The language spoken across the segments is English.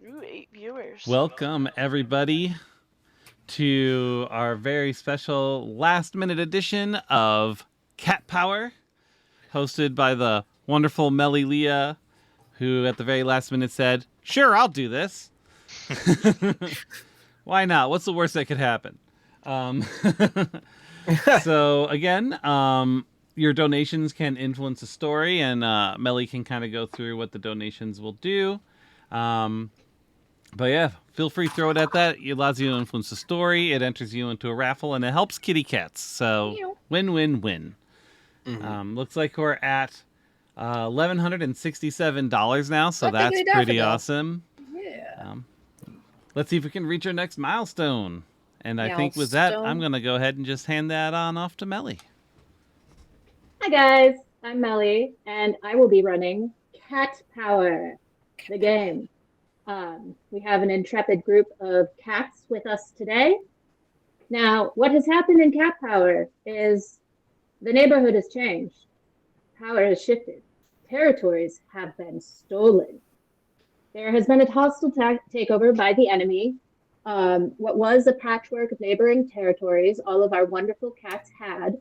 Ooh, 8 viewers. Welcome, everybody, to our very special last minute edition of Cat Power, hosted by the wonderful Mellie Leah, who at the very last minute said, "Sure, I'll do this." Why not? What's the worst that could happen? Um, so, again, your donations can influence the story, and Mellie can kind of go through what the donations will do. But yeah, feel free to throw it at that. It allows you to influence the story. It enters you into a raffle, and it helps kitty cats. So win, win, win. Looks like we're at $1,167 now, so that's pretty awesome. Yeah. Let's see if we can reach our next milestone. And I think with that, I'm going to go ahead and just hand that on off to Mellie. Hi guys, I'm Mellie, and I will be running Cat Power, the game. We have an intrepid group of cats with us today. Now, what has happened in Cat Power is the neighborhood has changed. Power has shifted. Territories have been stolen. There has been a hostile takeover by the enemy. What was a patchwork of neighboring territories all of our wonderful cats had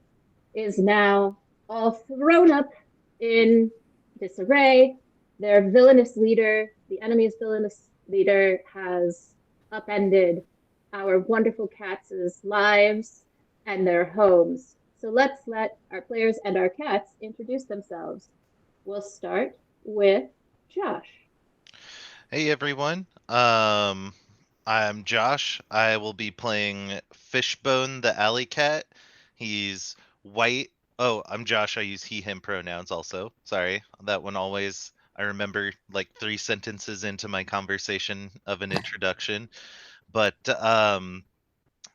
is now all thrown up in disarray. Their villainous leader, the enemy's villainous leader, has upended our wonderful cats' lives and their homes. So let's let our players and our cats introduce themselves. We'll start with Josh. Hey everyone, I'm Josh. I will be playing Fishbone the alley cat. He's white. Oh, I'm Josh. I use he, him pronouns also. Sorry, that one always, I remember like 3 sentences into my conversation of an introduction. But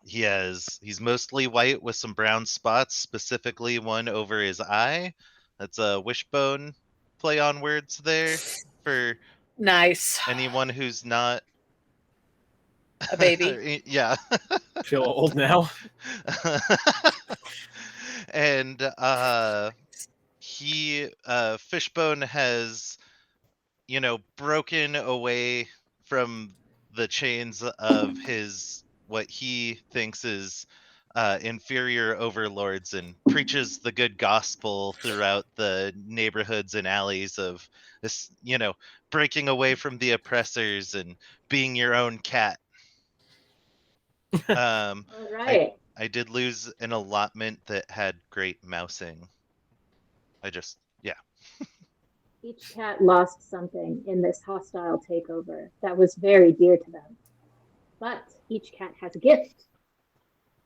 he's mostly white with some brown spots, specifically one over his eye. That's a wishbone play on words there for Nice. anyone who's not A baby. yeah. Feel old now. And Fishbone has, broken away from the chains of his what he thinks is inferior overlords and preaches the good gospel throughout the neighborhoods and alleys of this, breaking away from the oppressors and being your own cat. All right. I did lose an allotment that had great mousing. Each cat lost something in this hostile takeover that was very dear to them. But each cat has a gift.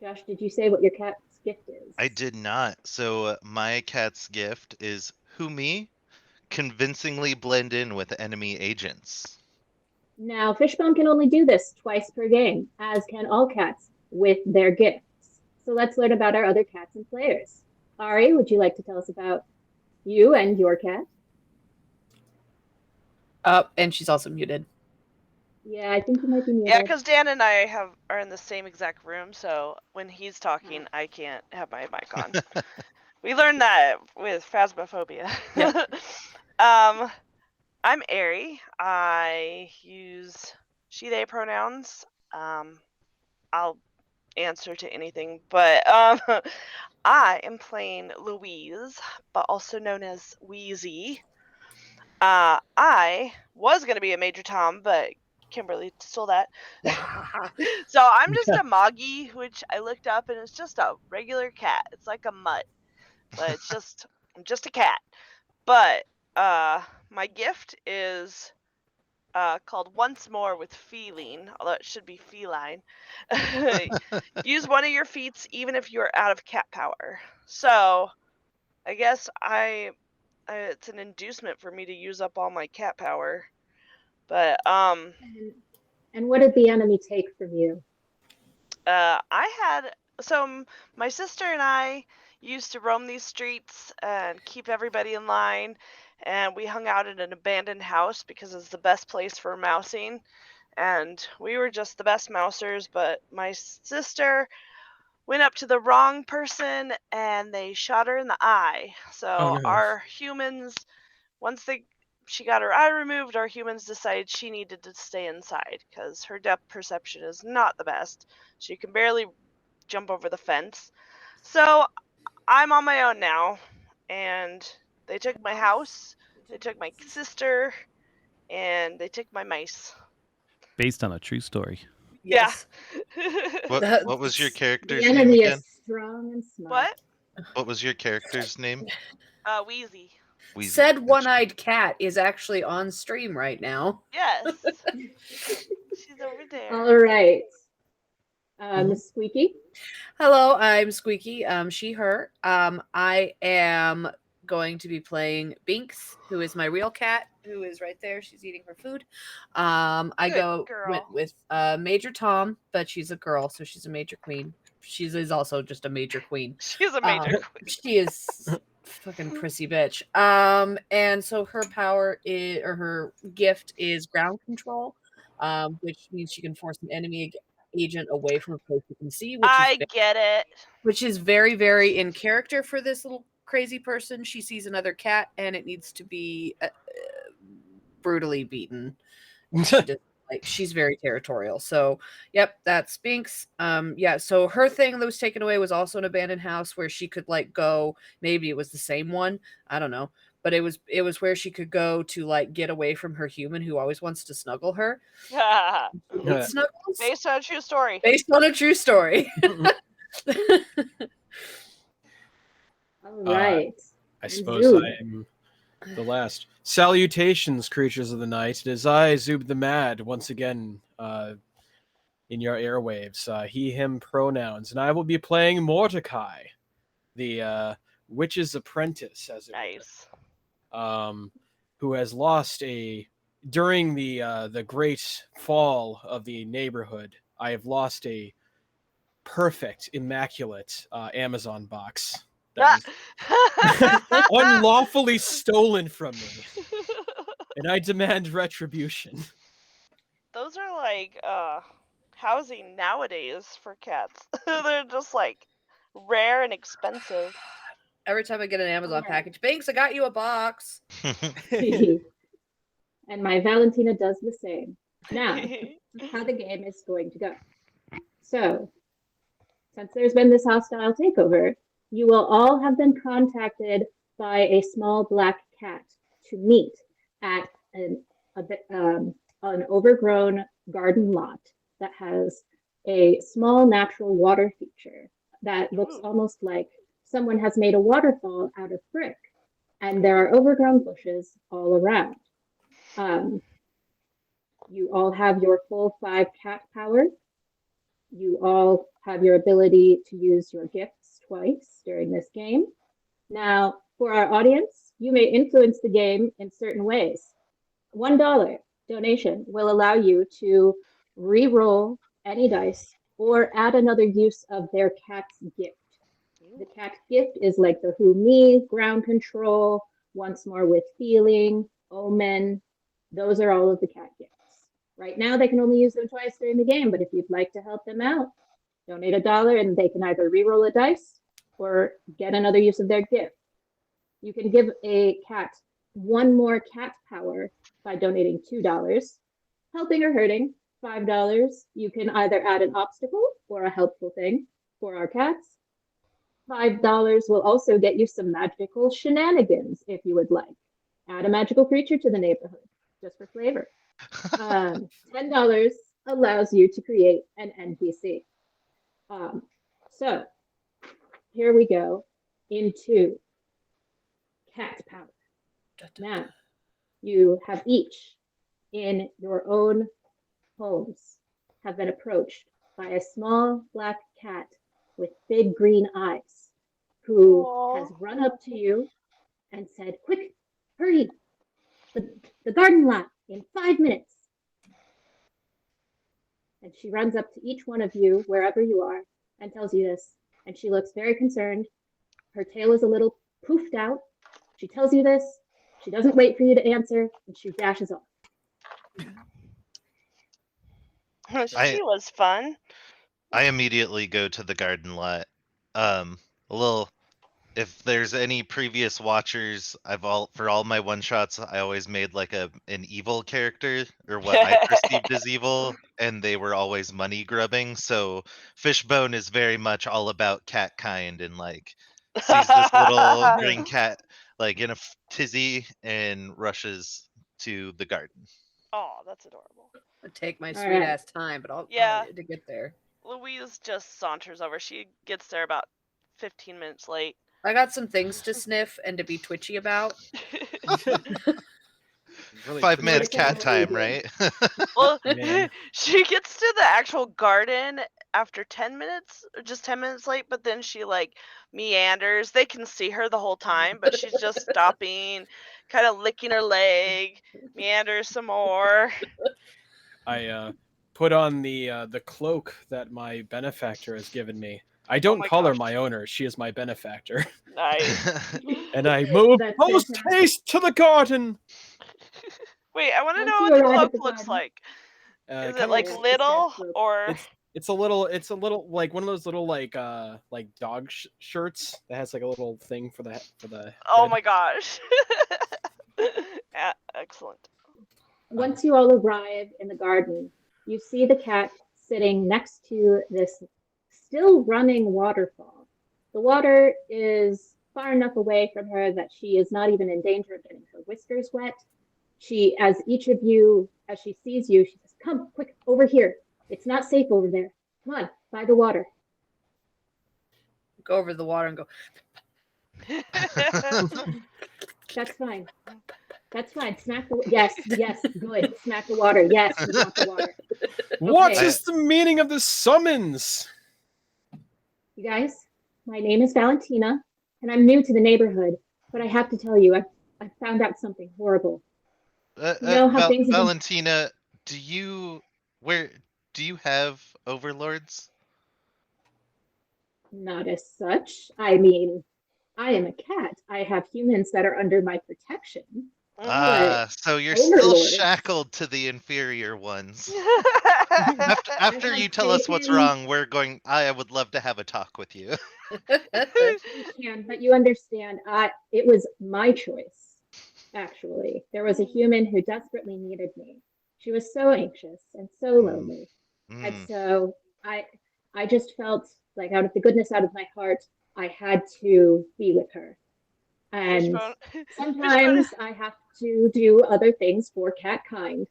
Josh, did you say what your cat's gift is? I did not. So my cat's gift is who me convincingly blend in with enemy agents. Now, Fishbone can only do this twice per game, as can all cats with their gifts. So let's learn about our other cats and players. Ari, would you like to tell us about you and your cat? And she's also muted. Yeah, I think you might be muted. Yeah, because Dan and I are in the same exact room, so when he's talking, I can't have my mic on. We learned that with Phasmophobia. Yep. I'm Ari. I use she, they pronouns. I'll answer to anything, but I am playing Louise, but also known as Wheezy. I was going to be a Major Tom, but Kimberly stole that. So I'm just a Moggy, which I looked up, and it's just a regular cat. It's like a mutt, but I'm just a cat. But my gift is called Once More with Feeling, although it should be feline. Use one of your feats even if you're out of cat power. So I guess it's an inducement for me to use up all my cat power. But And what did the enemy take from you? My sister and I used to roam these streets and keep everybody in line, and we hung out in an abandoned house because it's the best place for mousing, and we were just the best mousers. But my sister went up to the wrong person and they shot her in the eye. So Oh, no. our humans, once she got her eye removed, our humans decided she needed to stay inside because her depth perception is not the best. She can barely jump over the fence. So I'm on my own now, and they took my house, they took my sister, and they took my mice. Based on a true story. Yes. Yeah. What was your The character's name enemy again? is strong and smart. What? What was your character's name? Wheezy. Wheezy. Said Gotcha. one-eyed cat is actually on stream right now. Yes. She's over there. All right. Mhm. Miss Squeaky. Hello, I'm Squeaky. She, her. I am going to be playing Binks, who is my real cat, who is right there. She's eating her food. I Good went girl. with Major Tom, but she's a girl, so she's a major queen. She is also just a major queen. She's a major queen. She is fucking prissy bitch. And so her power is, or her gift is ground control, which means she can force an enemy agent away from a place you can see, I get it. which is very, very in character for this little crazy person. She sees another cat and it needs to be brutally beaten. She's very territorial. So, yep, that's Binks. Yeah, so her thing that was taken away was also an abandoned house where she could like go. Maybe it was the same one. I don't know, but it was where she could go to like get away from her human who always wants to snuggle her. Yeah. Snuggles Based on a true story. based on a true story. All right. I And suppose Zoob. I am the last. Salutations, creatures of the night. It is I, Zoob the Mad, once again in your airwaves. He, him pronouns. And I will be playing Mordecai, the witch's apprentice, as it Nice. were, who has lost during the great fall of the neighborhood. I have lost a perfect, immaculate Amazon box that was unlawfully stolen from me, and I demand retribution. Those are like housing nowadays for cats. They're just like rare and expensive. Every time I get an Amazon Okay. package, Binks, I got you a box. And my Valentina does the same. Now, how the game is going to go. So, since there's been this hostile takeover, you will all have been contacted by a small black cat to meet at an overgrown garden lot that has a small natural water feature that looks almost like someone has made a waterfall out of brick. And there are overgrown bushes all around. You all have your full 5 cat power. You all have your ability to use your gifts twice during this game. Now, for our audience, you may influence the game in certain ways. $1 donation will allow you to re-roll any dice or add another use of their cat's gift. The cat gift is like the Who Me, ground control, once more with feeling, omen. Those are all of the cat gifts. Right now, they can only use them twice during the game, but if you'd like to help them out, donate $1 and they can either re-roll a dice or get another use of their gift. You can give a cat 1 more cat power by donating $2. Helping or hurting, $5. You can either add an obstacle or a helpful thing for our cats. $5 will also get you some magical shenanigans if you would like. Add a magical creature to the neighborhood, just for flavor. $10 allows you to create an NPC. So here we go into cat power. Now, you have each in your own homes have been approached by a small black cat with big green eyes who has run up to you and said, "Quick, hurry, the garden lot in 5 minutes." And she runs up to each one of you, wherever you are, and tells you this. And she looks very concerned. Her tail is a little poofed out. She tells you this. She doesn't wait for you to answer, and she dashes off. She was fun. I immediately go to the garden lot. A little if there's any previous watchers, for all my one shots, I always made like an evil character or what I perceived as evil, and they were always money grubbing. So Fishbone is very much all about cat kind and like sees this little green cat like in a tizzy and rushes to the garden. Oh, that's adorable. I'll take my All sweet right. ass time, but I'll Yeah. to get there. Louise just saunters over. She gets there about 15 minutes late. I got some things to sniff and to be twitchy about. Really 5 pretty. minutes I can't cat time, believe you. right? Well, Man. she gets to the actual garden after 10 minutes, or just 10 minutes late, but then she like meanders. They can see her the whole time, but she's just stopping, kind of licking her leg, meanders some more. I put on the cloak that my benefactor has given me. I don't my call her gosh. my owner. She is my benefactor. Nice. And I move That's post fantastic. haste to the garden. Wait, I want to Once know you what the arrive cloak at the looks garden- like. Is Kinda it like like- little It's- or? It's a little like one of those little like dog shirts that has like a little thing for the Oh head. my gosh. Excellent. Once you all arrive in the garden, you see the cat sitting next to this still running waterfall. The water is far enough away from her that she is not even in danger of getting her whiskers wet. As she sees you, she says, "Come, quick, over here. It's not safe over there. Come on, by the water." Go over the water and go. That's fine. That's fine. Smack the yes, good. Smack the water. Yes, we want the water. What Okay. is the meaning of this summons? You guys, my name is Valentina, and I'm new to the neighborhood. But I have to tell you, I found out something horrible. You know how things have been- Valentina, do you have overlords? Not as such. I mean, I am a cat. I have humans that are under my protection. Ah, so you're still Overlords. shackled to the inferior ones. Mhm. After I you have tell us what's taken- wrong, I would love to have a talk with you. You can, but you understand, it was my choice, actually. There was a human who desperately needed me. She was so anxious and so lonely. And Mm. so I just felt like out of the goodness out of my heart, I had to be with her. And Fishbone. sometimes I have to do other things for cat kind.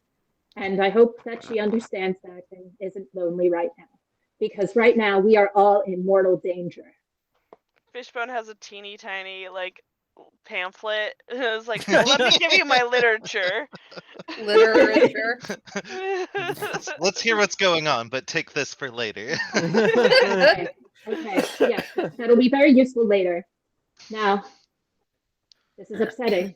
And I hope that she understands that and isn't lonely right now. Because right now we are all in mortal danger. Fishbone has a teeny tiny like pamphlet. It's like, let me give you my literature. Literature. Let's hear what's going on, but take this for later. Okay. Yes, that'll be very useful later. Now, this is upsetting.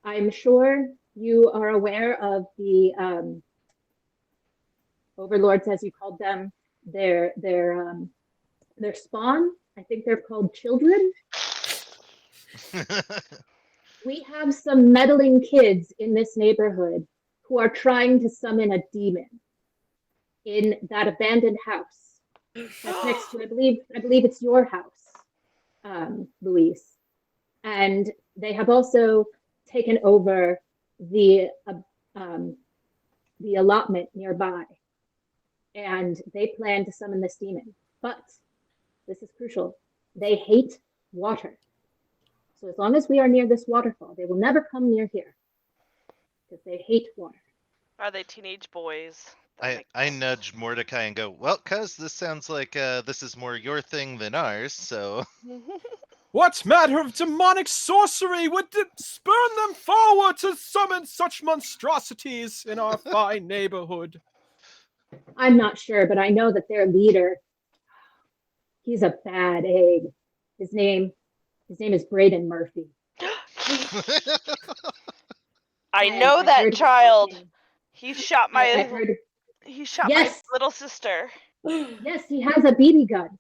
I'm sure you are aware of the overlords, as you called them, their spawn. I think they're called children. We have some meddling kids in this neighborhood who are trying to summon a demon in that abandoned house. That's next to, I believe it's your house, Luis. And they have also taken over the allotment nearby. And they plan to summon this demon. But this is crucial. They hate water. So as long as we are near this waterfall, they will never come near here. Because they hate water. Are they teenage boys? That I makes sense. nudge Mordecai and go, well, cuz this sounds like this is more your thing than ours, so What matter of demonic sorcery would spurn them forward to summon such monstrosities in our fine neighborhood? I'm not sure, but I know that their leader, he's a bad egg. His name is Braden Murphy. I And know I've that heard him child. talking. He shot I've my heard, he shot Yes. my little sister. yes, he has a BB gun.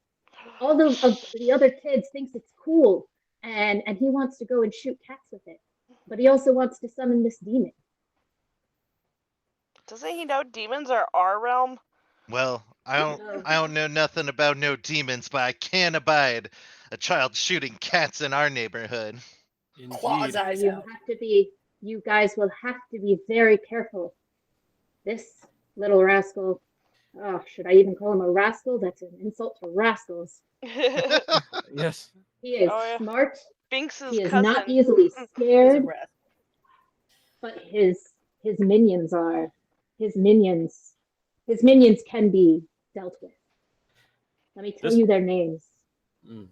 All of the other kids thinks it's cool, and he wants to go and shoot cats with it. But he also wants to summon this demon. Doesn't he know demons are our realm? well, I don't know nothing about no demons, but I can't abide a child shooting cats in our neighborhood. Claws Indeed. eyes You out. have to be, you guys will have to be very careful. This little rascal, oh, should I even call him a rascal? That's an insult to rascals. Yes. He is Oh, yeah. smart. Binks's He is cousin. not easily He's a scared, rat. but his minions are his minions. His minions can be dealt with. Let me tell This- you their names. Mm.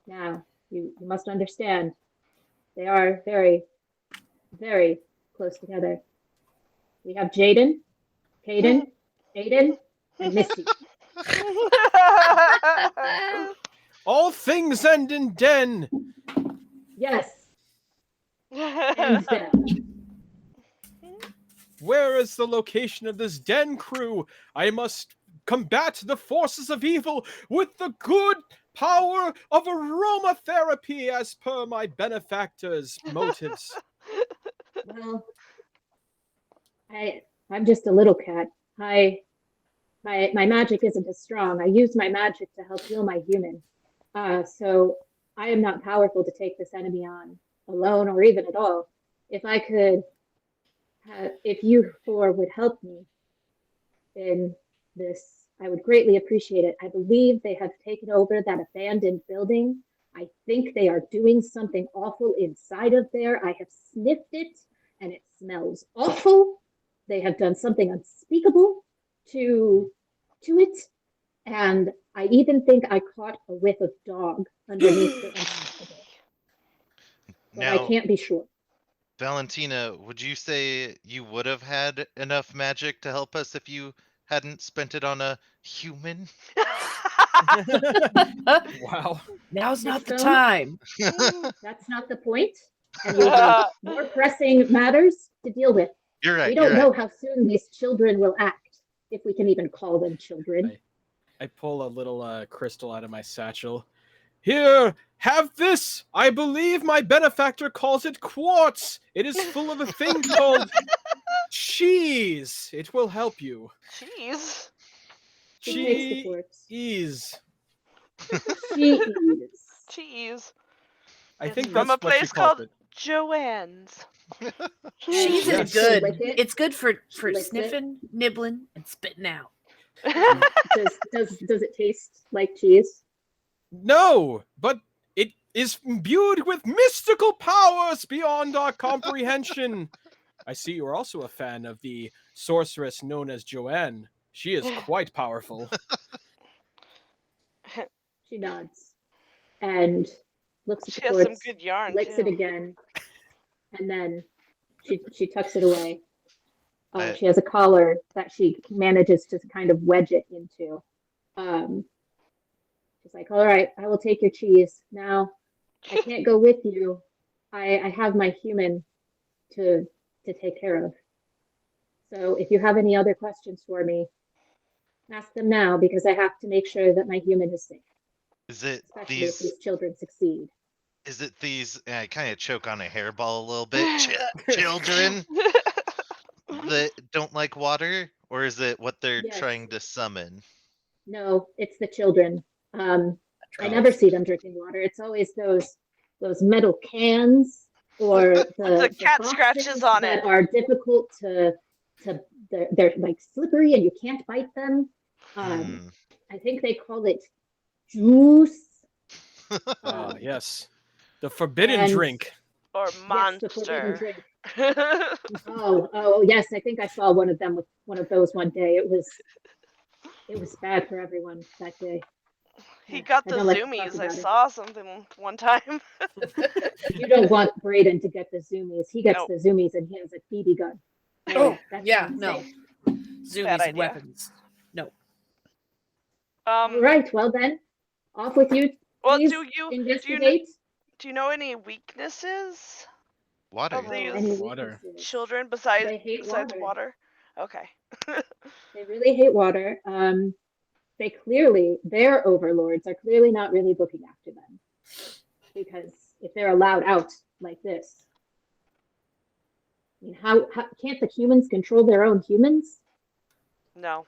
Now, you must understand, they are very, very close together. We have Jaden, Caden, Aiden, and Misty. All things end in den. Yes, and them. Where is the location of this den crew? I must combat the forces of evil with the good power of aromatherapy as per my benefactor's motives. Well, I'm just a little cat. My magic isn't as strong. I use my magic to help heal my human. So I am not powerful to take this enemy on alone or even at all. If I could, if you four would help me in this, I would greatly appreciate it. I believe they have taken over that abandoned building. I think they are doing something awful inside of there. I have sniffed it and it smells awful. They have done something unspeakable to it. And I even think I caught a whiff of dog underneath the unspeakable. But I Now, can't be sure. Valentina, would you say you would have had enough magic to help us if you hadn't spent it on a human? Wow. Now's not the Stone? time. That's not the point. And you have more pressing matters to deal with. You're right. We You're don't know right. how soon these children will act, if we can even call them children. I pull a little crystal out of my satchel. Here, have this. I believe my benefactor calls it quartz. It is full of a thing called cheese. It will help you. Jeez. Who makes the quartz? Cheese. She is. Cheese. I It's think from that's a what she place calls called it. Joanne's. Cheese Yes. is good. Lick it. It's good for Licks it. sniffing, nibbling, and spitting out. Does it taste like cheese? No, but it is imbued with mystical powers beyond our comprehension. I see you're also a fan of the sorceress known as Joanne. She is quite powerful. She nods and looks at She the has some quartz, good yarn licks too. it again, and then she tucks it away. I- She has a collar that she manages to kind of wedge it into. She's like, "All right, I will take your cheese. Now, I can't go with you. I have my human to take care of. So if you have any other questions for me, ask them now because I have to make sure that my human is safe, Is it especially if these? these children succeed." Is it these? I kind of choke on a hairball a little bit. Children that don't like water, or is it what they're Yes. trying to summon? No, it's the children. I never see them drinking water. It's always those metal cans or The cat boxes scratches on that it. are difficult to they're like slippery and you can't bite them. Hmm. I think they call it juice. Yes. The forbidden And- drink. Or Yes, the forbidden monster. drink. Oh, yes. I think I saw one of them with one of those one day. It was bad for everyone that day. He got I the don't like to talk zoomies. I about it. saw something one time. You don't want Braden to get the zoomies. He gets Nope. the zoomies and he has a BB gun. Oh, that's yeah, not no. safe. Zoomies idea. weapons. All right, well then, off with you. Well, Please do you investigate. do you know any weaknesses Water. of these Any Water. weaknesses? children besides They hate water? Okay. They really hate water. Their overlords are clearly not really looking after them. Because if they're allowed out like this, I mean, how can't the humans control their own humans? No.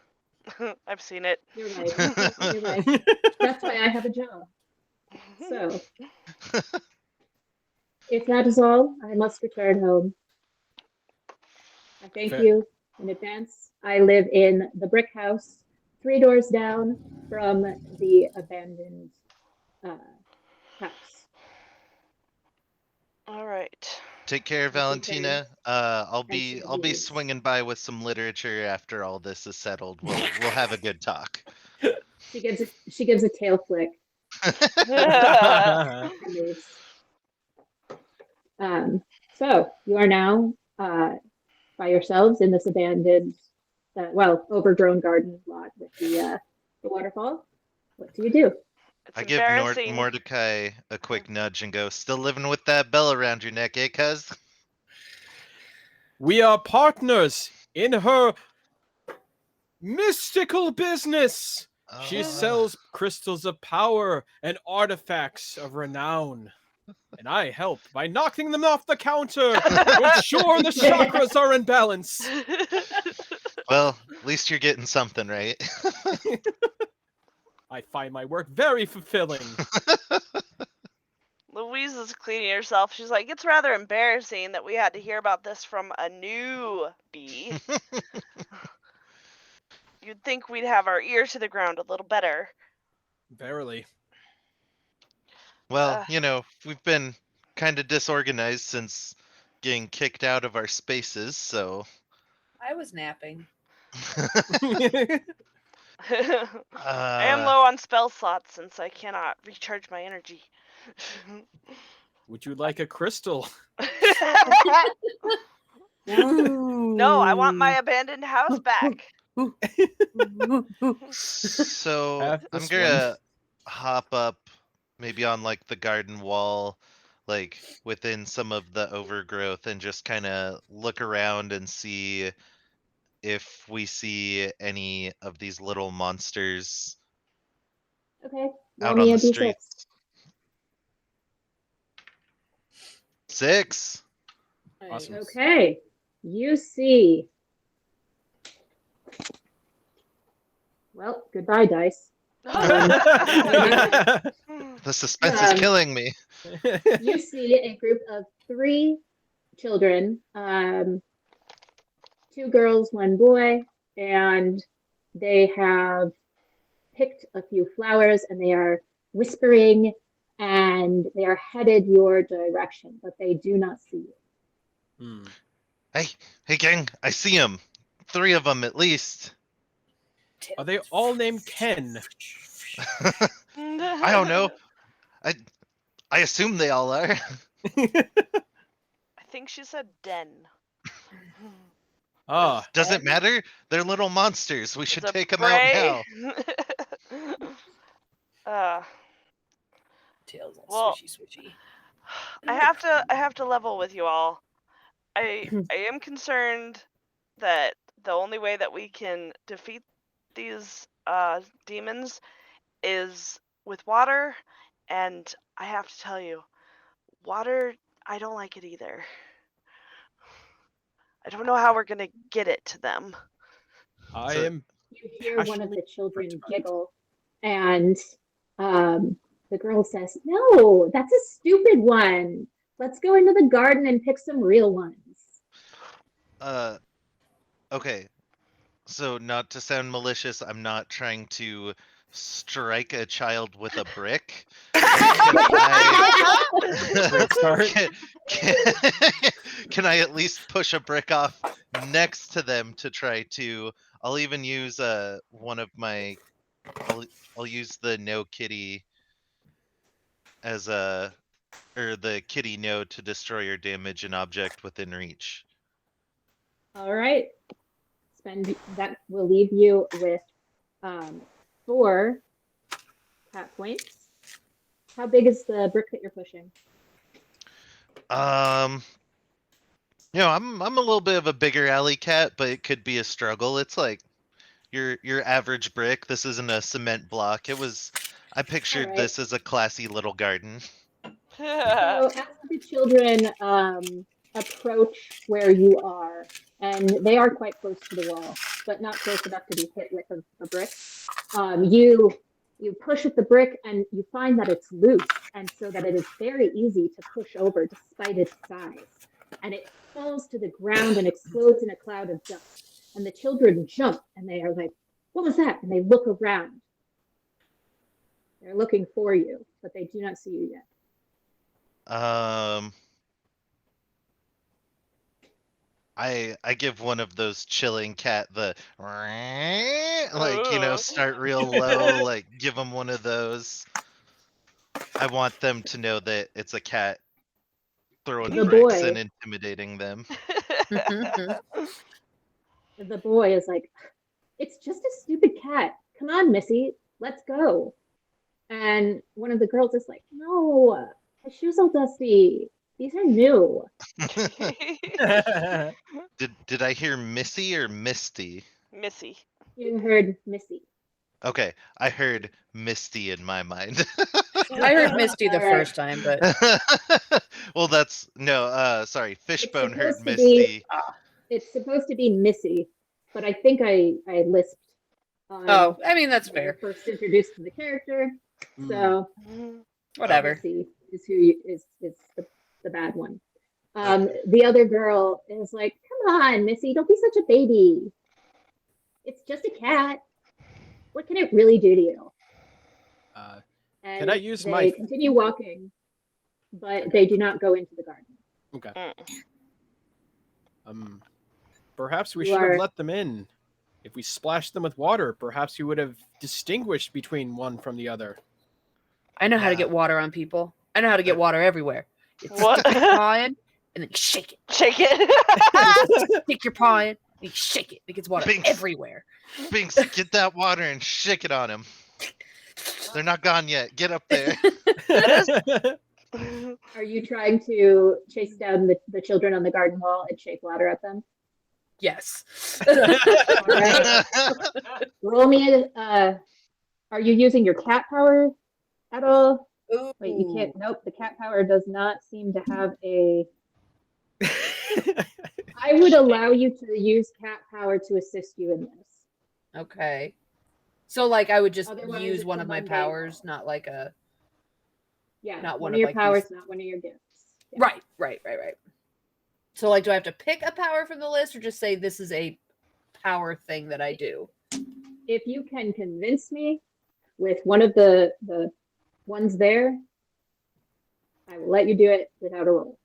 I've seen it. You're right. You're right. That's why I have a job. So, if that is all, I must return home. I thank Fair. you in advance. I live in the brick house, 3 doors down from the abandoned house. All right. Take care, I'll take care Valentina. I'll be attention of yours. swinging by with some literature after all this is settled. We'll have a good talk. She gives a tail flick and leaves. So you are now by yourselves in this abandoned, overgrown garden lot with the waterfall. What do you do? It's I give embarrassing. Mordecai a quick nudge and go, "Still living with that bell around your neck, eh, cuz?" We are partners in her mystical business. She Oh. sells crystals of power and artifacts of renown. And I help by knocking them off the counter to ensure the chakras are in balance. Well, at least you're getting something right. I find my work very fulfilling. Louise is cleaning herself. She's like, it's rather embarrassing that we had to hear about this from a newbie. You'd think we'd have our ear to the ground a little better. Verily. Well, we've been kind of disorganized since getting kicked out of our spaces, so I was napping. I am low on spell slots since I cannot recharge my energy. Would you like a crystal? No, I want my abandoned house back. so Have I'm this gonna hop up maybe on like the garden wall, like within some of the overgrowth, and just kind of look around and see if we see any of these little monsters Okay, roll out me on a the d6. streets. 6. Awesome. Okay, you see. Well, goodbye, dice. The suspense is killing me. You see a group of 3 children, 2 girls, 1 boy, and they have picked a few flowers and they are whispering and they are headed your direction, but they do not see you. Hey, gang! I see them. 3 of them at least. Are they all named Ken? I don't know. I assume they all are. I think she said den. Ah, Doesn't matter. They're little monsters. We should It's a take them out now. Tails all Well, swishy. I have to level with you all. I am concerned that the only way that we can defeat these demons is with water, and I have to tell you, water, I don't like it either. I don't know how we're gonna get it to them. I So- am. You hear one of the children giggle, and the girl says, "No, that's a stupid one. Let's go into the garden and pick some real ones." Okay. So not to sound malicious, I'm not trying to strike a child with a brick. Can I at least push a brick off next to them to try to? I'll even use one of my. I'll use the no kitty as a, or the kitty node to destroy or damage an object within reach. All right. That will leave you with 4 cat points. How big is the brick that you're pushing? I'm a little bit of a bigger alley cat, but it could be a struggle. It's like your average brick. This isn't a cement block. I pictured Alright. this as a classy little garden. So as the children approach where you are, and they are quite close to the wall, but not close enough to be hit with a brick, you You push at the brick and you find that it's loose, and so that it is very easy to push over despite its size. And it falls to the ground and explodes in a cloud of dust. And the children jump and they are like, what was that? And they look around. They're looking for you, but they do not see you yet. I give one of those chilling cat the like start real low, like give them one of those. I want them to know that it's a cat throwing The bricks boy. and intimidating them. The boy is like, it's just a stupid cat. Come on, Missy, let's go. And one of the girls is like, no, my shoes are dusty. These are new. Did I hear Missy or Misty? Missy. You heard Missy. Okay, I heard Misty in my mind. I heard Misty the All right. first time, but Well, sorry, Fishbone heard supposed to be- Misty. It's supposed to be Missy, but I think I lisped. oh, I mean that's when I fair. first introduced to the character, so Whatever. Missy is is the bad one. The other girl is like, "Come on, Missy, don't be such a baby. It's just a cat. What can it really do to you?" And Can I use they my- continue walking, but they do not go into the garden. Okay. Perhaps we You should are- have let them in. If we splashed them with water, perhaps we would have distinguished between one from the other. I know how to Yeah. get water on people. I know how to get water everywhere. You What? stick your paw in, and then you shake it. Shake it. Stick your paw in, and you shake it. It gets water Binks. everywhere. Binks, get that water and shake it on him. They're not gone yet. Get up there. Are you trying to chase down the children on the garden wall and shake water at them? Yes. All right. Roll me a. Are you using your cat power at all? Wait, you can't. Nope, the cat power does not seem to have a. I would allow you to use cat power to assist you in this. Okay. So like I would just Otherwise, use it's one a of my mundane powers, roll. not like a Yeah, Not one one of of, your like, powers, these- not one of your gifts. Yeah. right. So like do I have to pick a power from the list or just say this is a power thing that I do? If you can convince me with one of the ones there, I will let you do it without a roll.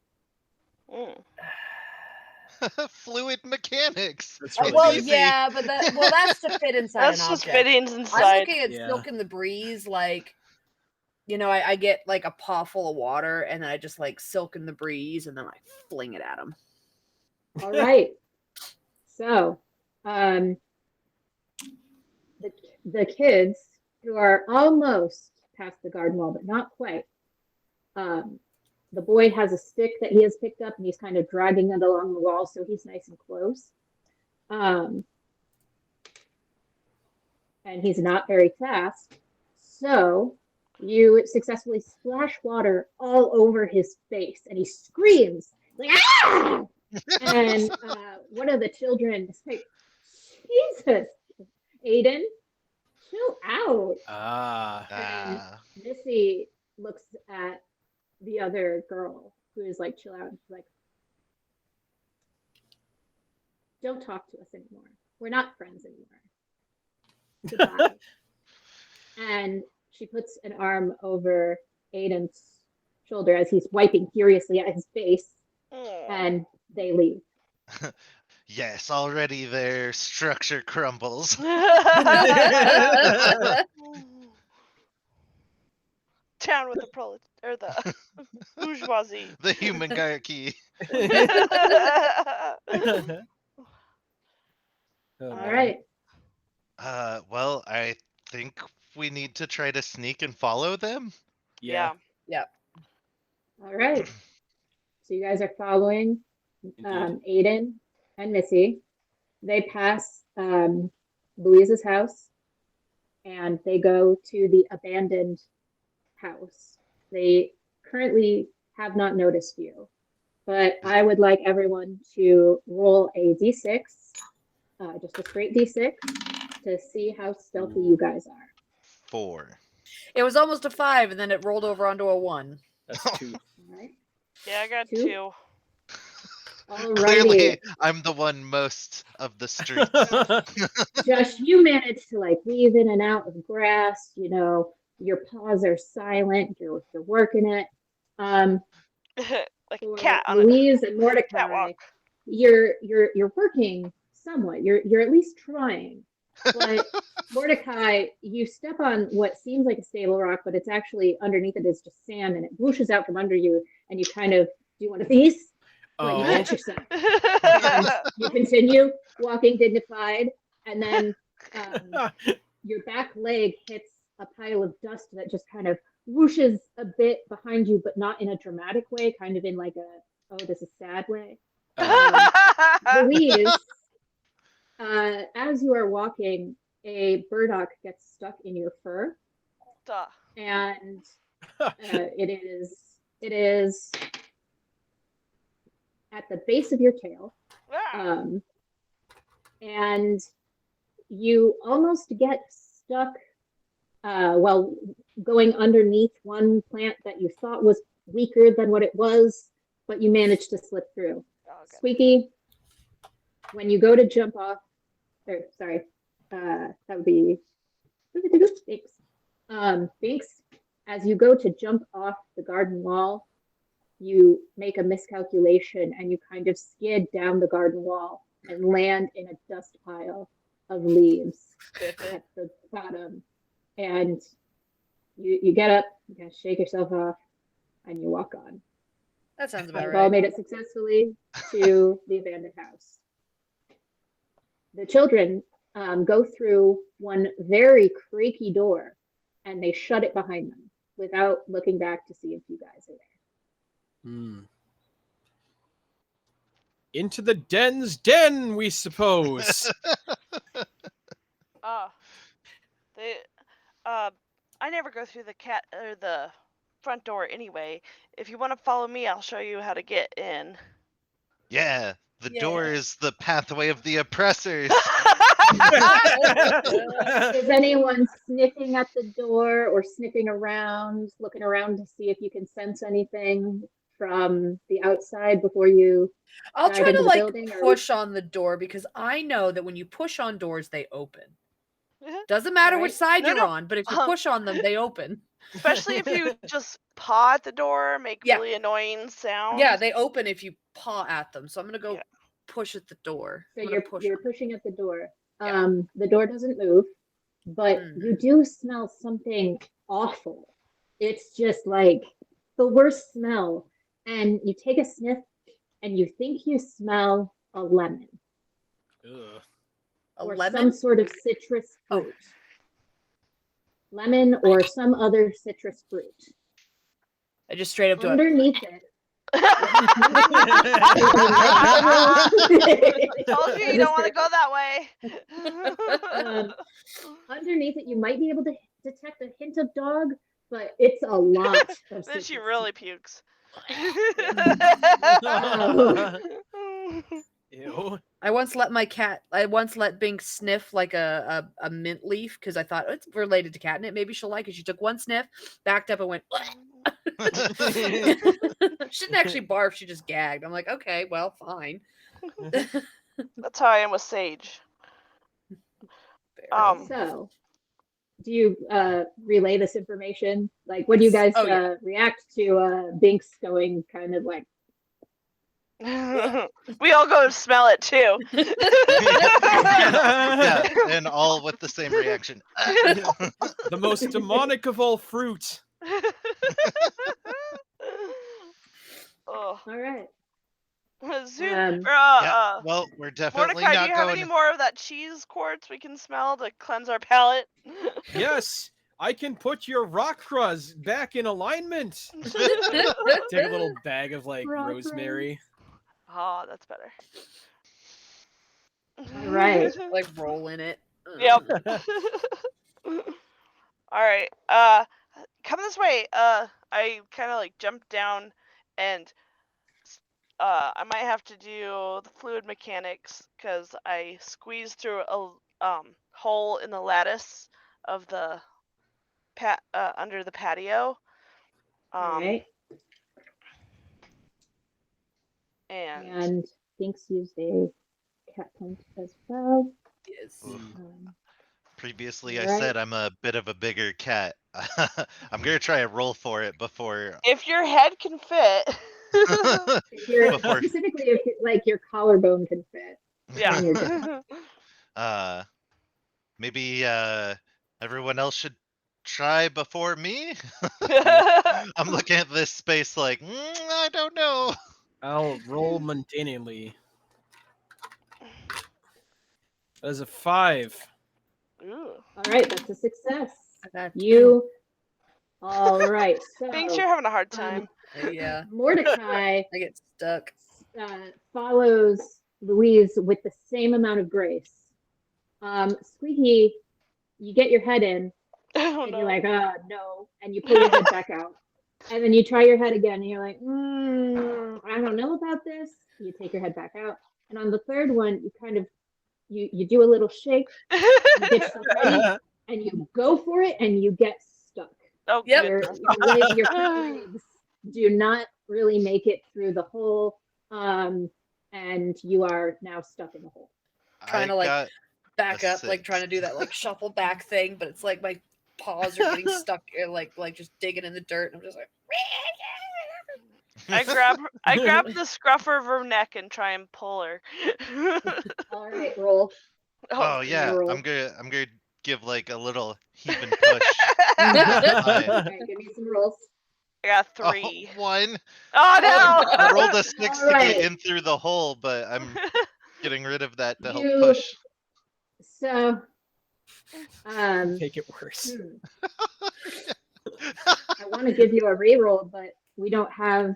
Fluid mechanics. That's It's Well, easy. yeah, but that's to fit inside That's an just object. fittings I'm inside. looking at Yeah. Silk in the Breeze, like, I get like a paw full of water and then I just like Silk in the Breeze and then I fling it at him. All right. So, the kids who are almost past the garden wall, but not quite. The boy has a stick that he has picked up and he's kind of dragging it along the wall, so he's nice and close. And he's not very fast. So you successfully splash water all over his face and he screams like, ah! And one of the children is like, Jesus, Aiden, chill out. Ah. Missy looks at the other girl who is like, chill out. And she's like, don't talk to us anymore. We're not friends anymore. Goodbye. And she puts an arm over Aiden's shoulder as he's wiping furiously at his face, and they leave. Yes, already their structure crumbles. Down with the or the bourgeoisie. The human hierarchy. Oh, All man. right. Well, I think we need to try to sneak and follow them. Yeah. All right. So you guys are following Indeed. Aiden and Missy. They pass Louise's house and they go to the abandoned house. They currently have not noticed you, but I would like everyone to roll a d6, just a straight d6, to see how stealthy you guys are. 4. It was almost a 5, and then it rolled over onto a 1. That's 2. All right. Yeah, I got 2. 2. Alrighty. Clearly, I'm the one most of the streets. Josh, you managed to like weave in and out of grass. You know, your paws are silent. You're working it. Like a For cat on Louise and a Mordecai, catwalk. you're working somewhat. You're at least trying. But Mordecai, you step on what seems like a stable rock, but it's actually underneath it is just sand, and it whooshes out from under you, and you kind of do one of these, but you catch yourself. And you continue walking dignified, and then your back leg hits a pile of dust that just kind of whooshes a bit behind you, but not in a dramatic way, kind of in like a, oh, this is sad way. Louise, as you are walking, a burdock gets stuck in your fur, Duh. and it is at the base of your tail, Ah. and you almost get stuck while going underneath one plant that you thought was weaker than what it was, but you managed to slip through. Oh, okay. Squeaky, when you go to jump off, or sorry, that would be Binks. Binks, as you go to jump off the garden wall, you make a miscalculation and you kind of skid down the garden wall and land in a dust pile of leaves at the bottom. And you get up, you kind of shake yourself off, and you walk on. That sounds about You've all right. made it successfully to the abandoned house. The children go through one very creaky door, and they shut it behind them without looking back to see if you guys are there. Into the den's den, we suppose. They I never go through the cat or the front door anyway. If you want to follow me, I'll show you how to get in. Yeah, the Yeah. door is the pathway of the oppressors. Is anyone sniffing at the door or sniffing around, looking around to see if you can sense anything from the outside before you I'll dive try into to the like building? Or push on the door because I know that when you push on doors, they open. Doesn't matter Alright. which side No, you're no. on, but if you push on them, they open. Especially if you just paw at the door, make Yeah. really annoying sounds. Yeah, they open if you paw at them. So I'm gonna go Yeah. push at the door. So I'm gonna you're pushing at the door. Yeah. The door doesn't move, but Mhm. you do smell something awful. It's just like the worst smell. And you take a sniff and you think you smell a lemon Ugh. A or lemon? some sort of citrus Oh. fruit. Lemon or some other citrus fruit. I just straight up do it. Underneath it. Told you you don't want to go that way. Underneath it, you might be able to detect a hint of dog, but it's a lot of Then she citrus really pukes. Ew. I once let Bink sniff like a mint leaf because I thought it's related to catnip. Maybe she'll like it. She took one sniff, backed up, and went. She didn't actually barf. She just gagged. I'm like, okay, well, fine. That's how I am with Sage. So, do you relay this information? Like, what do you guys react to Binks going kind of like? We all go smell it too. Yeah, and all with the same reaction. The most demonic of all fruit. Oh. All right. Yeah, well, we're definitely Mordecai, do not you have going. any more of that cheese quartz we can smell to cleanse our palate? Yes, I can put your rock crust back in alignment. Take a little bag of like Rock rosemary. Oh, that's better. All right. Like roll in it. Yep. All right. Come this way. I kind of like jumped down, and I might have to do the fluid mechanics because I squeezed through a hole in the lattice of the under the patio. All right. And Binks used a cat point as well. Yes. Oof. Um, Previously, I Right. said I'm a bit of a bigger cat. I'm gonna try a roll for it before. if your head can fit. if you're Before- specifically if like your collarbone can fit. Yeah. You're good. Maybe everyone else should try before me. I'm looking at this space like I don't know. I'll roll mundanely. That is a 5. Ooh. All right, that's a success. I got You. All right. So Binks, you're having a hard time. Yeah, Mordecai I get stuck. follows Louise with the same amount of grace. Squeaky, you get your head in, Oh, and no. you're like, no, and you pull your head back out. And then you try your head again, and you're like, I don't know about this. You take your head back out. And on the third one, you kind of, you do a little shake, you get yourself ready, and you go for it, and you get stuck. Oh, Yep. goodness. Your legs do not really make it through the hole, and you are now stuck in the hole. Trying to, I like, got Back a up, like trying to do that like shuffle back thing, but it's like my paws are getting stuck, like just digging in the dirt. And I'm just like, I grab the scruffer of her neck and try and pull her. All right, roll. Oh yeah, roll. I'm gonna give like a little heave and push. Okay, give me some rolls. I got Oh, 3. one. Oh no! I rolled a 6 to Alright. get in through the hole, but I'm getting rid of that to help You- push. So, Make it worse. I want to give you a reroll, but we don't have.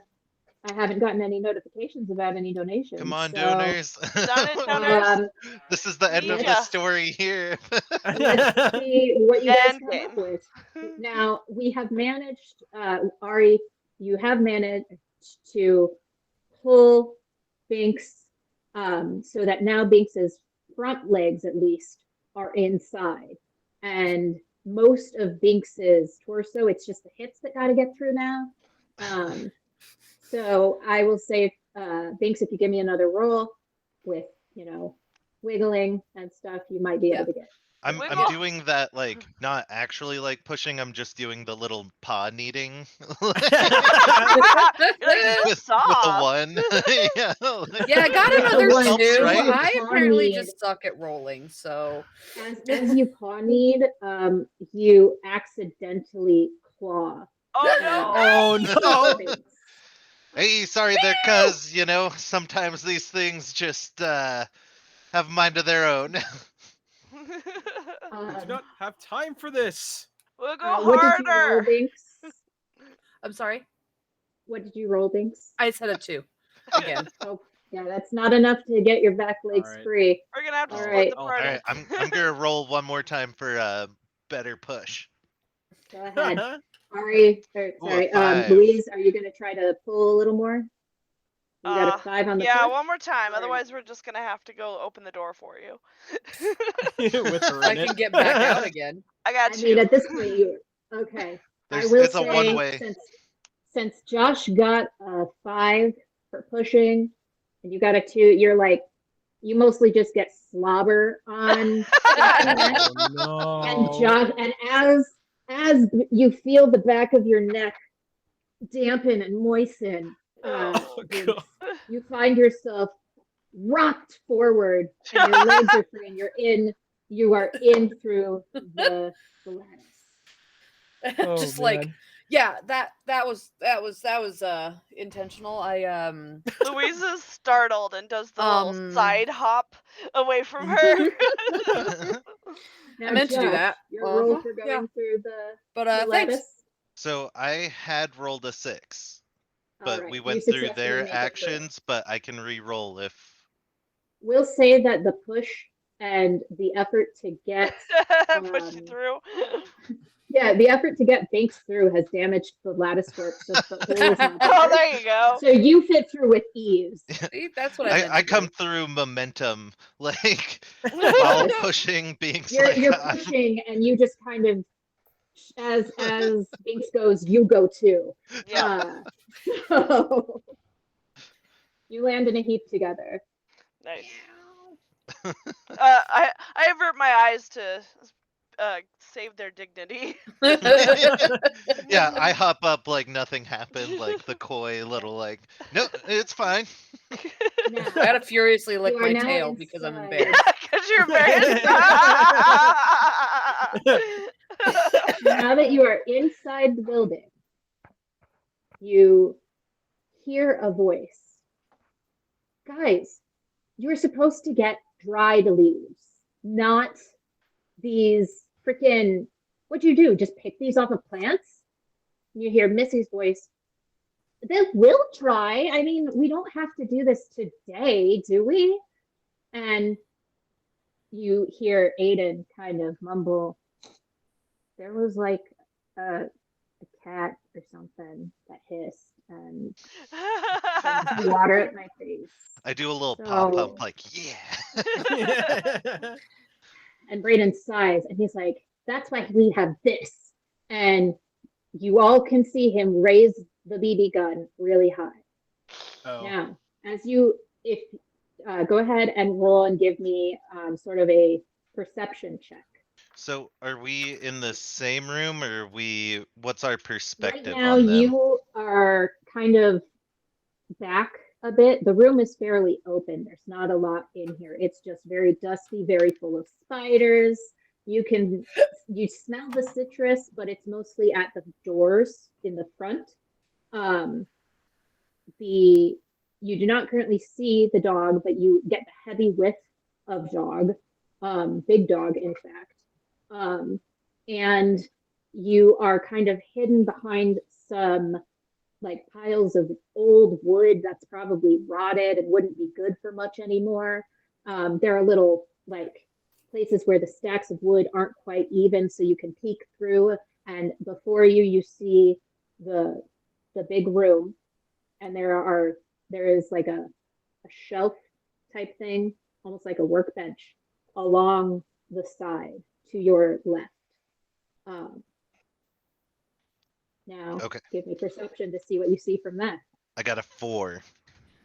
I haven't gotten any notifications about any donations. Come on, so, donors. Donors. This is the end of the Yeah. story here. Let's see what you guys End come game. up with. Now we have managed, Ari, you have managed to pull Binks, so that now Binks's front legs at least are inside, and most of Binks's torso, it's just the hips that got to get through now. So I will say, Binks, if you give me another roll with, wiggling and stuff, you might be able to get. I'm Wiggle. doing that like not actually like pushing. I'm just doing the little paw kneading You're like, with soft. a 1. Yeah, like- yeah, I got Yeah, another one, 2. right? I apparently Need. just suck at rolling, so As you paw knead, you accidentally claw. Oh no! Oh no! Binks. Hey, sorry there, cuz, sometimes these things just have a mind of their own. I do not have time for this. We'll go What did you roll, harder. Binks? I'm sorry. What did you roll, Binks? I said a 2 again. Oh, yeah, that's not enough to get your back legs Alright. free. We're gonna have to All split right. the Oh, party. All right, I'm gonna roll one more time for a better push. Go ahead. Ari, sorry, Ooh, a 5. Louise, are you going to try to pull a little more? You got a 5 on the Yeah, push? one more time. Alright. Otherwise, we're just gonna have to go open the door for you. With her I in can it. get back out again. I got I 2. mean, at this point, okay. There's, I will it's a say, one-way. since Josh got a 5 for pushing, and you got a 2, you're like, you mostly just get slobber on. Oh no! And Josh, and as you feel the back of your neck dampen and moisten, Oh, God. you find yourself rocked forward, and your legs are free, and you are in through the lattice. Oh, Just like, man. yeah, that was intentional. Louise is startled and does the little Um, side hop away from her. Now, I meant to do Josh, that. Your roll for Yeah. going through the But lattice. thanks. So I had rolled a 6, but Alright, we you went through successfully their make it through. actions, but I can re-roll if. We'll say that the push and the effort to get Push you through. the effort to get Binks through has damaged the lattice work. So the hole is not Oh, there. there you go. So you fit through with ease. See, that's what I meant. I to come do. through momentum, like while pushing, being You're like, pushing, and you just kind of as Binks goes, you go too. Yeah. So you land in a heap together. Nice. I avert my eyes to save their dignity. Yeah, I hop up like nothing happened, like the coy little like, no, it's fine. Now, I gotta furiously lick You are my now tail because I'm inside. embarrassed. Because you're embarrassed. Now that you are inside the building, you hear a voice. Guys, you were supposed to get dried leaves, not these freaking. What'd you do? Just pick these off of plants? You hear Missy's voice. They will try. I mean, we don't have to do this today, do we? And you hear Aiden kind of mumble. There was like a cat or something that hissed and water at my face. I do a little So- pop up, like, yeah. And Brayden sighs and he's like, that's why we have this. And you all can see him raise the BB gun really high. Oh. Now, if go ahead and roll and give me sort of a perception check. So, are we in the same room, or what's our Right perspective now, on them? you are kind of back a bit. The room is fairly open. There's not a lot in here. It's just very dusty, very full of spiders. You smell the citrus, but it's mostly at the doors in the front. You do not currently see the dog, but you get the heavy whiff of dog, big dog, in fact. And you are kind of hidden behind some like piles of old wood that's probably rotted and wouldn't be good for much anymore. There are little like places where the stacks of wood aren't quite even, so you can peek through. And before you see the big room, and there is like a shelf type thing, almost like a workbench, along the side to your left. Now, Okay. give me perception to see what you see from that. I got a 4.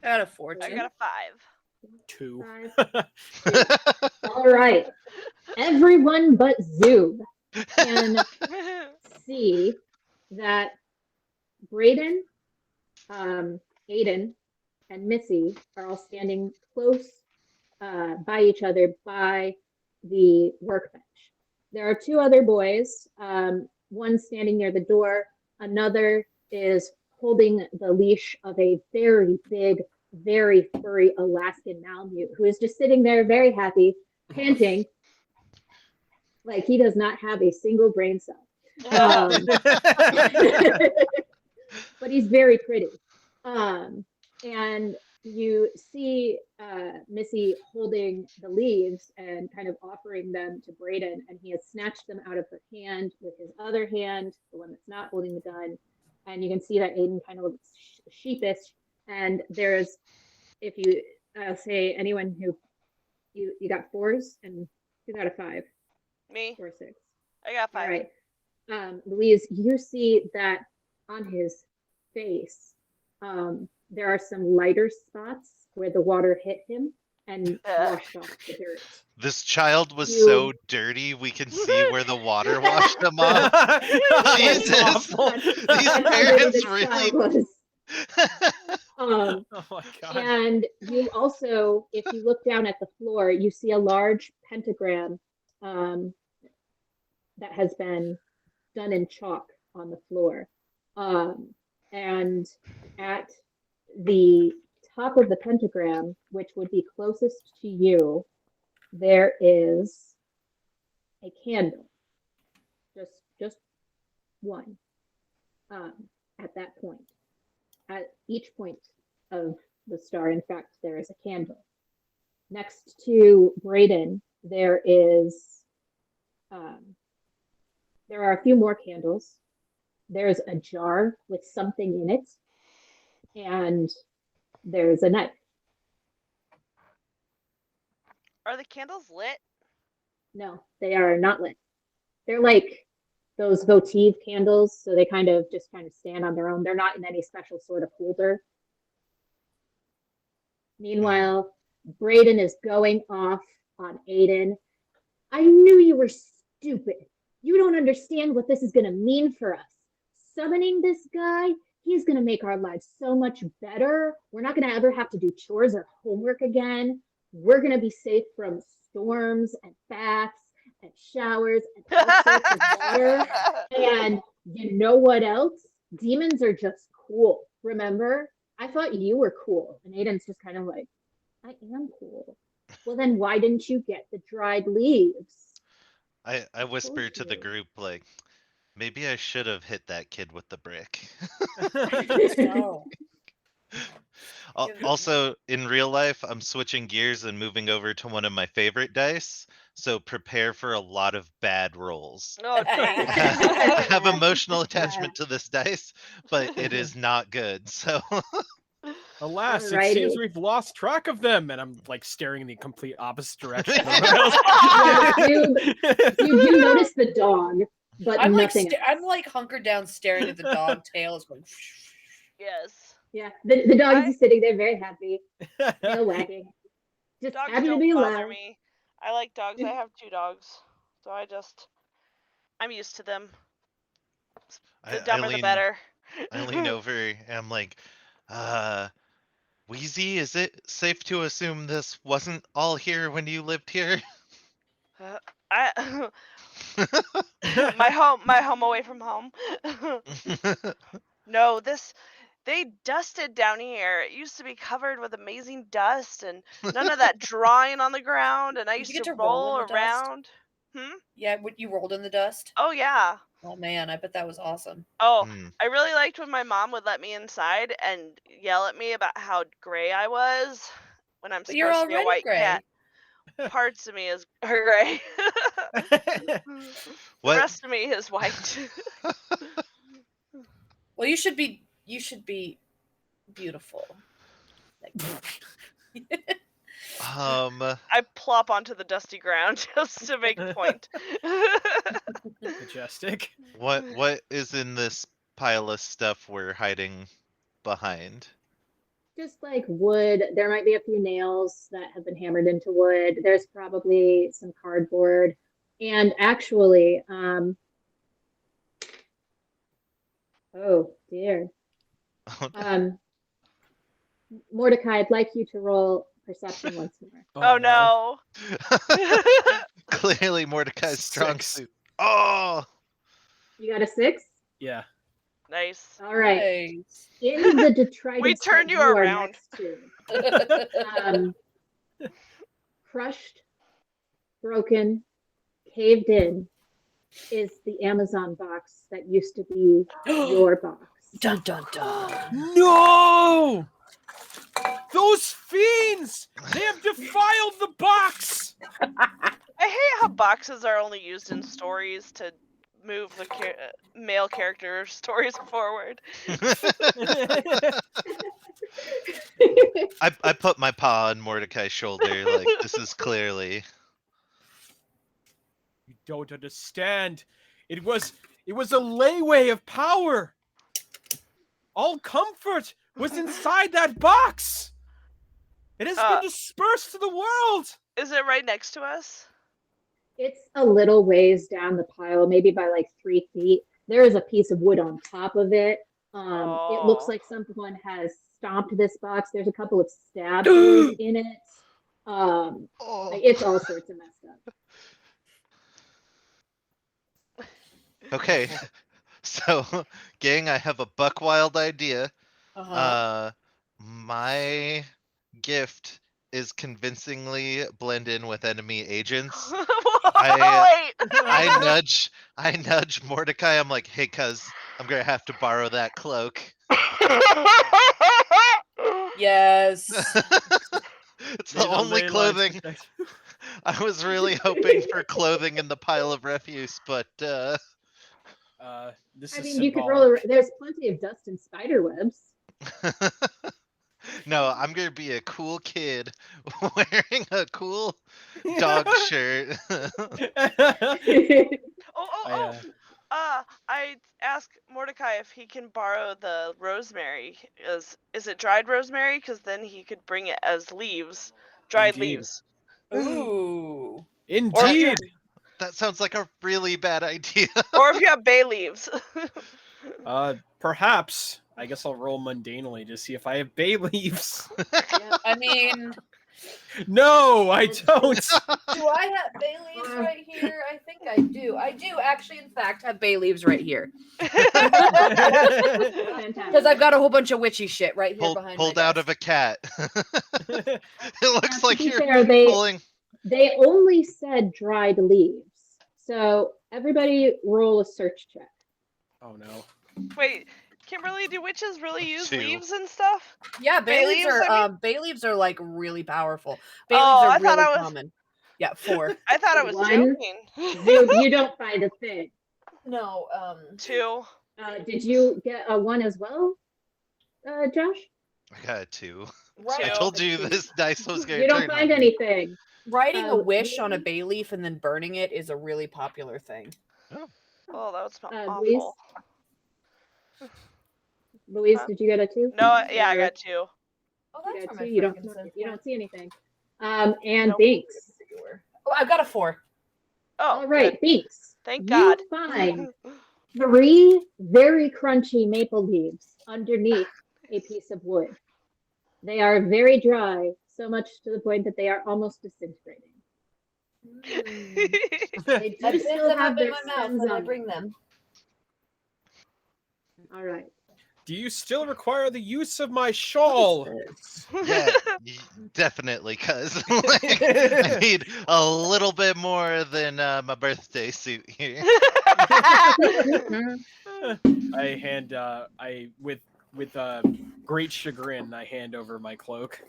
I got a I 14. got a 5. 2. 5. All right. Everyone but Zoob can see that Brayden, Aiden, and Missy are all standing close by each other by the workbench. There are 2 other boys, one standing near the door, another is holding the leash of a very big, very furry Alaskan Malamute who is just sitting there very happy, panting, like he does not have a single brain cell. But he's very pretty. And you see Missy holding the leaves and kind of offering them to Brayden, and he has snatched them out of her hand with his other hand, the one that's not holding the gun. And you can see that Aiden kind of looks sheepish. And there's, if you say anyone who you got 4s and who got a 5? Me. 4 or 6. I got 5. All right. Louise, you see that on his face, there are some lighter spots where the water hit him and washed off the dirt. This child was so dirty, we can see where the water washed him off. Jesus. These parents really. Oh my god. And you also, if you look down at the floor, you see a large pentagram that has been done in chalk on the floor. And at the top of the pentagram, which would be closest to you, there is a candle. Just one. At that point. At each point of the star, in fact, there is a candle. Next to Brayden, there are a few more candles. There's a jar with something in it, and there's a knife. Are the candles lit? No, they are not lit. They're like those votive candles, so they kind of stand on their own. They're not in any special sort of holder. Meanwhile, Brayden is going off on Aiden. I knew you were stupid. You don't understand what this is going to mean for us. Summoning this guy, he's going to make our lives so much better. We're not going to ever have to do chores or homework again. We're going to be safe from storms and baths and showers and all sorts of water. And you know what else? Demons are just cool. Remember? I thought you were cool. And Aiden's just kind of like, I am cool. Well, then why didn't you get the dried leaves? I whisper to the group, like, maybe I should have hit that kid with the brick. No. Also, in real life, I'm switching gears and moving over to one of my favorite dice, so prepare for a lot of bad rolls. Oh, dang. I have emotional attachment to this dice, but it is not good. So Alas, it Alrighty. seems we've lost track of them, and I'm like staring in the complete opposite direction. You notice the dog, but I'm like nothing else. I'm like hunkered down staring at the dog tail. It's going. Yes. Yeah, the dog is just sitting there very happy, tail wagging. Just Dogs happy to don't be bother alive. me. I like dogs. I have 2 dogs. So I'm used to them. The dumber the better. I lean over and I'm like, Wheezy, is it safe to assume this wasn't all here when you lived here? I my home away from home. No, they dusted down here. It used to be covered with amazing dust and none of that drawing on the ground. And I Did used you get to to roll roll in the dust? around. Yeah, you rolled in the dust. Oh yeah. Oh man, I bet that was awesome. Oh, I really liked when my mom would let me inside and yell at me about how gray I was when I'm But you're supposed to be a already white gray. cat. Parts of me are gray. The What? rest of me is white. Well, you should be beautiful. I plop onto the dusty ground just to make a point. Majestic. What is in this pile of stuff we're hiding behind? Just like wood. There might be a few nails that have been hammered into wood. There's probably some cardboard. And actually, oh dear. Mordecai, I'd like you to roll perception once more. Oh no. Clearly Mordecai's strong 6. suit. Oh! You got a 6? Yeah. Nice. All right. Nice. In the detritus We turned that you are around. next to, crushed, broken, caved in is the Amazon box that used to be your box. Dun dun dun. No! Those fiends! They have defiled the box! I hate how boxes are only used in stories to move the male character stories forward. I put my paw on Mordecai's shoulder, like, this is clearly. You don't understand. It was a layway of power. All comfort was inside that box. It has been dispersed to the world. Is it right next to us? It's a little ways down the pile, maybe by like 3 feet. There is a piece of wood on top of it. It looks like someone has stomped this box. There's a couple of stab wounds in it. It's all sorts of messed up. Okay. So, gang, I have a buck wild idea. My gift is convincingly blend in with enemy agents. I nudge Mordecai. I'm like, hey, cuz, I'm gonna have to borrow that cloak. Yes. It's the only clothing. I was really hoping for clothing in the pile of refuse, but this I is mean, you could roll. There's plenty of dust and spider webs. no, I'm gonna be a cool kid wearing a cool dog shirt. I asked Mordecai if he can borrow the rosemary. Is it dried rosemary? Because then he could bring it as leaves, dried Indeed. leaves. Ooh. Or if you Indeed. That sounds like a really bad idea. or if you have bay leaves. Perhaps. I guess I'll roll mundanely to see if I have bay leaves. Yep. I mean, No, I don't. do I have bay leaves right here? I think I do. I do actually, in fact, have bay leaves right here. Fantastic. Because I've got a whole bunch of witchy shit right here behind pulled my out desk. of a cat. It looks Now, like to be you're fair, pulling. they only said dried leaves. So everybody roll a search check. Oh no. Wait, Kimberly, do witches really use 2. leaves and stuff? Yeah, bay Bay leaves leaves, are I mean? bay leaves are like really powerful. Bay Oh, leaves are I thought really I was- common. Yeah, 4. I thought I was One. joking. You don't find a thing. No, 2. Did you get a 1 as well, Josh? I got a 2. right, I told you this dice was going You to don't turn find on me. anything. writing a wish on a Louise? bay leaf and then burning it is a really popular thing. Oh, that would smell Louise? awful. Louise, Huh? did you get a 2? No, yeah, I Or- got 2. Oh, You that's got where 2. my You don't frankincense you don't went. see anything. And Nope. Binks. Oh, I've got a 4. Oh, All right, good. Binks. Thank you God. find 3 very crunchy maple leaves underneath a piece of wood. They are very dry, so much to the point that they are almost disintegrating. They I do bit still them have up in their my mouth stems when I on bring them. All right. Do you still require the use of my shawl? Yeah, definitely, cuz I need a little bit more than my birthday suit here. I hand I with great chagrin I hand over my cloak.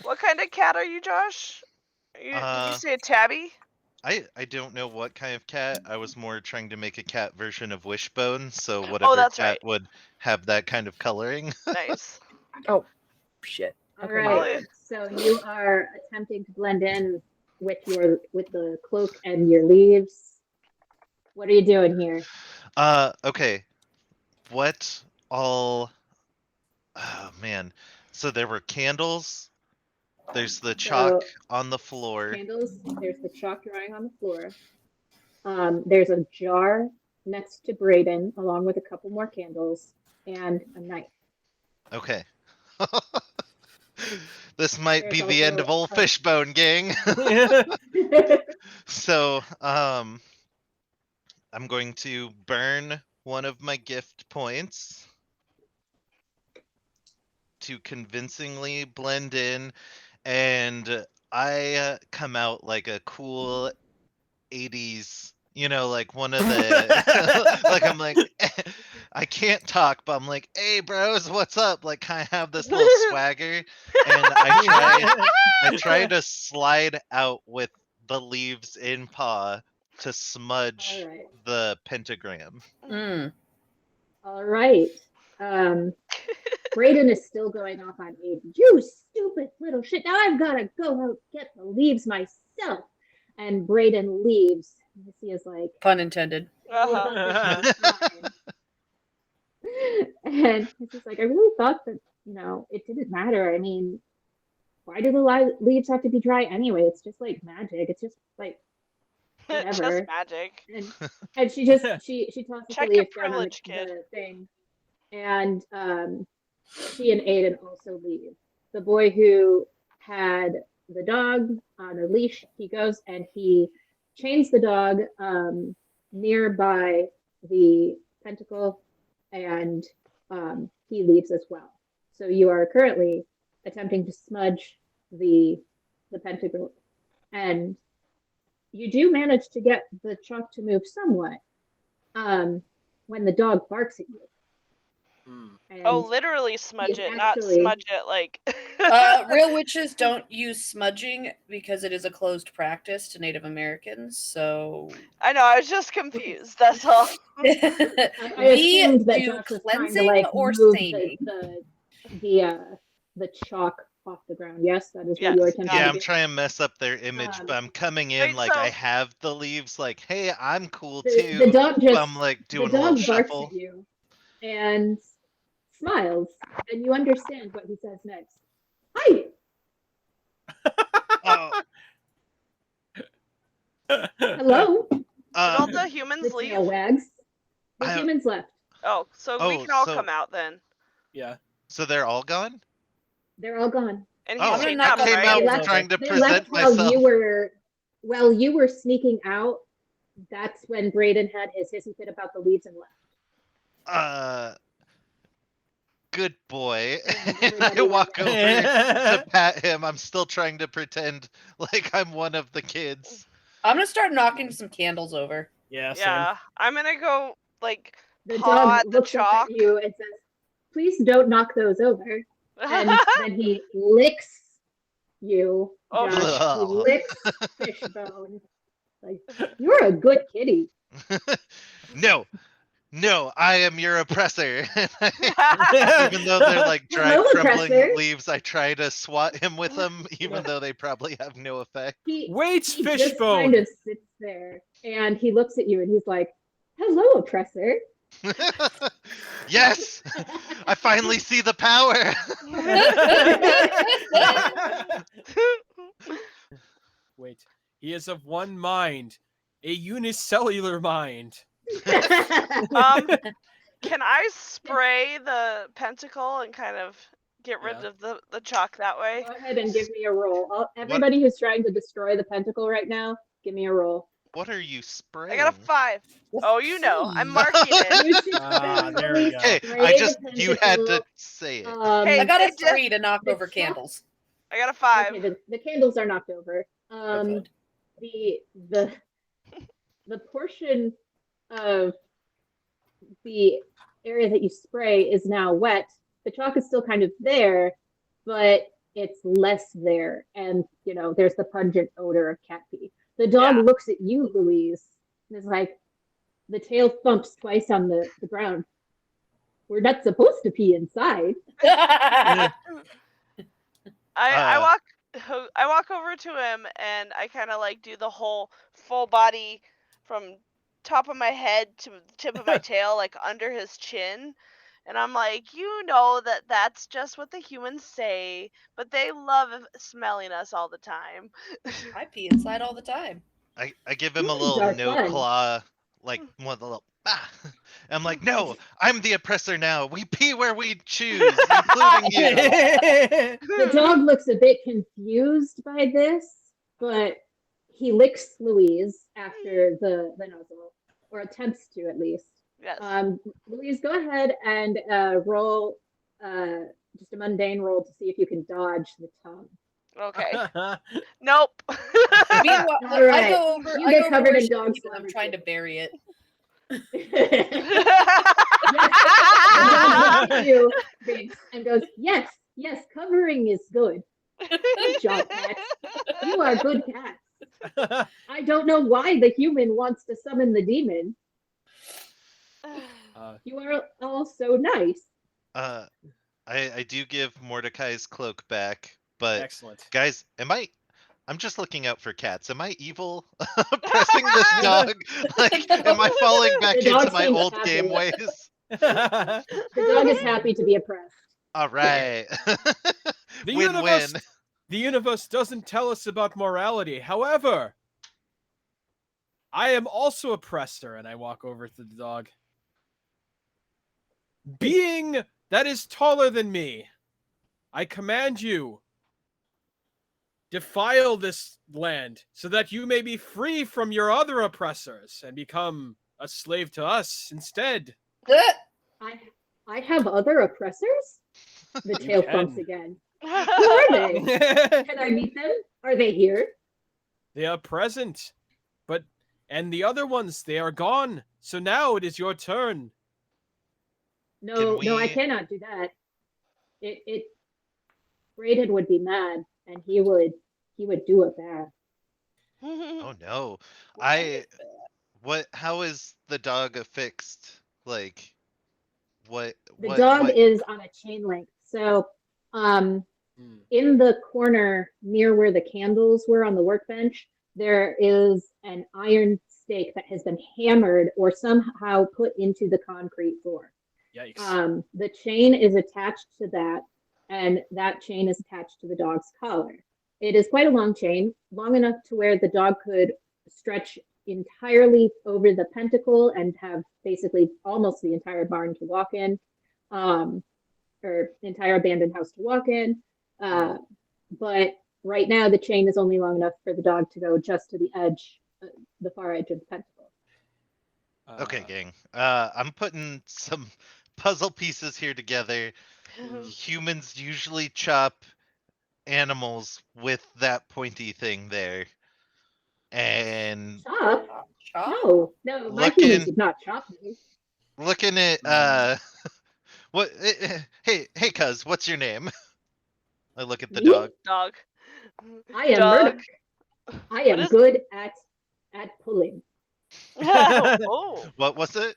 What kind of cat are you, Josh? Did you say a tabby? I don't know what kind of cat. I was more trying to make a cat version of Wishbone, so whatever that's cat right. would have that kind of coloring. Nice. Oh, shit. All Okay, right. So you are attempting to blend in with the cloak and your leaves. What are you doing here? Okay. What all Oh man. So there were candles. There's the chalk on the floor. Candles. There's the chalk drawing on the floor. There's a jar next to Brayden, along with a couple more candles and a knife. Okay. This might be There's the end of also old Fishbone, gang. So, I'm going to burn one of my gift points to convincingly blend in, and I come out like a cool 80s, like one of the like I'm like I can't talk, but I'm like, hey bros, what's up? Like kind of have this little swagger, and I try to slide out with the leaves in paw to smudge All right. the pentagram. All right. Brayden is still going off on Aiden. You stupid little shit. Now I've got to go out get the leaves myself. And Brayden leaves. He is like, Pun intended. and he's like, I really thought that, it didn't matter. I mean, why do the leaves have to be dry anyway? It's just like magic. It's just like whatever. Just magic. And she just she tosses Check the your leaf down on privilege, kid. the thing. And she and Aiden also leave. The boy who had the dog on a leash, he goes and he chains the dog nearby the pentacle, and he leaves as well. So you are currently attempting to smudge the pentacle, and you do manage to get the chalk to move somewhat when the dog barks at you. And Oh, literally smudge he's it, not actually- smudge it like. Real witches don't use smudging because it is a closed practice to Native Americans. So I know, I was just confused. That's all. I we assumed that do Josh was trying to cleansing or move staining. the chalk off the ground. Yes, that is Yes, what you're got attempting Yeah, to I'm do. trying to mess up their image, but I'm coming in Wait, like I so- have the leaves. Like, hey, I'm cool The too. dog But just I'm like the doing a little dog barks shuffle. at you and smiles, and you understand what he says next. Hi. Oh, Hello. Did all the The humans leave? tail wags. The I- humans left. Oh, so we Oh, can all so- come out then. Yeah. so they're all gone? They're all gone. And Oh, he's gonna Team knock Dumb, on came the out right? door. trying to They present left while myself. you were sneaking out. That's when Brayden had his hissy fit about the leaves and left. Good boy. And And I everybody walk went over to pat him. I'm still trying to pretend like I'm one of the kids. I'm gonna start knocking some candles over. Yeah. Same. Yeah, I'm gonna go like The paw dog at the looks up chalk. at you and says, "Please don't knock those over." And then he licks you, Oh, Josh. He licks Fishbone. Like, you're a good kitty. No, I am your oppressor. Even though they're like dry, Hello, crumbling oppressor. leaves, I try to swat him with them, even though they probably have no effect. Wait, He just Fishbone. kind of sits there and he looks at you and he's like, "Hello, oppressor." Yes, I finally see the power. Wait. He is of one mind, a unicellular mind. Can I spray the pentacle and kind of get rid Yeah. of the chalk that way? Go ahead and give me a roll. Everybody who's trying to destroy the pentacle right now, give me a roll. What are you spraying? I got a 5. Oh, you know, I'm marking it. You There we successfully go. Hey, sprayed you had the to say it. pentacle. Hey, I got a I did- 3 to knock the over chalk- candles. I got a 5. Okay, the candles are knocked over. Good. The portion of the area that you spray is now wet. The chalk is still kind of there, but it's less there. And, there's the pungent odor of cat pee. The dog Yeah. looks at you, Louise, and is like, the tail thumps twice on the ground. We're not supposed to pee inside. I walk over to him and I kind of like do the whole full body from top of my head to the tip of my tail, like under his chin. And I'm like, that's just what the humans say, but they love smelling us all the time. I pee inside all the time. I give him a Humans little are no fun. claw, like one little. I'm like, no, I'm the oppressor now. We pee where we choose, including you. The dog looks a bit confused by this, but he licks Louise after the nozzle, or attempts to at least. Yes. Louise, go ahead and roll just a mundane roll to see if you can dodge the tongue. Okay. Nope. Meanwhile, All right. I go over. You I get go covered over in to dog Steve and I'm slobber, trying too. to bury it. You thinks and goes, yes, covering is good. Good job, cats. You are good cats. I don't know why the human wants to summon the demon. You are all so nice. I do give Mordecai's cloak back, but Excellent. guys, I'm just looking out for cats. Am I evil oppressing this dog? Like, am I falling back The dog into my seems old happy. game ways? The dog is happy to be oppressed. All right. The Win-win. The universe doesn't tell us about morality. However, I am also oppressor, and I walk over to the dog. Being that is taller than me, I command you, defile this land so that you may be free from your other oppressors and become a slave to us instead. I have other oppressors? The You tail can. thumps again. Who are they? Can I meet them? Are they here? They are present, and the other ones, they are gone. So now it is your turn. No, Can no, I we- cannot do that. Brayden would be mad, and he would do it bad. Oh no. How is the dog affixed? Like, The dog what? is on a chain link. So, In the corner near where the candles were on the workbench, there is an iron stake that has been hammered or somehow put into the concrete floor. Yikes. The chain is attached to that, and that chain is attached to the dog's collar. It is quite a long chain, long enough to where the dog could stretch entirely over the pentacle and have basically almost the entire barn to walk in, or entire abandoned house to walk in. But right now, the chain is only long enough for the dog to go just to the edge, the far edge of the pentacle. Okay, gang. I'm putting some puzzle pieces here together. Humans usually chop animals with that pointy thing there. And Chop? Chop? No, my humans would not chop me. looking at what hey cuz, what's your name? I look at the Me? dog. Dog. I am Dog. Murdoch. I am good at pulling. Oh, What was it?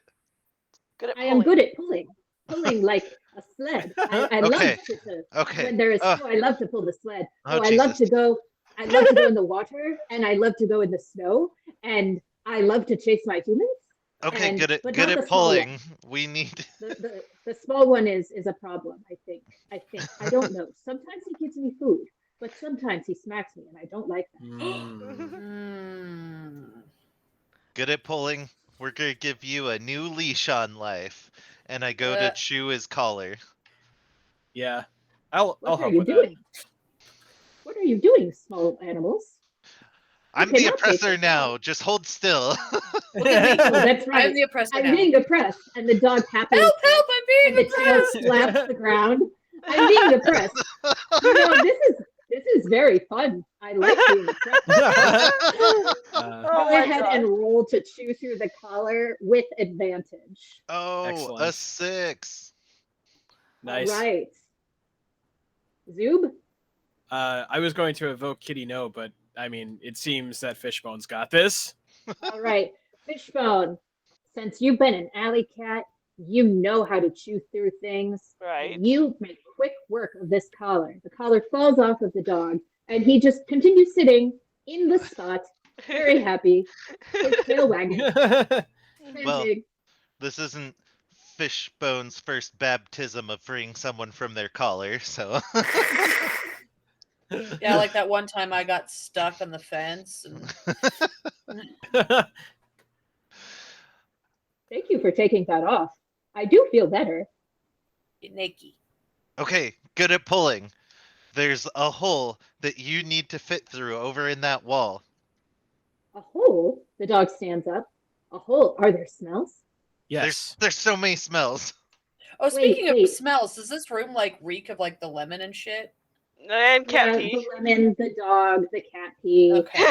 good at I pulling. am good at pulling like a sled. I Okay. love to Okay. when there is snow. I love to pull the sled. Oh, I love Jesus. to go. I love to go in the water, and I love to go in the snow, and I love to chase my humans. Okay, And, good but not at the small pulling. one. We need The small one is a problem. I think. I don't know. Sometimes he gives me food, but sometimes he smacks me, and I don't like that. good at pulling. We're gonna give you a new leash on life. And I go to chew his collar. Yeah. I'll What are help you with doing? What are you doing, small animals? I'm the oppressor now. Just hold still. Look at me. Oh, that's right. I'm the oppressor I'm now. being oppressed, and the dog happily Help! I'm and being the tail oppressed. slaps the ground. I'm being oppressed. You know, this is very fun. I like being oppressed. that. Oh Go my ahead God. and roll to chew through the collar with advantage. Oh, a Excellent. 6. Nice. All right. Zoob? I was going to evoke Kitty No, but I mean, it seems that Fishbone's got this. All right. Fishbone, since you've been an alley cat, you know how to chew through things. Right. And you make quick work of this collar. The collar falls off of the dog, and he just continues sitting in the spot, very happy, his tail wagging. Well, Panting. this isn't Fishbone's first baptism of freeing someone from their collar, so Yeah, like that one time I got stuck on the fence. And... Thank you for taking that off. I do feel better. Nikki. Okay, good at pulling. There's a hole that you need to fit through over in that wall. A hole? The dog stands up. A hole? Are there smells? Yes. There's so many smells. Oh, speaking wait. of smells, does this room like reek of like the lemon and shit? And cat Yeah, pee. the lemon, the dog, the cat pee. Okay.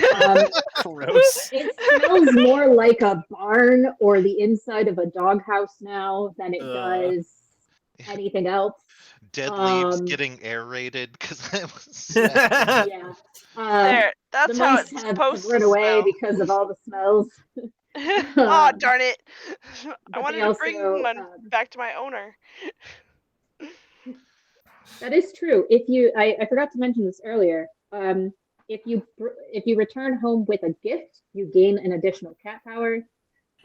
Gross. It smells more like a barn or the inside of a doghouse now than it does anything else. Dead leaves getting aerated because I was Yeah. There. That's the how mice it's have supposed run to away smell. because of all the smells. Oh, darn it. I but wanted they to bring also, one back to my owner. That is true. If you, I forgot to mention this earlier. If you return home with a gift, you gain an additional cat power.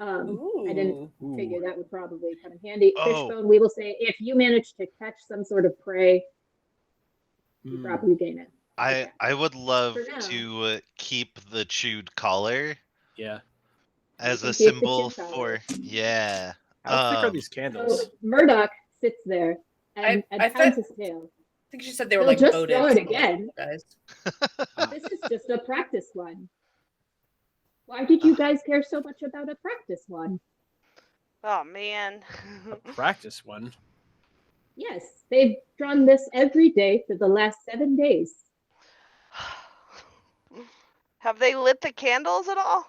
I didn't figure that would probably come in handy. Oh. Fishbone, we will say if you manage to catch some sort of prey, you probably gain it. I would love For now. to keep the chewed collar Yeah. as You a can keep the symbol chewed for How thick are these candles? So Murdoch sits there and I pounds his tail. I think she said they were They'll like just voted. throw it again. Guys. This is just a practice one. Why did you guys care so much about a practice one? Oh, man. A practice one. Yes, they've drawn this every day for the last 7 days. Have they lit the candles at all?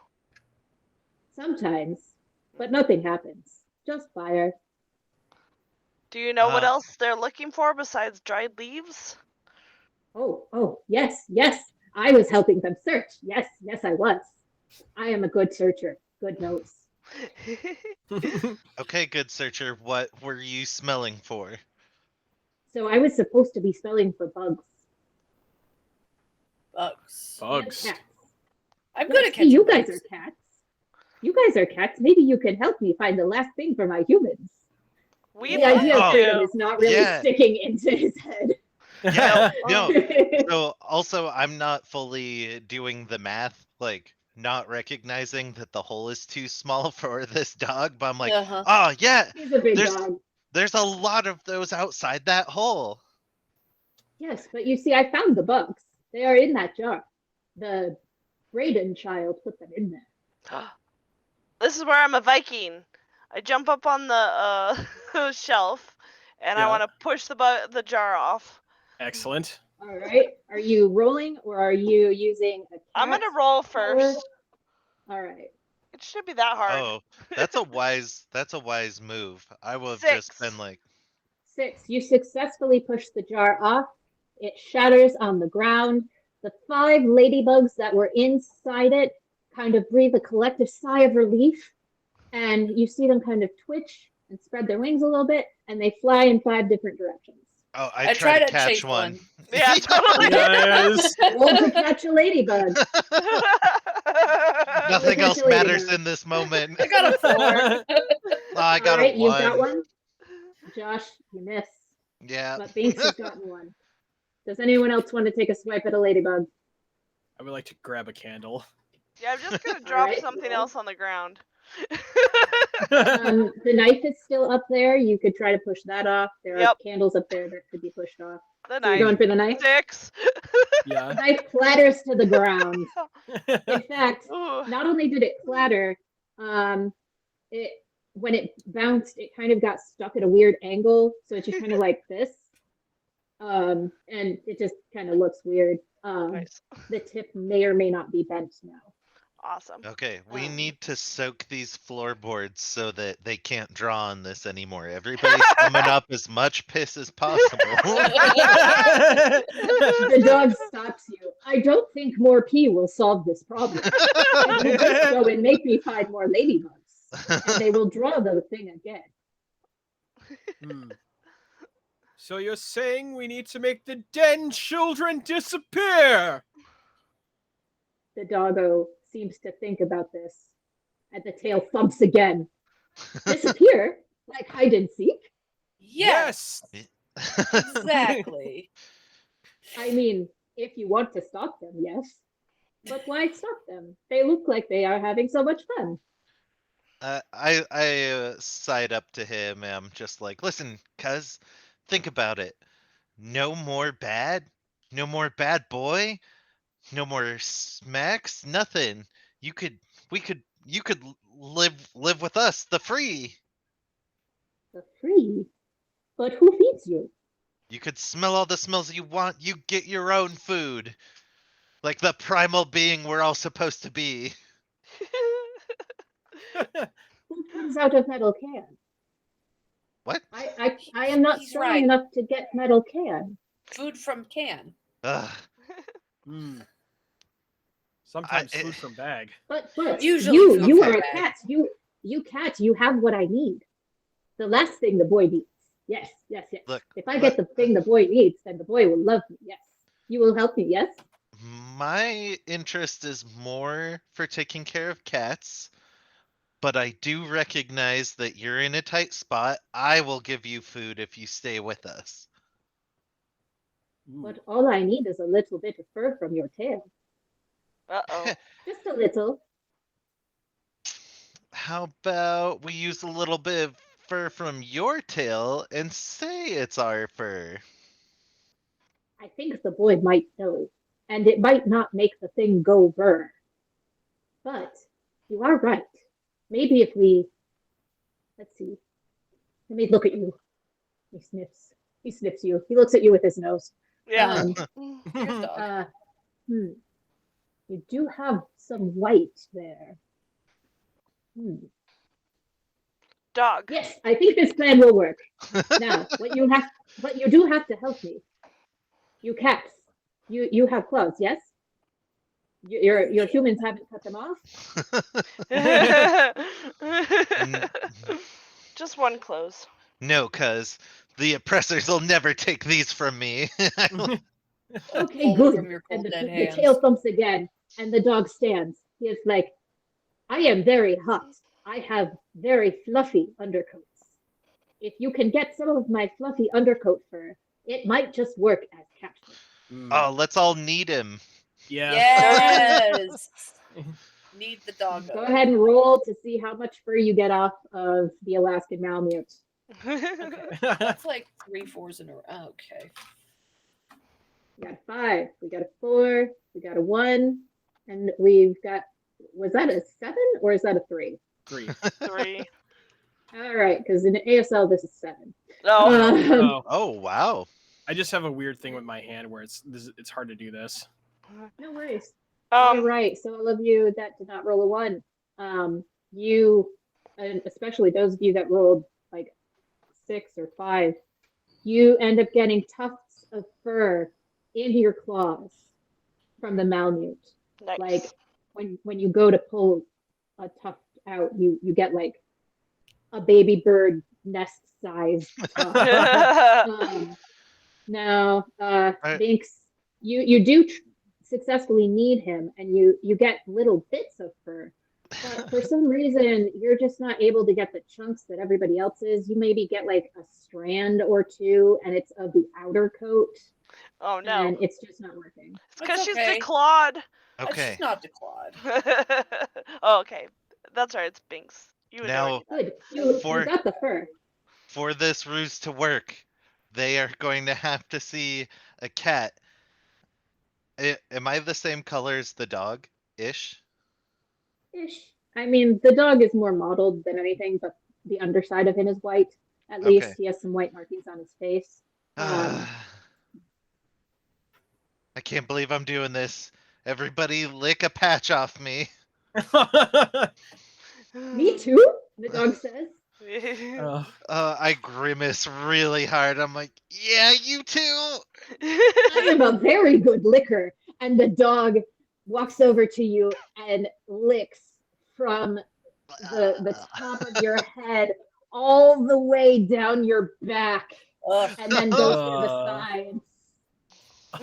Sometimes, but nothing happens. Just fire. Do you know what else they're looking for besides dried leaves? Oh, yes. I was helping them search. Yes, I was. I am a good searcher. Good nose. Okay, good searcher. What were you smelling for? So I was supposed to be smelling for bugs, Bugs. Bugs. Cats. I'm Let's good at see, catching you guys bugs. are cats. You guys are cats. Maybe you could help me find the last thing for my humans. We'd The idea of love freedom to. is not really Yeah. sticking into his head. Yeah, no. Oh. So also, I'm not fully doing the math, like not recognizing that the hole is too small for this dog. But I'm like, Uh-huh. oh yeah, He's a big there's dog. there's a lot of those outside that hole. Yes, but you see, I found the bugs. They are in that jar. The Braden child put them in there. This is where I'm a Viking. I jump up on the shelf, and I Yeah. want to push the jar off. Excellent. All right. Are you rolling or are you using a cat? I'm gonna roll power? first. All right. It should be that hard. Oh, that's a wise move. I would have just 6. been like, 6. You successfully push the jar off. It shatters on the ground. The 5 ladybugs that were inside it kind of breathe a collective sigh of relief. And you see them kind of twitch and spread their wings a little bit, and they fly in 5 different directions. oh, I try to try to catch chase one. Yeah, totally. Yes. Roll to catch a ladybug. Nothing Catch else a ladybug. matters in this moment. I got a 4. Oh, I got All right, a you've 1. got one. Josh, you miss. Yeah. But Binks has gotten one. Does anyone else want to take a swipe at a ladybug? I would like to grab a candle. Yeah, I'm just gonna drop Alright, something roll. else on the ground. The knife is still up there. You could try to push that off. There are Yep. candles up there that could be pushed off. The So you're going knife. for the knife? 6. The Yeah. knife clatters to the ground. In fact, Ooh. not only did it clatter, it when it bounced, it kind of got stuck at a weird angle, so it's just kind of like this. And it just kind of looks weird. Nice. The tip may or may not be bent now. Awesome. Okay, we need to soak these floorboards so that they can't draw on this anymore. Everybody's coming up as much piss as possible. The dog stops you. I don't think more pee will solve this problem. It will just go and make me find more ladybugs, and they will draw the thing again. Hmm. So you're saying we need to make the den children disappear? The doggo seems to think about this, and the tail thumps again. Disappear? Like hide and seek? Yes, exactly. I mean, if you want to stop them, yes. But why stop them? They look like they are having so much fun. I side up to him and I'm just like, listen, cuz, think about it. No more bad boy, no more smacks, nothing. You could live with us, the free. The free? But who feeds you? You could smell all the smells you want. You get your own food. Like the primal being we're all supposed to be. Who comes out of metal can? What? I am not He's strong right. enough to get metal can. Food from can. Ugh. Hmm. Sometimes I- food from bag. But Usually you food are from a bag. cat. You cat, you have what I need. The last thing the boy needs. Yes. Look, If I get the thing the boy needs, then the boy will love me. Yes. You will help me. Yes. my interest is more for taking care of cats, but I do recognize that you're in a tight spot. I will give you food if you stay with us. Ooh. But all I need is a little bit of fur from your tail. Uh-oh. Just a little. How about we use a little bit of fur from your tail and say it's our fur? I think the boy might know, and it might not make the thing go burr. But you are right. Maybe if we, let's see. Let me look at you. He sniffs. He sniffs you. He looks at you with his nose. Yeah. Your dog. You do have some white there. Dog. Yes, I think this plan will work. Now, but you do have to help me. You cats, you have claws, yes? Your humans haven't cut them off. Just one close. No, cuz the oppressors will never take these from me. Okay, Pull good. from your And cold dead the hands. tail thumps again, and the dog stands. He is like, I am very hot. I have very fluffy undercoats. If you can get some of my fluffy undercoat fur, it might just work as cat fur. Oh, let's all knead him. Yeah. Yes. Need the dog. Go ahead and roll to see how much fur you get off of the Alaskan Malamute. Okay. That's like 3 4s in a row. Okay. We got a 5, we got a 4, we got a 1, and we've got, was that a 7 or is that a 3? 3. 3. All right, because in ASL this is 7. No. Oh, Oh, wow. I just have a weird thing with my hand where it's hard to do this. No worries. All Um. right, so all of you that did not roll a 1, you, and especially those of you that rolled like 6 or 5, you end up getting tufts of fur into your claws from the Malamute. Nice. Like when you go to pull a tuft out, you get like a baby bird nest size tuft. Now, Binks, you do successfully knead him, and you get little bits of fur. But for some reason, you're just not able to get the chunks that everybody else is. You maybe get like a strand or two, and it's of the outer coat, Oh no. and it's just not working. It's because she's okay. declawed. Okay. She's not declawed. Oh, okay. That's right. It's Binks. You would Now- know what Good, you For- got the fur. For this ruse to work, they are going to have to see a cat. Am I the same color as the dog? Ish? Ish. I mean, the dog is more mottled than anything, but the underside of him is white. At least Okay. he has some white markings on his face. I can't believe I'm doing this. Everybody lick a patch off me. Me too, the dog says. I grimace really hard. I'm like, yeah, you too. I am a very good licker. And the dog walks over to you and licks from the top of your head all the way down your back, Ugh. and then goes to the sides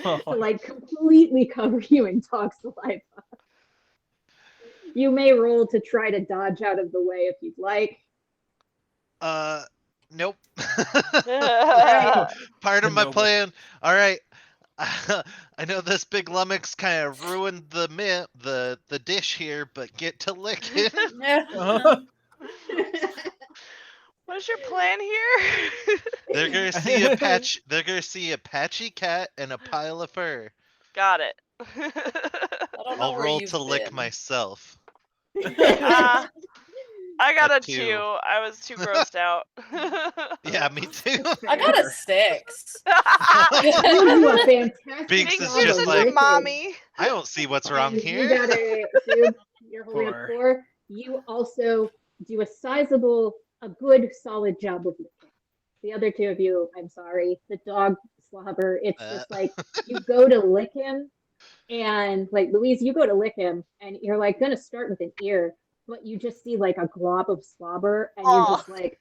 to like completely cover you in dog saliva. You may roll to try to dodge out of the way if you'd like. Nope. Alright. Part of my Noble. plan. All right. I know this big lummox kind of ruined the dish here, but get to licking. What's your plan here? They're gonna see a patch. They're gonna see a patchy cat and a pile of fur. Got it. I don't know I'll where roll you've to lick been. myself. I got A a 2. 2. I was too grossed out. Yeah, me too. I got a 6. You do a fantastic Binks Binks, is you're just such like- a mommy. I don't see what's wrong And here. You got a 2. You're holding 4. a 4. You also do a good, solid job of licking. The other 2 of you, I'm sorry, the dog slobber. It's just like you go to lick him, and like Louise, you go to lick him, and you're like gonna start with an ear, but you just see like a glob of slobber, and you're just like,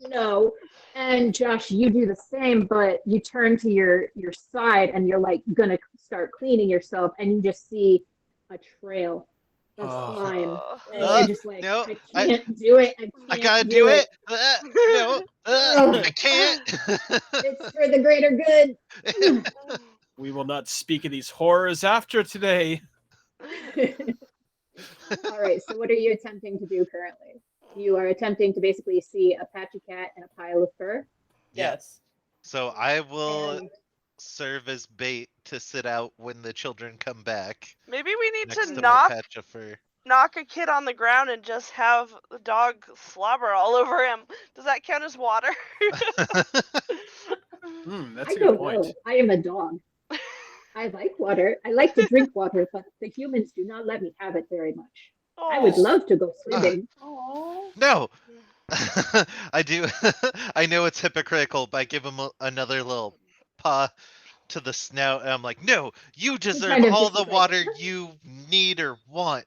no. And Josh, you do the same, but you turn to your side, and you're like gonna start cleaning yourself, and you just see a trail of slime, and you're just like, no, I can't do it. I gotta do it. No, I can't. It's for the greater good. We will not speak of these horrors after today. All right, so what are you attempting to do currently? You are attempting to basically see a patchy cat and a pile of fur. Yes. So I will And serve as bait to sit out when the children come back. Maybe we need Next to to my knock patch of fur. a kid on the ground and just have the dog slobber all over him. Does that count as water? That's I a good don't point. know. I am a dog. I like water. I like to drink water, but the humans do not let me have it very much. I would love to go swimming. Oh. No. I do. I know it's hypocritical, but I give him another little paw to the snout, and I'm like, no, you deserve kind of all just the like- water you need or want.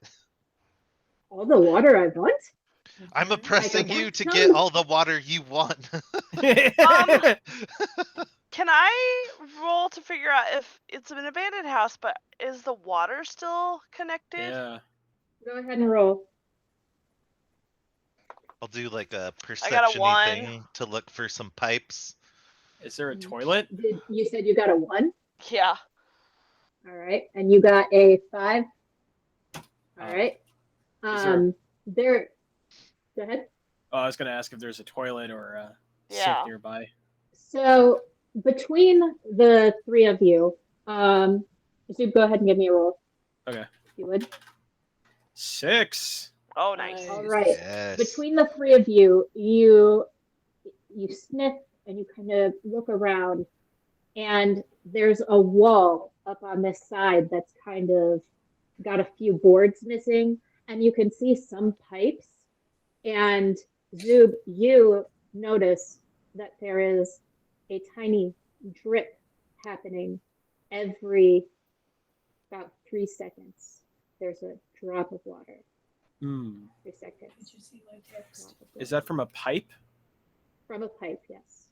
All the water I want? I'm Mhm. oppressing Like a you to bathtub? get all the water you want. Can I roll to figure out if it's an abandoned house, but is the water still connected? Yeah. Go ahead and roll. I'll do like a I got a perception-y 1. thing to look for some pipes. Is there a toilet? You said you got a 1? Yeah. All right. And you got a 5? All right. is there- There. Go ahead. Oh, I was going to ask if there's a toilet or a sink Yeah. nearby. So between the three of you, Zub, go ahead and give me a roll. Okay. If you would. 6. Oh, nice. All right. Yes. Between the three of you, you sniff and you kind of look around, and there's a wall up on this side that's kind of got a few boards missing, and you can see some pipes. And Zub, you notice that there is a tiny drip happening every about 3 seconds. There's a drop of water. 3 seconds. Did you see my text? Is that from a pipe? From a pipe? Yes.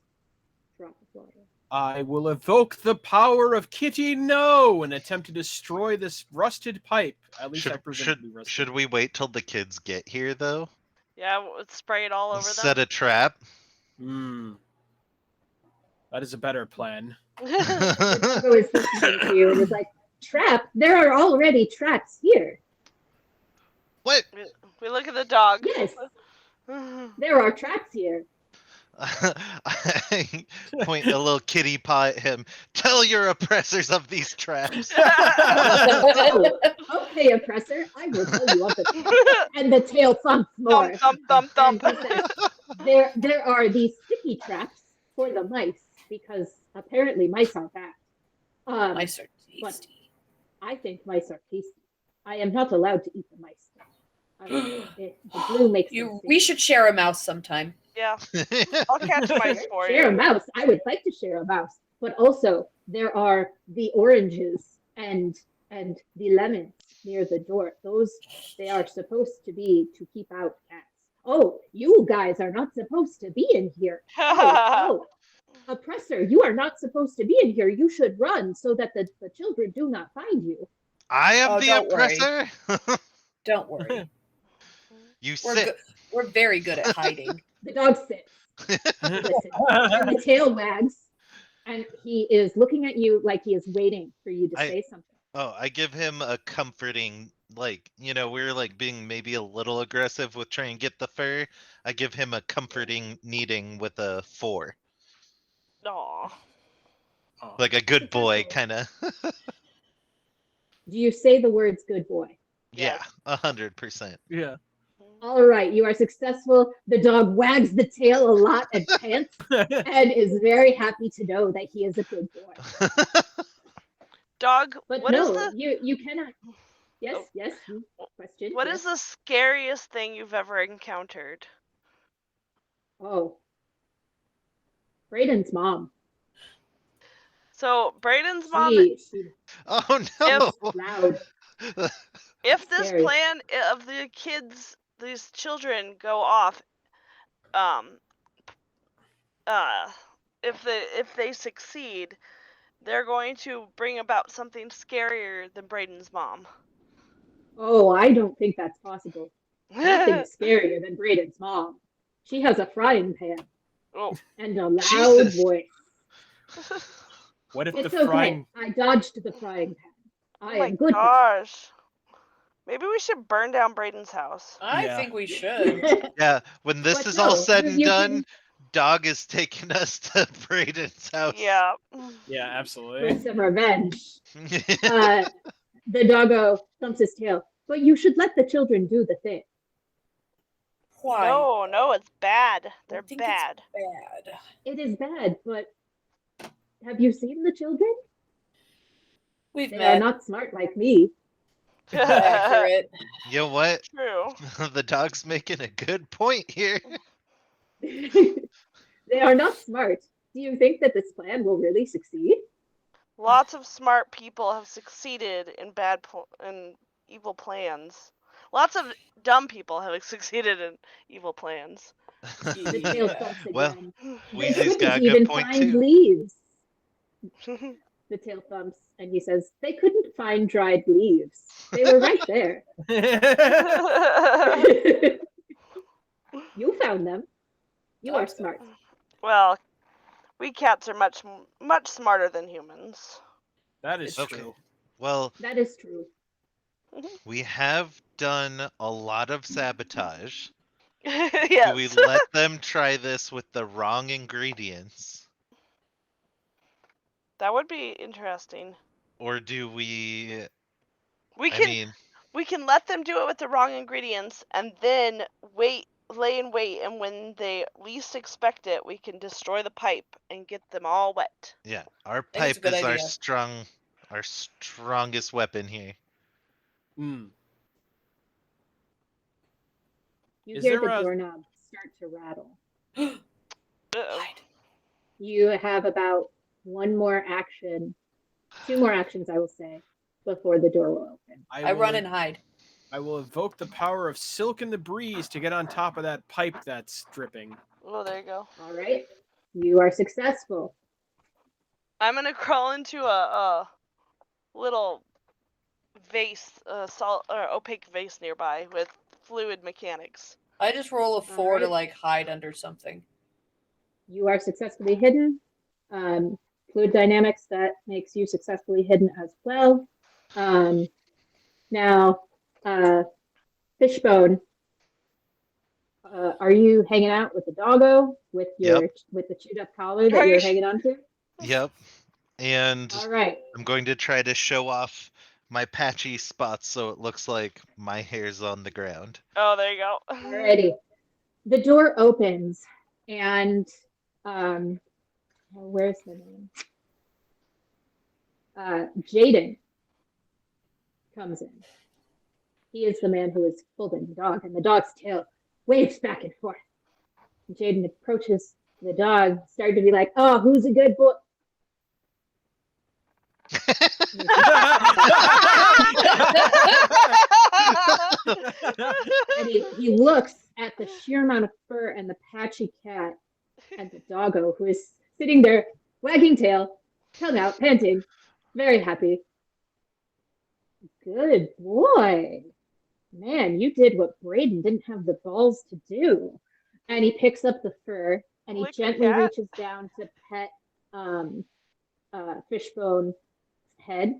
Drop of water. I will evoke the power of Kitty No and attempt to destroy this rusted pipe. At least I presume it to be rusted. Should we wait till the kids get here though? Yeah, let's spray it all over Set them. a trap. That is a better plan. The doggo is listening to you and is like, "Trap? There are already traps here. What? We look at the dog. Yes, there are traps here." I point a little kitty paw at him. Tell your oppressors of these traps. Oh, okay, oppressor. I will tell you of the trap. And the tail thumps more. Thump, thump, thump, And thump. he says, there are these sticky traps for the mice because apparently mice are bad. Mice are tasty. I think mice are tasty. I am not allowed to eat the mice. The glue makes them We sick. should share a mouse sometime. Yeah, I'll catch mice for Share a you. mouse. I would like to share a mouse, but also there are the oranges and the lemons near the door. Those they are supposed to be to keep out cats. Oh, you guys are not supposed to be in here. Oh, oppressor, you are not supposed to be in here. You should run so that the children do not find you. I am Oh, the don't worry. oppressor. Don't worry. You We're sit. good. We're very good at hiding. The dog sits. Listen, and the tail wags, and he is looking at you like he is waiting for you to say something. Oh, I give him a comforting, like, we're like being maybe a little aggressive with trying to get the fur. I give him a comforting kneading with a 4. Aw. Like a good boy, kind of. Do you say the words "good boy"? Yeah, 100%. Yeah. All right, you are successful. The dog wags the tail a lot and pants and is very happy to know that he is a good boy. Dog, But what is no, the you cannot. Yes, Oh. yes. Question. what yes. is the scariest thing you've ever encountered? Oh, Brayden's mom. So mom, She Oh no! loud. if this Scary. plan of the kids, these children go off, if they succeed, they're going to bring about something scarier than Braden's mom. Oh, I don't think that's possible. Nothing's scarier than Brayden's mom. She has a frying pan Oh. and a loud Jesus. voice. What if It's the okay. frying? I dodged the frying pan. I Oh my am good. gosh. Maybe we should burn down Braden's house. I Yeah. think we should. Yeah, when this But is all no, said and you done, can- Dog is taking us to Braden's house. Yeah. Yeah, For absolutely. some revenge. The doggo thumps his tail. But you should let the children do the thing. Why? No, it's bad. I They're think it's bad. bad. It is bad, but have you seen the children? We've They met. are not smart like me. Accurate. You know what? True. The dog's making a good point here. They are not smart. Do you think that this plan will really succeed? Lots of smart people have succeeded in in evil plans. Lots of dumb people have succeeded in evil plans. The tail Yeah. thumps Well, again. They Wheezy's couldn't got a good even point find too. leaves. The tail thumps, and he says, they couldn't find dried leaves. They were right there. You found them. You are smart. Well, we cats are much smarter than humans. That is Okay. true. Well, That is true. we have done a lot of sabotage. Yes. Do we let them try this with the wrong ingredients? That would be interesting. Or do we We I can mean, we can let them do it with the wrong ingredients and then lay in wait, and when they least expect it, we can destroy the pipe and get them all wet. yeah, our think it's a pipe good is idea. our strongest weapon here. Hmm. You Is hear there the a- doorknob start to rattle. Uh-oh. Hide. You have about two more actions, I will say, before the door will open. I run and hide. I will evoke the power of silk in the breeze to get on top of that pipe that's dripping. Oh, there you go. All right. You are successful. I'm gonna crawl into a little vase, salt or opaque vase nearby with fluid mechanics. I just roll a 4 to Alright. like hide under something. You are successfully hidden. Fluid dynamics, that makes you successfully hidden as well. Now, Fishbone, are you hanging out with the doggo with your with the chewed up collar that you're hanging on to? Yep. And All right. I'm going to try to show off my patchy spots so it looks like my hair's on the ground. Oh, there you go. Alrighty. The door opens and where's the name? Jaden comes in. He is the man who is holding the dog, and the dog's tail waves back and forth. And Jaden approaches the dog, started to be like, "Oh, who's a good boy?" And he looks at the sheer amount of fur and the patchy cat and the doggo who is sitting there, wagging tail, tongue out, panting, very happy. Good boy. Man, you did what Braden didn't have the balls to do. And he picks up the fur and he Lick the gently cat? reaches down to pet Fishbone's head.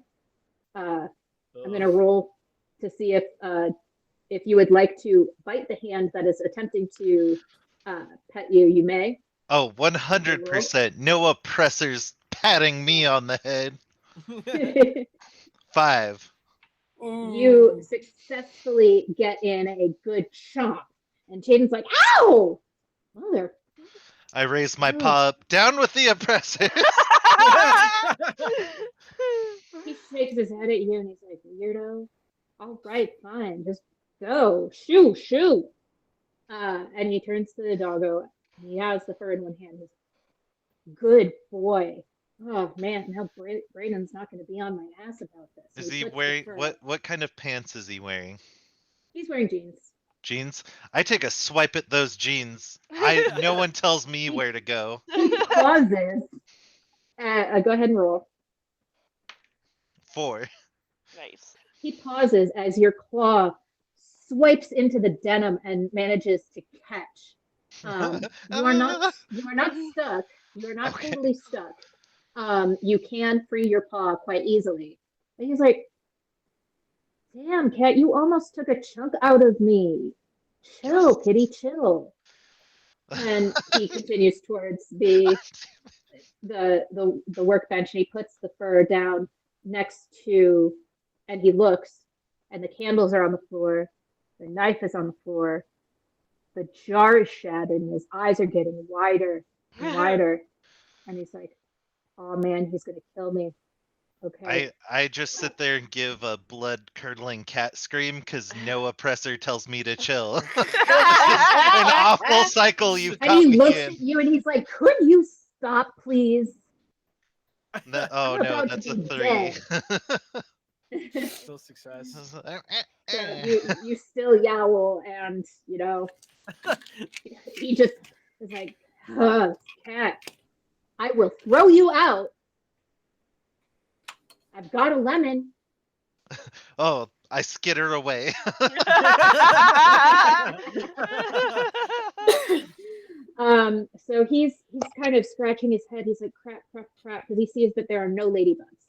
I'm going to roll to see if you would like to bite the hand that is attempting to pet you. You may. Oh, 100%. No oppressors patting me on the head. 5. You successfully get in a good chomp. And Jaden's like, ow! Mother. I raise my paw up. Down with the oppressors! He shakes his head at you and he's like, weirdo. All right, fine. Just go. Shoo, shoo. And he turns to the doggo. And he has the fur in one hand. He's like, good boy. Oh, man. Now Braden's not going to be on my ass about this. Is he wearing what kind of pants is he wearing? He's wearing jeans. Jeans? I take a swipe at those jeans. No one tells me where to go. He pauses. Go ahead and roll. 4. Nice. He pauses as your claw swipes into the denim and manages to catch. You are not stuck. You are not Okay. totally stuck. You can free your paw quite easily. And he's like, damn, cat, you almost took a chunk out of me. Chill, kitty, chill. And he continues towards the workbench, and he puts the fur down next to, and he looks, and the candles are on the floor, the knife is on the floor, the jar is shattered, and his eyes are getting wider and wider. And he's like, oh man, he's gonna kill me. Okay. I just sit there and give a blood-curdling cat scream because no oppressor tells me to chill. An awful cycle you've And caught he me looks in. at you and he's like, could you stop, please? Oh I'm no, about that's to a be 3. dead. Still success. So you still yowl, and he just is like, cat, I will throw you out. I've got a lemon. Oh, I skitter away. So he's kind of scratching his head. He's like, crap, crap, crap, because he sees that there are no ladybugs.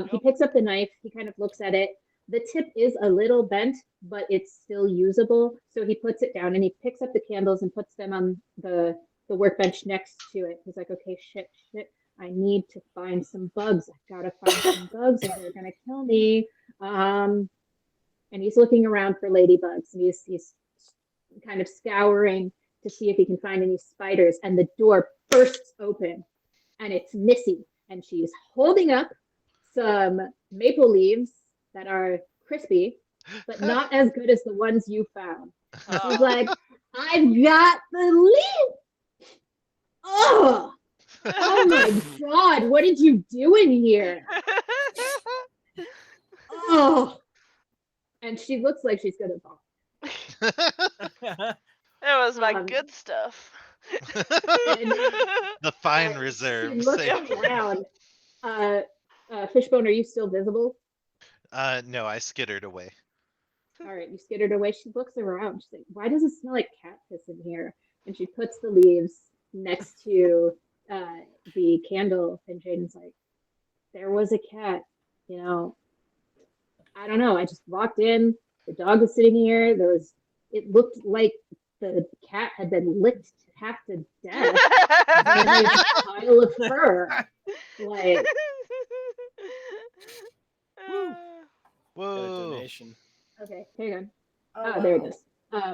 He picks up the knife. He kind of looks at it. The tip is a little bent, but it's still usable. So he puts it down and he picks up the candles and puts them on the workbench next to it. He's like, okay, shit. I need to find some bugs. I've got to find some bugs or they're going to kill me. And he's looking around for ladybugs, and he's kind of scouring to see if he can find any spiders. And the door bursts open, and it's Missy, and she's holding up some maple leaves that are crispy, but not as good as the ones you found. She's like, I've got the leaf. Oh my God, what did you do in here? Oh. And she looks like she's gonna vomit. It was my good stuff. The fine She reserve. looks around. Fishbone, are you still visible? No, I skittered away. All right, you skittered away. She looks around. She's like, why does it smell like cat piss in here? And she puts the leaves next to the candle, and Jaden's like, there was a cat, I don't know. I just walked in. The dog was sitting here. It looked like the cat had been licked half to death by this pile of fur. Like, Whoa. Donation. okay, hang on. Oh, there it is.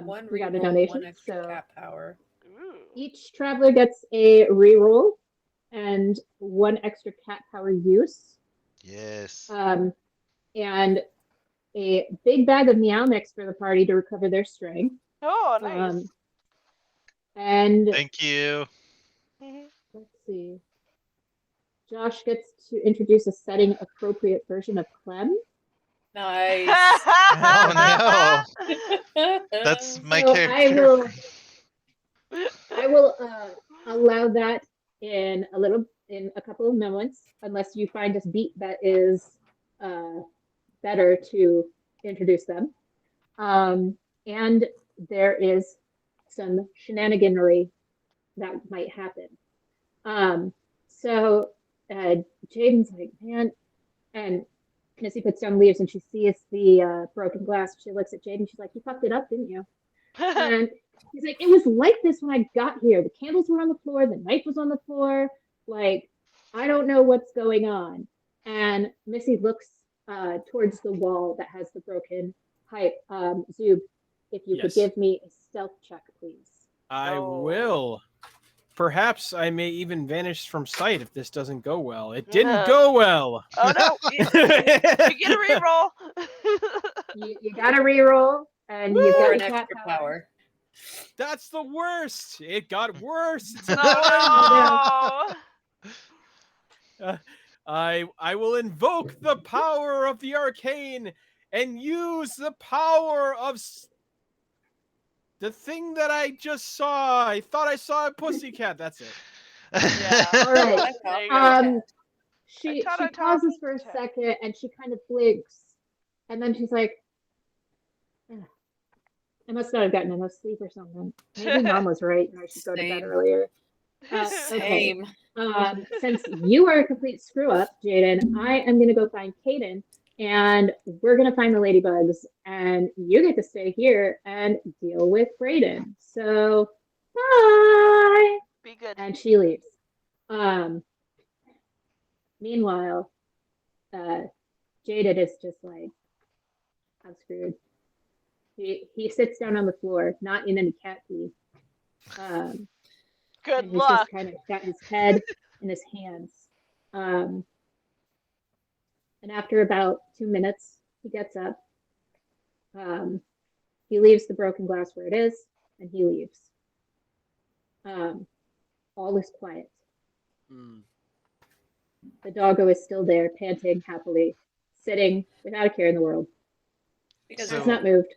One we got a reroll, donation. one extra cat power. Each traveler gets a reroll and one extra cat power use. Yes. And a big bag of meow mix for the party to recover their strength. Oh, nice. And thank you. let's see. Josh gets to introduce a setting appropriate version of Clem. Nice. Oh no. That's my character. I will allow that in a couple of moments, unless you find a beat that is better to introduce them. And there is some shenaniganery that might happen. So Jaden's like, man, and Missy puts down leaves and she sees the broken glass. She looks at Jaden. She's like, you fucked it up, didn't you? And he's like, it was like this when I got here. The candles were on the floor. The knife was on the floor. Like, I don't know what's going on. And Missy looks towards the wall that has the broken pipe. Zub, if you could give me a stealth check, please. I will. Perhaps I may even vanish from sight if this doesn't go well. It didn't go well. Oh no! You get a reroll. you got a reroll, and you got an extra power. That's the worst. It got worse. No. I will invoke the power of the arcane and use the power of the thing that I just saw. I thought I saw a pussycat. That's it. Yeah. All right. She pauses for a second and she kind of blinks, and then she's like, I must not have gotten enough sleep or something. Maybe Mom was right and I should go to bed earlier. Same. Okay. Since you are a complete screw up, Jaden, I am going to go find Kaden, and we're going to find the ladybugs, and you get to stay here and deal with Brayden. So, bye. Be good. And she leaves. Meanwhile, Jaden is just like, I'm screwed. He sits down on the floor, not in any cat pee. Good and luck. He's just kind of got his head in his hands. And after about 2 minutes, he gets up. He leaves the broken glass where it is, and he leaves. All is quiet. The doggo is still there, panting happily, sitting without a care in the world. Because So- Has not moved.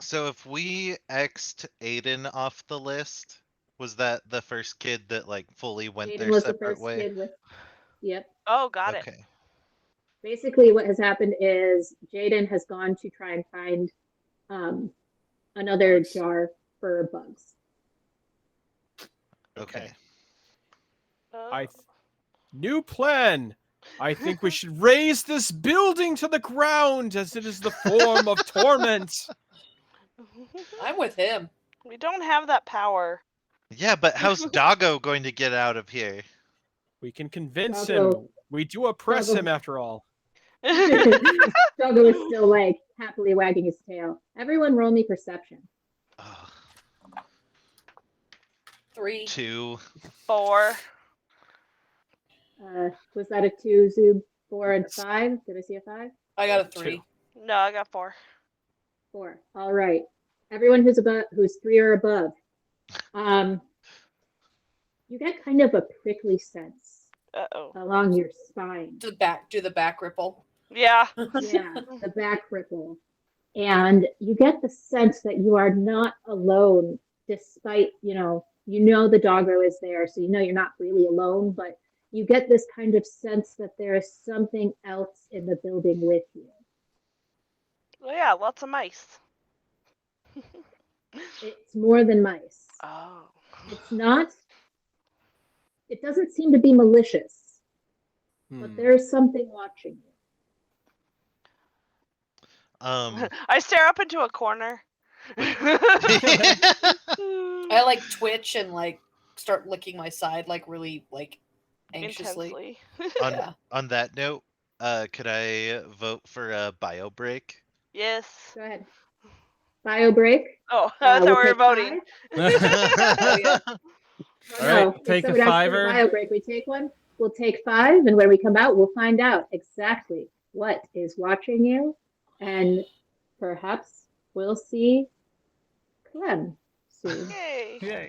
So if we X'd Aiden off the list, was that the first kid that like fully went Jaden their was the separate first way? kid with. Yep. Oh, got it. Okay. Basically, what has happened is Jaden has gone to try and find another Bugs. jar for bugs. Okay. Oh. New plan. I think we should raise this building to the ground as it is the form of torment. I'm with him. We don't have that power. Yeah, but how's Doggo going to get out of here? We can convince Doggo. him. We do oppress Doggo. him after all. Doggo is still like happily wagging his tail. Everyone roll me perception. Ugh, 3. 2. 4. Was that a 2, Zoob? 4 and 5? Did I see a 5? I got a 3. No, I got 4. 4. All right. Everyone who's 3 or above. You get kind of a prickly sense Uh-oh. along your spine. Do the back ripple. Yeah. Yeah, the back ripple. And you get the sense that you are not alone, despite, you know the doggo is there, so you know you're not really alone, but you get this kind of sense that there is something else in the building with you. Well, yeah, lots of mice. It's more than mice. Oh. It's not, it doesn't seem to be malicious, but there is something watching you. I stare up into a corner. I like twitch and like start licking my side like really like anxiously. Intensely. Yeah. On that note, could I vote for a bio break? Yes. Go ahead. Bio break. Oh, I thought we We'll were take voting. 5. Oh, yeah. All right, No, take so a we'd ask for the fiver. bio break. We take one. We'll take 5, and when we come out, we'll find out exactly what is watching you, and perhaps we'll see Clem soon. Yay. Yay.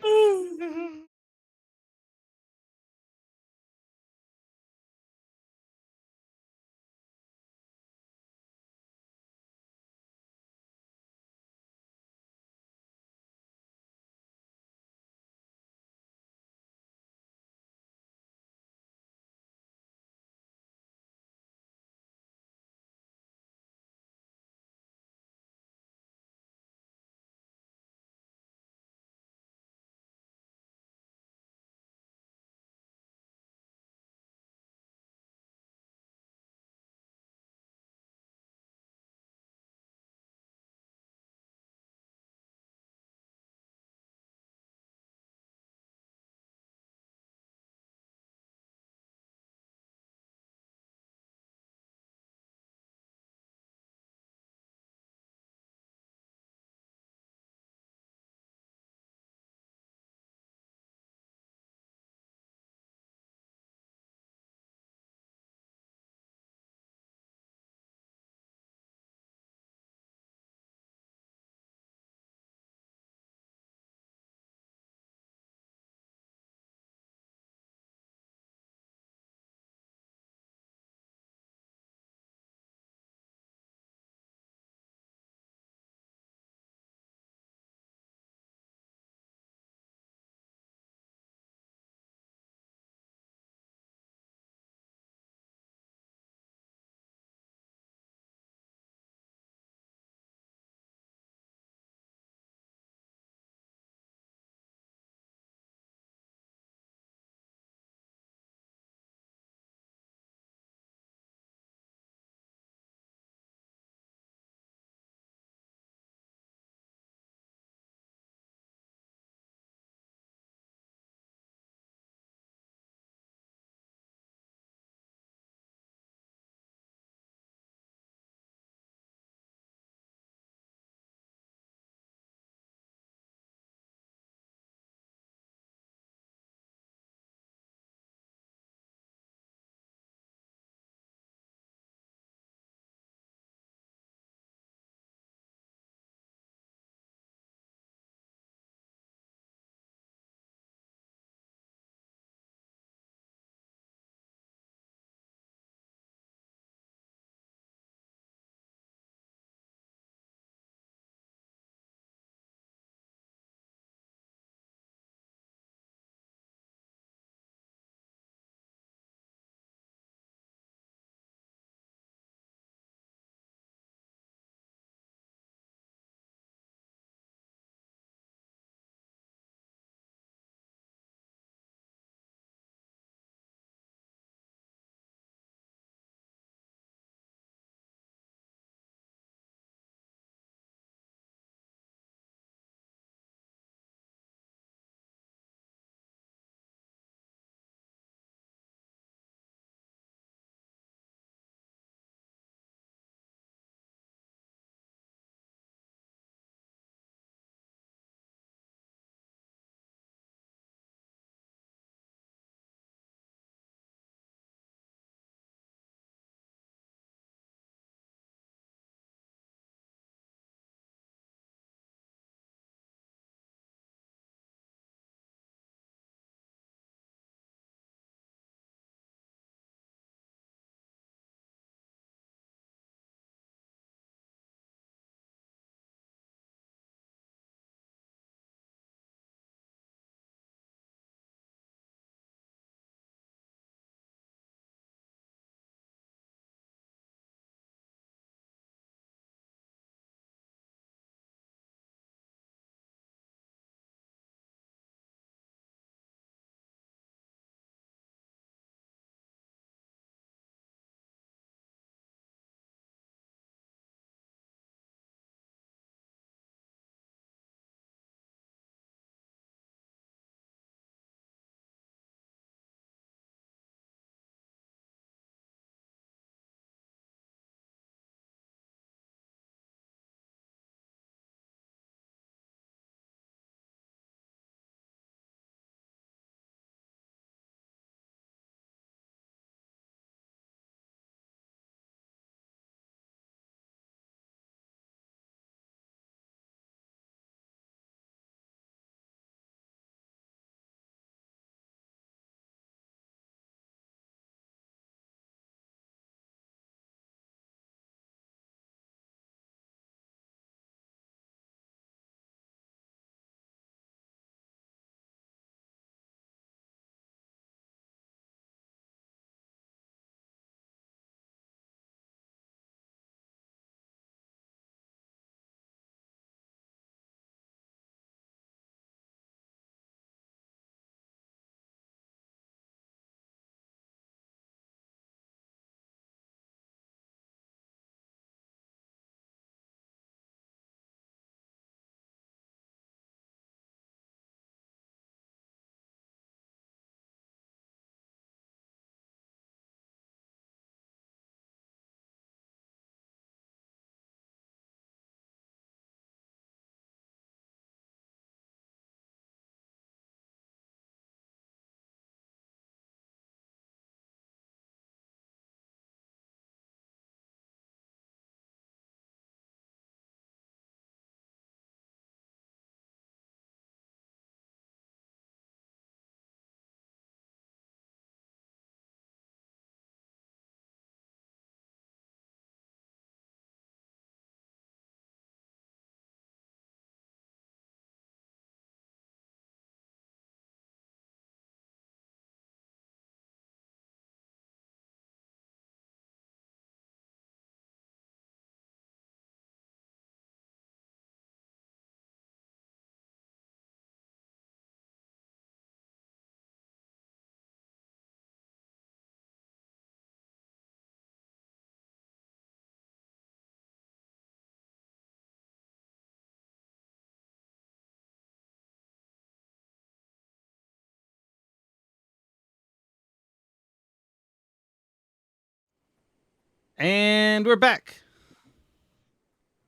And we're back.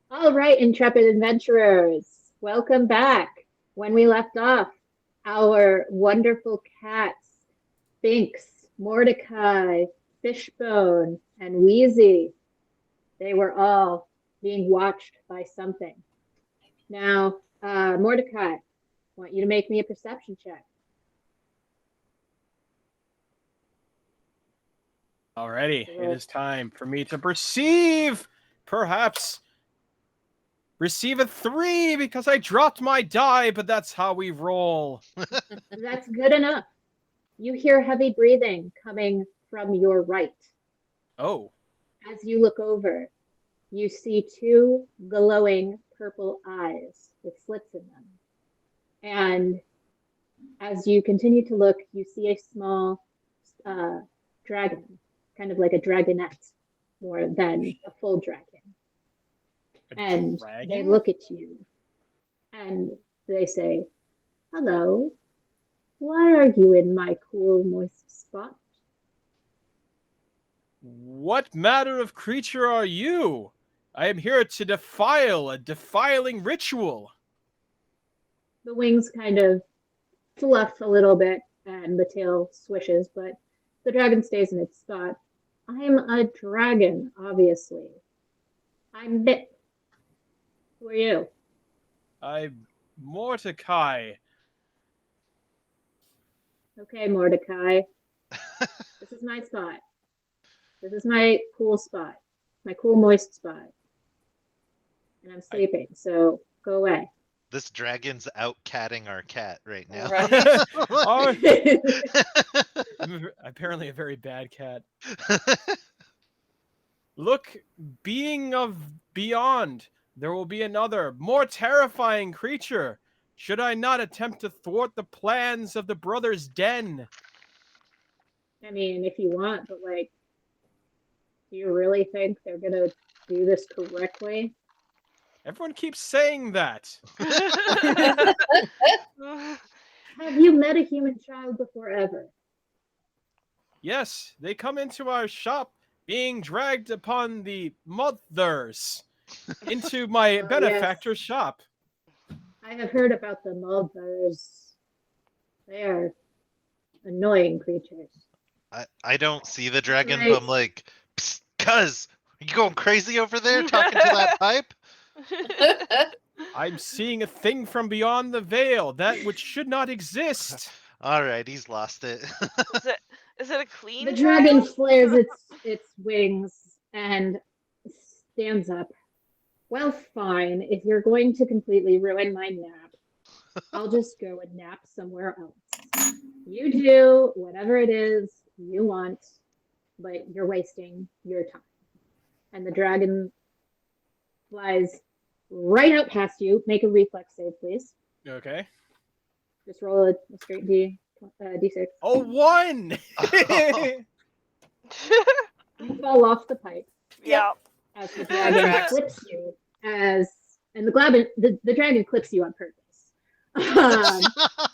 All right, intrepid adventurers, welcome back. When we left off, our wonderful cats, Binks, Mordecai, Fishbone, and Wheezy, they were all being watched by something. Now, Mordecai, I want you to make me a perception check. Alrighty, it is time for me to perceive, perhaps receive a 3 because I dropped my die, but that's how we roll. That's good enough. You hear heavy breathing coming from your right. Oh. As you look over, you see 2 glowing purple eyes with slits in them. And as you continue to look, you see a small dragon, kind of like a dragonette, more than a full dragon. And they look at you and they say, "Hello, why are you in my cool, moist spot?" What manner of creature are you? I am here to defile a defiling ritual. The wings kind of fluff a little bit and the tail swishes, but the dragon stays in its spot. I'm a dragon, obviously. I'm Bit. Who are you? I'm Mordecai. Okay, Mordecai. This is my spot. This is my cool spot. My cool, moist spot. And I'm sleeping, so go away. This dragon's out catting our cat right now. Right. Oh, I'm apparently a very bad cat. Look, being of beyond, there will be another, more terrifying creature. Should I not attempt to thwart the plans of the brothers' den? I mean, if you want, but like, do you really think they're gonna do this correctly? Everyone keeps saying that. Have you met a human child before ever? Yes, they come into our shop being dragged upon the mothers into my Oh, benefactor's shop. I have heard about the mothers. They are annoying creatures. I don't see the dragon, Right. but I'm like, psst, cuz, are you going crazy over there talking to that pipe? I'm seeing a thing from beyond the veil, that which should not exist. All right, he's lost it. Is it a clean The dragon child? flares its wings and stands up. Well, fine. If you're going to completely ruin my nap, I'll just go and nap somewhere else. You do whatever it is you want, but you're wasting your time. And the dragon flies right out past you. Make a reflex save, please. Okay. Just roll a straight D6. Oh, 1! You fall off the pipe Yeah. as the dragon clips you. And the dragon clips you on purpose.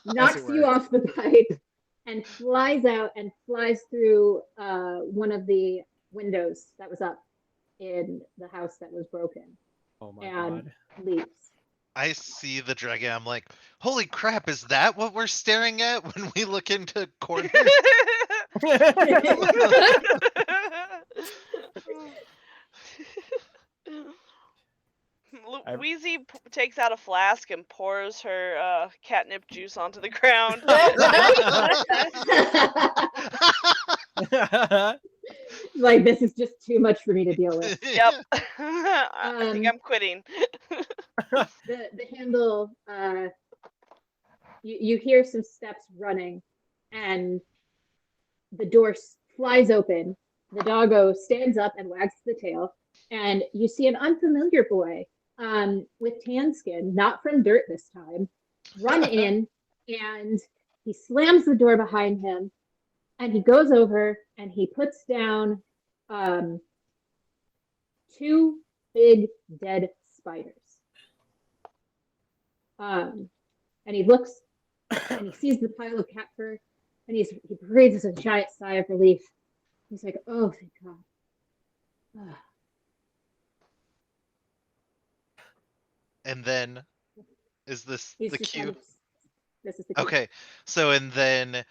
Knocks you off the pipe and flies out and flies through one of the windows that was up in the house that was broken Oh my and god. leaves. I see the dragon. I'm like, holy crap, is that what we're staring at when we look into corners? Wheezy takes out a flask and pours her catnip juice onto the ground. Like, this is just too much for me to deal with. Yep. I think I'm quitting. The handle, you hear some steps running, and the door flies open. The doggo stands up and wags the tail, and you see an unfamiliar boy with tan skin, not from dirt this time, run in, and he slams the door behind him, and he goes over and he puts down 2 big dead spiders. And he looks and he sees the pile of cat fur, and he breathes a giant sigh of relief. He's like, "Oh, thank God. And then, is this He's the just kind cue? of. This is the cue. Okay, so and then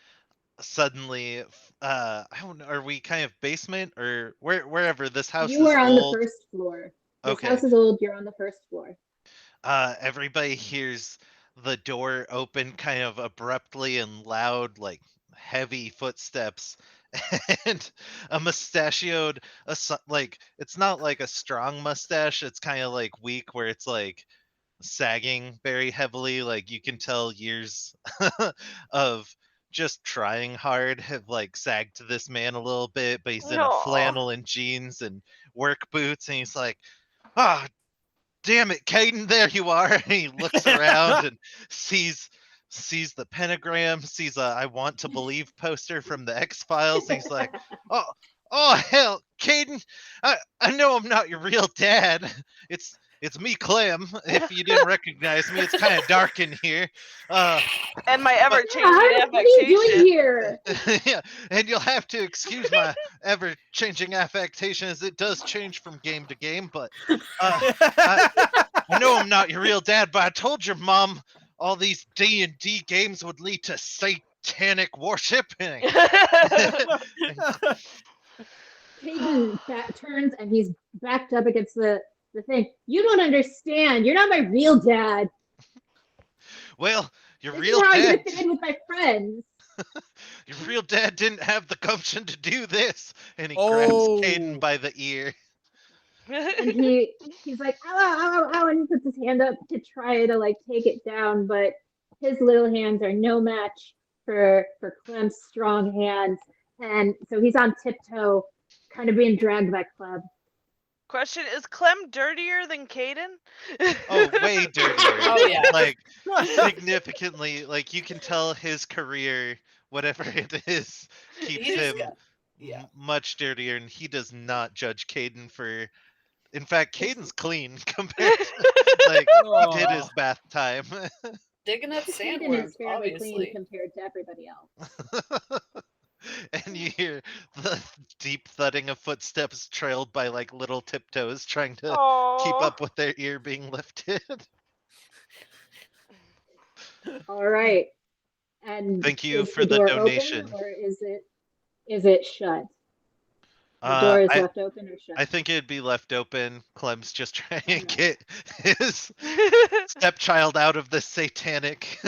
suddenly, I don't know, are we kind of basement or wherever this house You is are on the old? first floor. This Okay, house is old. You're on the first floor. everybody hears the door open kind of abruptly and loud, like heavy footsteps, and a mustachioed, like it's not like a strong mustache. It's kind of like weak, where it's like sagging very heavily. Like you can tell years of just trying hard have like sagged to this man a little bit, but he's in a Aw. flannel and jeans and work boots, and he's like, "Ah, damn it, Caden, there you are." And he looks around and sees the pentagram, sees a "I want to believe" poster from the X-Files, and he's like, "Oh, oh hell, Caden, I know I'm not your real dad. It's me, Clem. If you didn't recognize me, it's kind of dark in here. Uh, And my but ever-changing Dad, what are you doing affectation. here? yeah, and you'll have to excuse my ever-changing affectation, as it does change from game to game. But I, I know I'm not your real dad, but I told your mom all these D&D games would lead to satanic worshiping." Caden turns and he's backed up against the thing. You don't understand. You're not my real dad. Well, your This real is how I'm dad, gonna fit in with my friends. your real dad didn't have the gumption to do this. And he grabs Caden Oh, by the ear. And he's like, ow, ow, ow, ow, and he puts his hand up to try to like take it down, but his little hands are no match for Clem's strong hands. And so he's on tiptoe, kind of being dragged by Clem. Question, is Clem dirtier than Caden? Oh, way dirtier. Oh yeah. Like, significantly, like, you can tell his career, whatever it is, keeps He's him got- yeah. much dirtier, and he does not judge Caden for. In fact, It's- Caden's clean compared to, like, he did his bath time. Digging up Caden sandworms, is fairly clean obviously. compared to everybody else. And you hear the deep thudding of footsteps trailed by like little tiptoes trying to keep Aww. up with their ear being lifted. All right. And Thank you is for the door donation. open or is it shut? The door is left open or shut? I think it'd be left open. Clem's just trying to Okay. get his stepchild out of the satanic.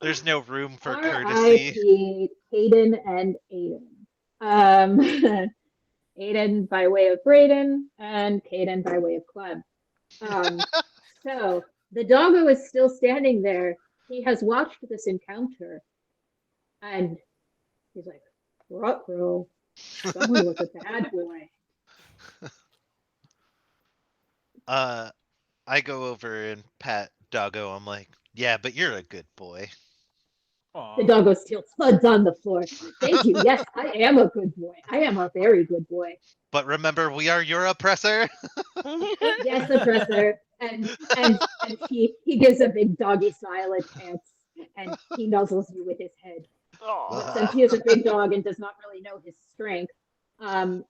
There's no room for courtesy. R.I.P. Caden and Aiden. Aiden by way of Brayden and Caden by way of Clem. So the doggo is still standing there. He has watched this encounter and he's like, "Ruh-roh, someone was a bad boy." I go over and pat Doggo. I'm like, "Yeah, but you're a good boy." The doggo still thuds on the floor. "Thank you. Yes, I am a good boy. I am a very good boy." But remember, we are your oppressor. "Yes, oppressor." And he gives a big doggy smile and pants, and he nuzzles you with his head. Aw. Since he is a big dog and does not really know his strength,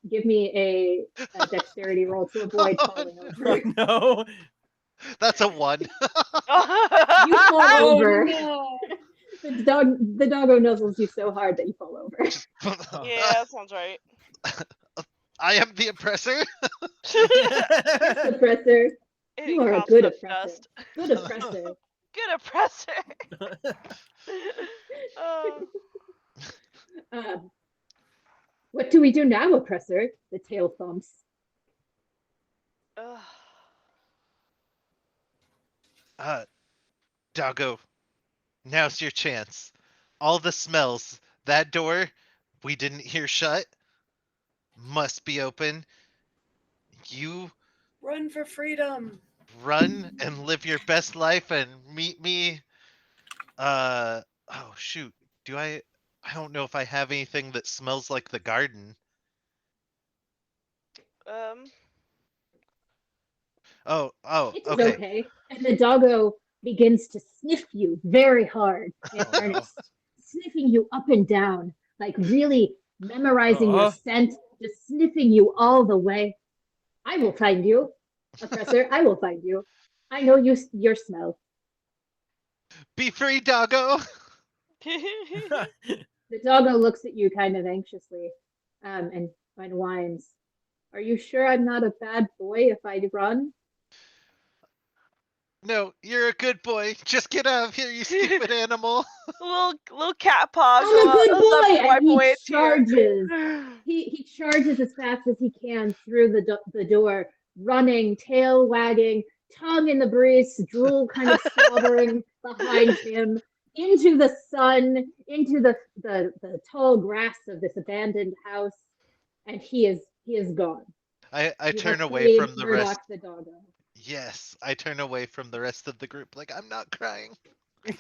give me a dexterity roll to avoid falling over. no. That's a 1. You fall Oh over. no. The doggo nuzzles you so hard that you fall over. Yeah, that sounds right. I am the oppressor. Yes, oppressor. Any You are a cross good up oppressor. dust. Good oppressor. Good oppressor. Oh. What do we do now, oppressor? The tail thumps. Ugh. Doggo, now's your chance. All the smells, that door we didn't hear shut, must be open. You Run for freedom. run and live your best life and meet me. Oh shoot. Do I don't know if I have anything that smells like the garden. Oh, It is okay. okay. And the doggo begins to sniff you very hard in earnest, sniffing you up and down, like really memorizing your scent just sniffing you all the way. I will find you. Oppressor, I will find you. I know your smell. Be free, doggo. The doggo looks at you kind of anxiously, and whines. Are you sure I'm not a bad boy if I run? No, you're a good boy. Just get out of here, you stupid animal. little cat paw. I'm a good boy, wipe and he away a tear. charges. He charges as fast as he can through the door, running, tail wagging, tongue in the breeze, drool kind of slobbering behind him, into the sun, into the tall grass of this abandoned house, and he is gone. I You turn have away freed from the rest. Murdoch the doggo. Yes, I turn away from the rest of the group like I'm not crying. He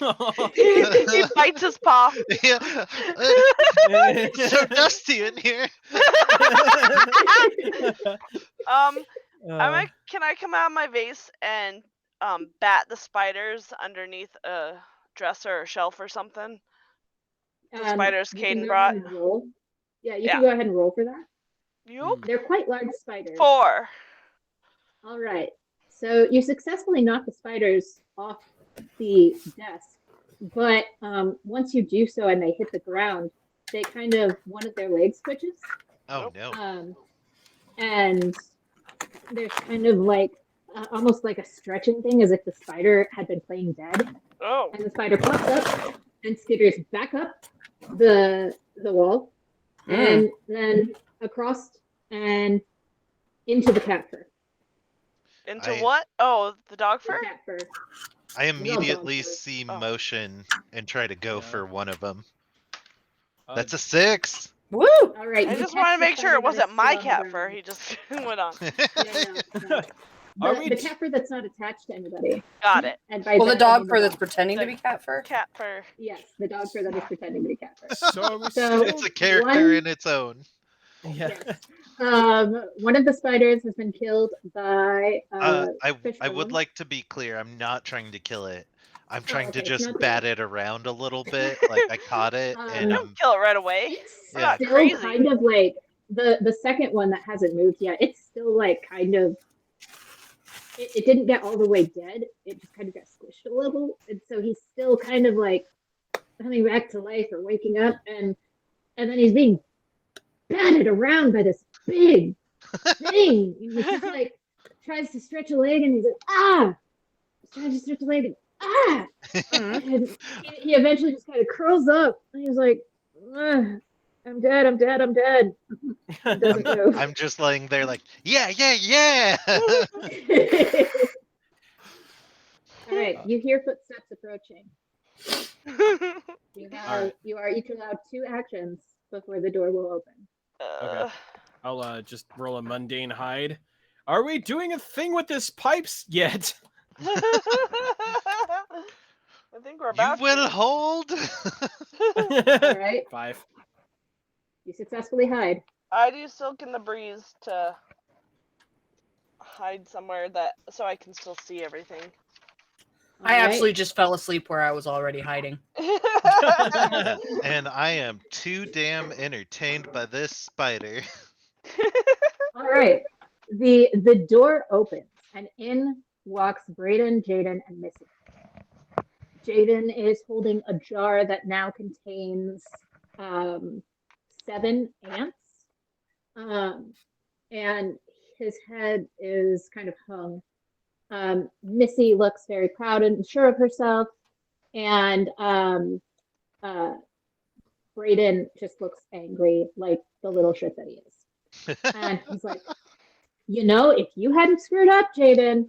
bites his paw. Yeah. It's so dusty in here. Can I come out of my vase and bat the spiders underneath a dresser or shelf or something? The spiders You can Caden go brought. ahead and roll. Yeah, you Yeah. can go ahead and roll for that. Yup. They're quite large spiders. 4. All right. So you successfully knock the spiders off the desk, but once you do so and they hit the ground, they kind of, one of their legs twitches. Oh no. And there's kind of like almost like a stretching thing, as if the spider had been playing dead. Oh. And the spider pops up and skitters back up the wall, and then across and into the cat fur. Into what? Oh, the dog fur? The cat fur. I immediately dog fur. see motion and try to go Yeah. for one of them. Uh, That's a 6. Woo! All right. I you just catch want to the make sure spider it that is wasn't my still on the cat ground. fur. He just went on. No. Are The, we the t- cat fur that's not attached to anybody. Got it. And by Well, the that, I dog mean fur that's dog. pretending to be cat fur. Cat fur. Yes, the dog fur that is pretending to be cat fur. So are we So- still? It's a character One- in its own. Yeah. Yes. One of the spiders has been killed by I Fishbone. would like to be clear. I'm not trying to kill it. I'm trying to okay, just not bat it around a little bit. Like I caught it, and No. Don't kill it right away. It's We're not still crazy. kind of like the second one that hasn't moved yet. It's still like kind of. It didn't get all the way dead. It just kind of got squished a little, and so he's still kind of like coming back to life or waking up, and then he's being batted around by this big thing. He was just like tries to stretch a leg, and he's like, ah! Tries to stretch a leg, and ah! And he eventually just kind of curls up, and he's like, "Ugh, I'm dead, I'm dead, I'm dead." Doesn't move. I'm just laying there like, yeah, yeah, yeah. All right, you hear footsteps approaching. Alright. You are each allowed 2 actions before the door will open. Uh, I'll just roll a mundane hide. Are we doing a thing with this pipes yet? I think we're You about will to. hold. All right, 5. you successfully hide. I do silk in the breeze to hide somewhere so I can still see everything. All I right. actually just fell asleep where I was already hiding. And I am too damn entertained by this spider. All right. The door opens and in walks Brayden, Jaden, and Missy. Jaden is holding a jar that now contains 7 ants. And his head is kind of hung. Missy looks very proud and sure of herself. And Brayden just looks angry, like the little shit that he is. And he's like, if you hadn't screwed up, Jaden,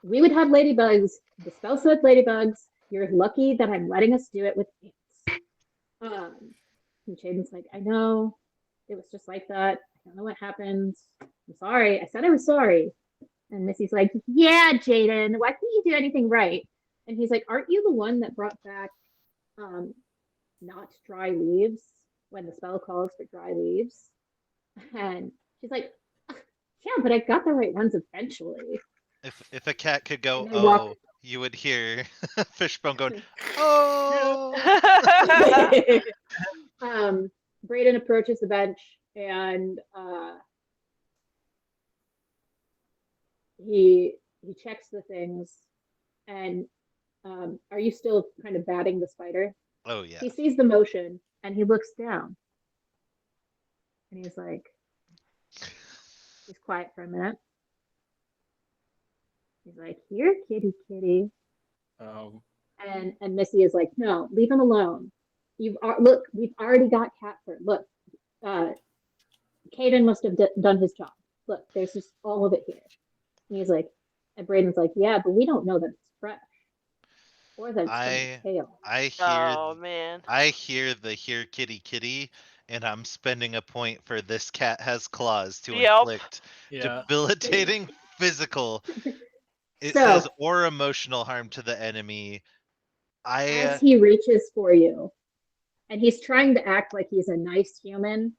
we would have ladybugs. The spell said ladybugs. You're lucky that I'm letting us do it with ants. And Jaden's like, I know. It was just like that. I don't know what happened. I'm sorry. I said I was sorry. And Missy's like, yeah, Jaden, why couldn't you do anything right? And he's like, aren't you the one that brought back not dry leaves when the spell calls for dry leaves? And she's like, yeah, but I got the right ones eventually. If a cat could go, And they walk- you would hear Fishbone going, oh. Brayden approaches the bench and he checks the things. And are you still kind of batting the spider? Oh yeah. He sees the motion and he looks down, and he's like, he's quiet for a minute. He's like, "Here, kitty, kitty." Oh. And Missy is like, "No, leave him alone. Look, we've already got Catford. Look, Caden must have done his job. Look, there's just all of it here." And he's like, and Braden's like, "Yeah, but we don't know that it's fresh or that it's from the tail." Oh man. I hear the "here kitty kitty," and I'm spending a point for "this cat has claws" to Yep. inflict Yeah. debilitating physical. It So- says or emotional harm to the enemy. As he reaches for you, and he's trying to act like he's a nice human,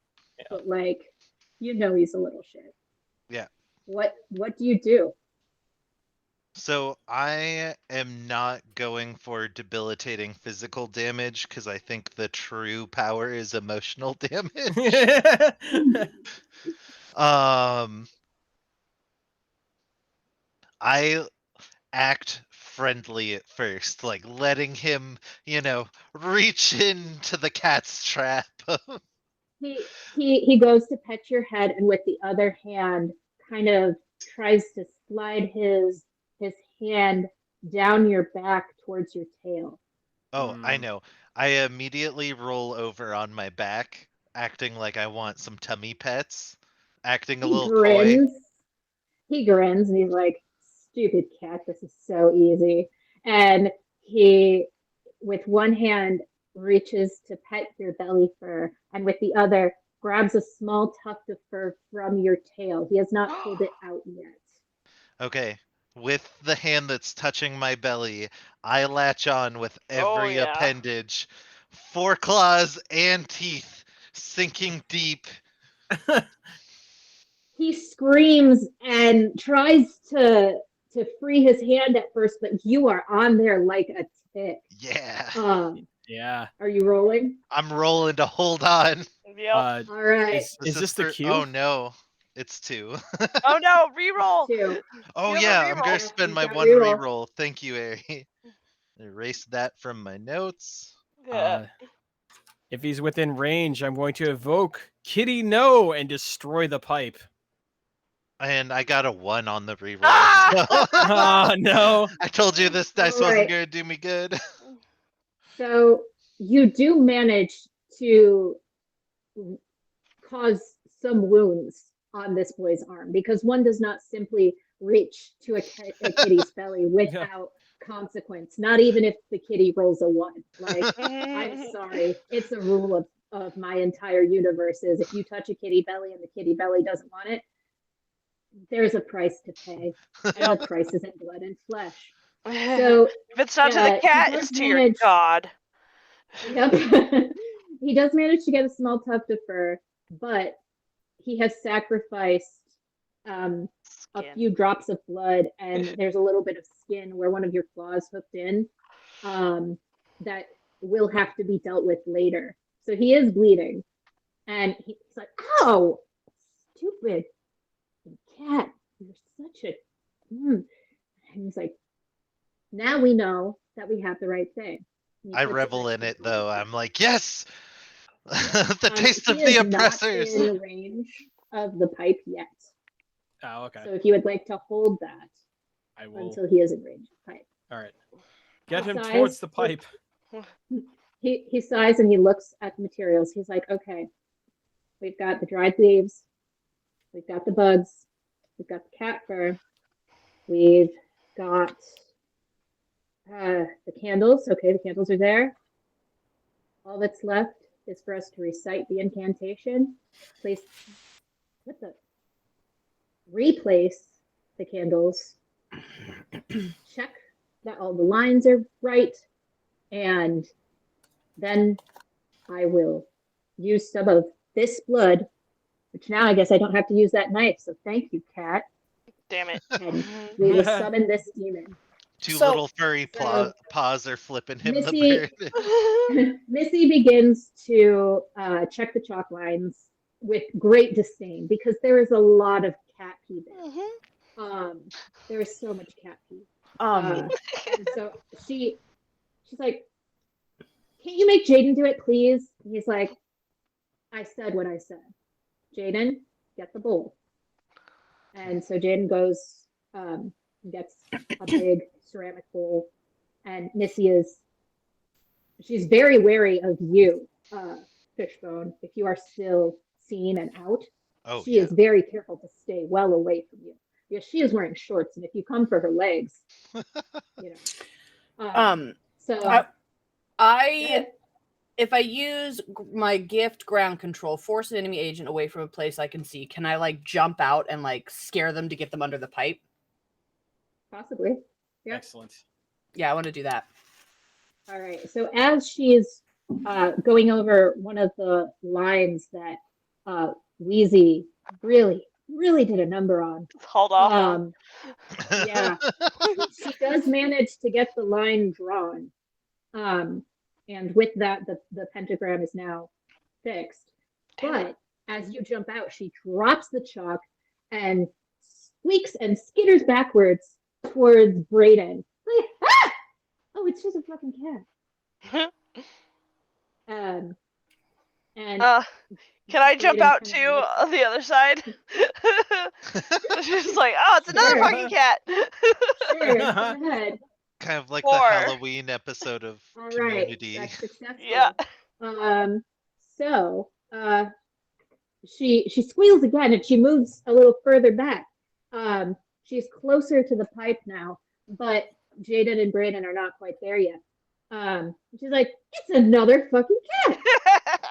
but like, you know, he's a little shit. Yeah. What do you do? So I am not going for debilitating physical damage because I think the true power is emotional damage. I act friendly at first, like letting him, reach into the cat's trap. He goes to pet your head, and with the other hand kind of tries to slide his hand down your back towards your tail. Oh, I know. I immediately roll over on my back, acting like I want some tummy pets, acting a little coy. He grins and he's like, "Stupid cat, this is so easy." And he, with one hand, reaches to pet your belly fur, and with the other, grabs a small tuft of fur from your tail. He has not pulled it out yet. Okay. With the hand that's touching my belly, I latch on with every yeah. appendage, foreclaws and teeth, sinking deep. He screams and tries to free his hand at first, but you are on there like a tick. Yeah. Yeah. Are you rolling? I'm rolling to hold on. Yep. All right. Is this the cue? Oh no, it's 2. Oh no, reroll. 2. Oh You have a yeah, I'm gonna reroll. spend my You've got one reroll. reroll. Thank you, Ari. Erase that from my notes. Yeah. If he's within range, I'm going to evoke Kitty No and destroy the pipe. And I got a 1 on the reroll. Ah, no. I told you this dice All wasn't right. gonna do me good. So you do manage to cause some wounds on this boy's arm, because one does not simply reach to a kitty's belly without consequence, not even if the kitty rolls a 1. Like, I'm sorry, it's a rule of my entire universe is if you touch a kitty belly and the kitty belly doesn't want it, there's a price to pay, and the price isn't blood and flesh. So if it's not to the cat, it's to your god. Yep. He does manage to get a small tuft of fur, but he has sacrificed a few drops of blood, and there's a little bit of skin where one of your claws hooked in that will have to be dealt with later. So he is bleeding, and he's like, "Ow, stupid cat, you're such a..." And he's like, "Now we know that we have the right thing." I revel in it though. I'm like, yes, the taste of he the is oppressors. Not in range of the pipe yet. Oh, okay. So if you would like to hold that, I will. until he is in range of the pipe. All right. Get him sighs. towards the pipe. He sighs and he looks at the materials. He's like, "Okay, we've got the dried leaves, we've got the bugs, we've got the cat fur, we've got the candles. Okay, the candles are there. All that's left is for us to recite the incantation, replace the candles, check that all the lines are right, and then I will use some of this blood, which now I guess I don't have to use that knife, so thank you, cat. Damn it. And we will summon this demon." Two little furry paws are flipping him the bird. Missy begins to check the chalk lines with great disdain because there is a lot of cat pee there. Mhm. There is so much cat pee. Um, And so she's like, "Can't you make Jaden do it, please?" And he's like, "I said what I said. Jaden, get the bowl." And so Jaden goes, gets a big ceramic bowl, and Missy she's very wary of you, Fishbone. If you are still seen and out, Oh she yeah. is very careful to stay well away from you. Because she is wearing shorts, and if you come for her legs, you know. So I, go I ahead. if I use my gift ground control, force an enemy agent away from a place I can see, can I like jump out and like scare them to get them under the pipe? Possibly. Yeah. Excellent. Yeah, I want to do that. All right. So as she's going over one of the lines that Wheezy really, really did a number on, Hauled off on. yeah, she does manage to get the line drawn. And with that, the pentagram is now fixed. But as you jump out, she drops the chalk and squeaks and skitters backwards towards Brayden. Like, ah! Oh, it's just a fucking cat. And Can I jump Brayden out kind of too looks. on the other side? She's like, oh, it's another fucking cat. Sure, go ahead. Kind of like the 4. Halloween episode of All right, Community. that's successful. Yeah. So she squeals again and she moves a little further back. She's closer to the pipe now, but Jaden and Brayden are not quite there yet. She's like, it's another fucking cat.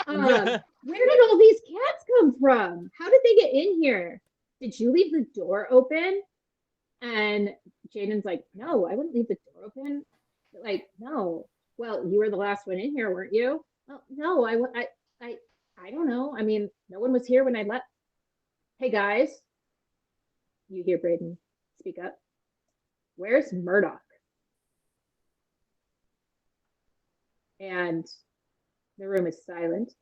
Where did all these cats come from? How did they get in here? Did you leave the door open? And Jaden's like, no, I wouldn't leave the door open. Like, no. Well, you were the last one in here, weren't you? Well, no, I don't know. I mean, no one was here when I left. Hey guys, you hear Brayden speak up. Where's Murdoch? And the room is silent.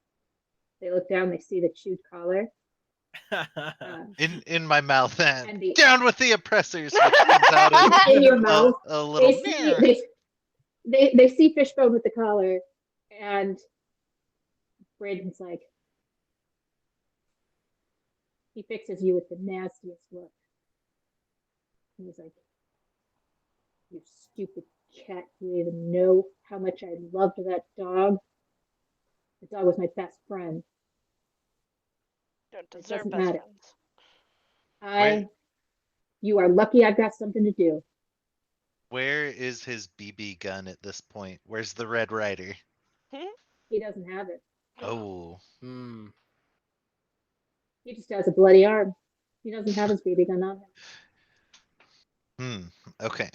They look down, they see the chewed collar. In my mouth, And the- down with the oppressors, which comes out in your of mouth. a little. They see Fishbone with the collar, and Brayden's like, he fixes you with the nastiest look. He's like, you stupid cat, you even know how much I loved that dog. The dog was my best friend. Don't It deserve doesn't best matter. friends. You are lucky I've got something to do. Where is his BB gun at this point? Where's the Red Rider? He doesn't have it. Oh. He just has a bloody arm. He doesn't have his BB gun on him. Okay.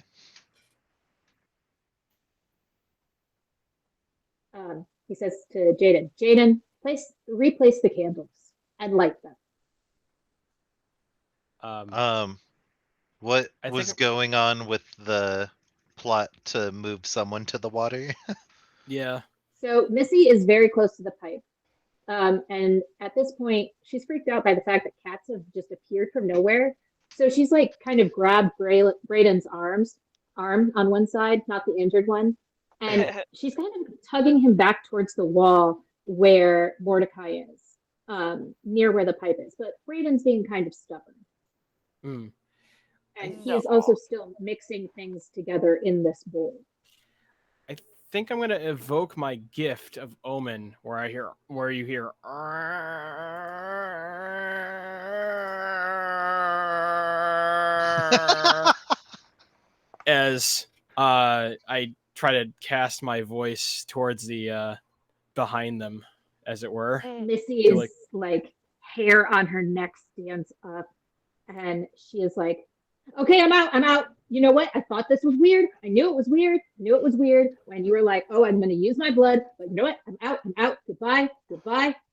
He says to Jaden, Jaden, replace the candles and light them. What I was think- going on with the plot to move someone to the water? Yeah. So Missy is very close to the pipe. And at this point, she's freaked out by the fact that cats have just appeared from nowhere. So she's like kind of grabbed Brayden's arm on one side, not the injured one. And she's kind of tugging him back towards the wall where Mordecai is, near where the pipe is. But Brayden's being kind of stubborn. And he is also still mixing things together in this bowl. I think I'm going to evoke my gift of Omen, where you hear as I try to cast my voice towards the behind them, as it were. Missy is like hair on her neck stands up, and she is like, okay, I'm out. You know what? I thought this was weird. I knew it was weird. When you were like, oh, I'm going to use my blood. But you know what? I'm out. Goodbye.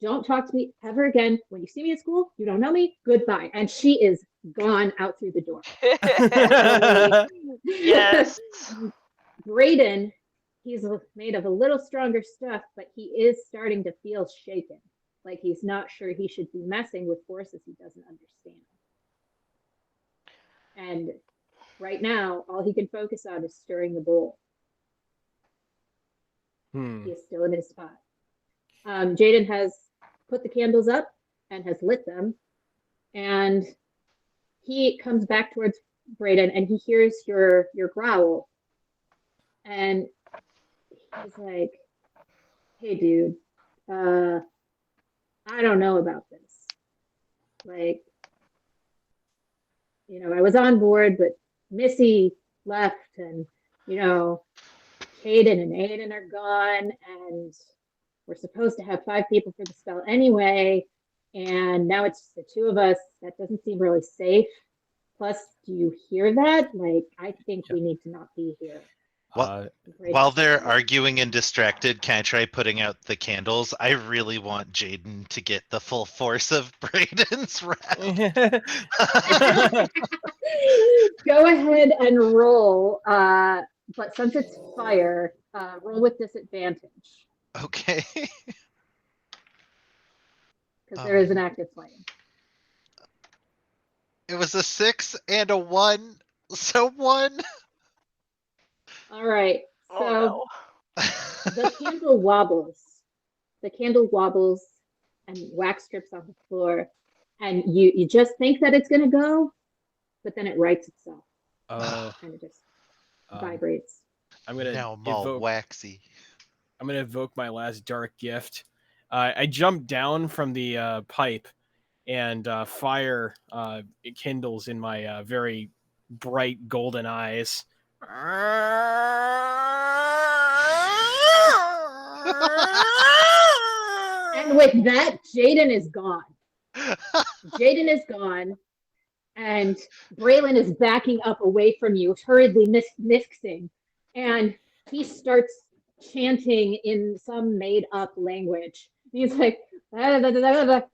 Don't talk to me ever again. When you see me at school, you don't know me. Goodbye. And she is gone out through the door. Yes. Brayden, he's made of a little stronger stuff, but he is starting to feel shaken like he's not sure he should be messing with forces he doesn't understand. And right now, all he can focus on is stirring the bowl. He is still in his spot. Jaden has put the candles up and has lit them. And he comes back towards Brayden and he hears your growl. And he's like, hey, dude, I don't know about this. Like, you know, I was on board, but Missy left and, you know, Caden and Aiden are gone and we're supposed to have 5 people for the spell anyway. And now it's just the 2 of us. That doesn't seem really safe. Plus, do you hear that? Like, I think we need to not be here. While they're arguing and distracted, can I try putting out the candles? I really want Jaden to get the full force of Brayden's wrath. Go ahead and roll. But since it's fire, roll with disadvantage. Okay. Because there is an active flame. It was a 6 and a 1. So 1. All right. So Oh the candle wobbles. The candle wobbles and wax strips on the floor. And you just think that it's going to go, but then it rights itself. Oh. And it just vibrates. I'm going to Now I'm all waxy. I'm going to evoke my last dark gift. I jump down from the pipe and fire it kindles in my very bright golden eyes. And with that, Jaden is gone. Jaden is gone. And Braylon is backing up away from you, hurriedly mixing. And he starts chanting in some made-up language. He's like, and the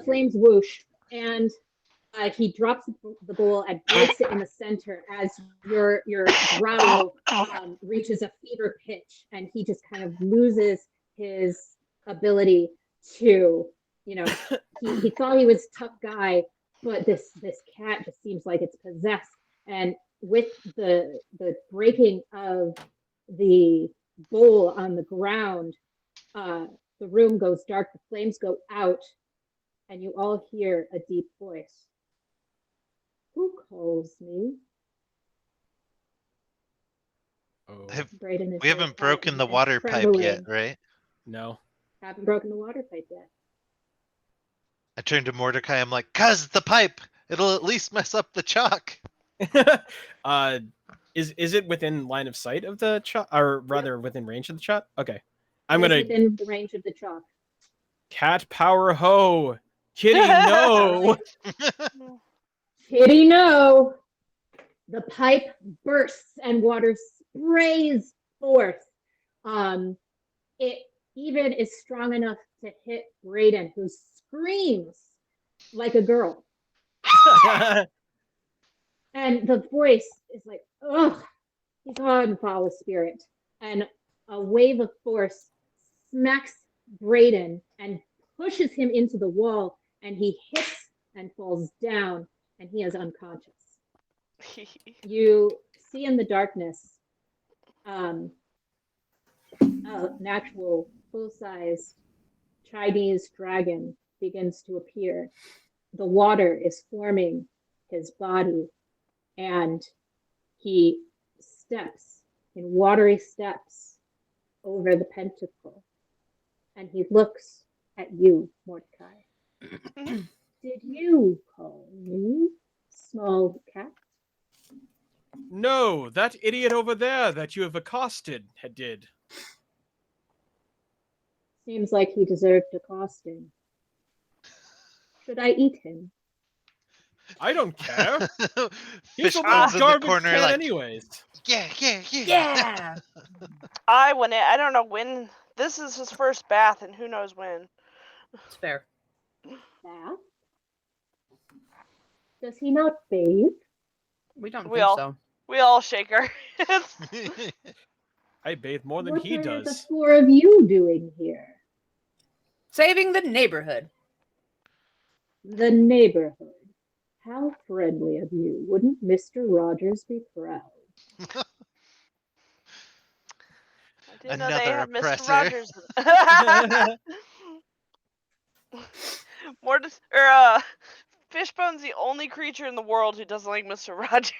flames whoosh. And he drops the bowl and breaks it in the center as your growl reaches a fever pitch. And he just kind of loses his ability to, you know, he thought he was a tough guy, but this cat just seems like it's possessed. And with the breaking of the bowl on the ground, the room goes dark, the flames go out, and you all hear a deep voice. Who calls me? Oh. We haven't broken the water pipe yet, right? No. Haven't broken the water pipe yet. I turned to Mordecai. I'm like, "Cuz the pipe. It'll at least mess up the chalk." Is it within line of sight of the chalk, or rather within range of the chalk? Okay, I'm It's gonna within the range of the chalk. cat power ho, kitty no. Kitty, no. The pipe bursts and water sprays forth. It even is strong enough to hit Brayden, who screams like a girl. And the voice is like, ugh, he's on foul spirit. And a wave of force smacks Brayden and pushes him into the wall, and he hits and falls down, and he is unconscious. You see in the darkness an actual full-sized Chinese dragon begins to appear. The water is forming his body, and he steps in watery steps over the pentacle, and he looks at you, Mordecai. Did you call me, small cat? No, that idiot over there that you have accosted did. Seems like he deserved accosting. Should I eat him? I don't care. He's a Fishbone's in the garbage corner, can like, anyways. Yeah. I wouldn't. I don't know when. This is his first bath, and who knows when. It's fair. Bath? Does he not bathe? We don't We think all- so. We all shake our heads. I bathe more than What he are the does. four of you doing here? Saving the neighborhood. The neighborhood. How friendly of you. Wouldn't Mr. Rogers be proud? I didn't know they Another had Mr. oppressor. Rogers. Mortis or Fishbone's the only creature in the world who doesn't like Mr. Rogers.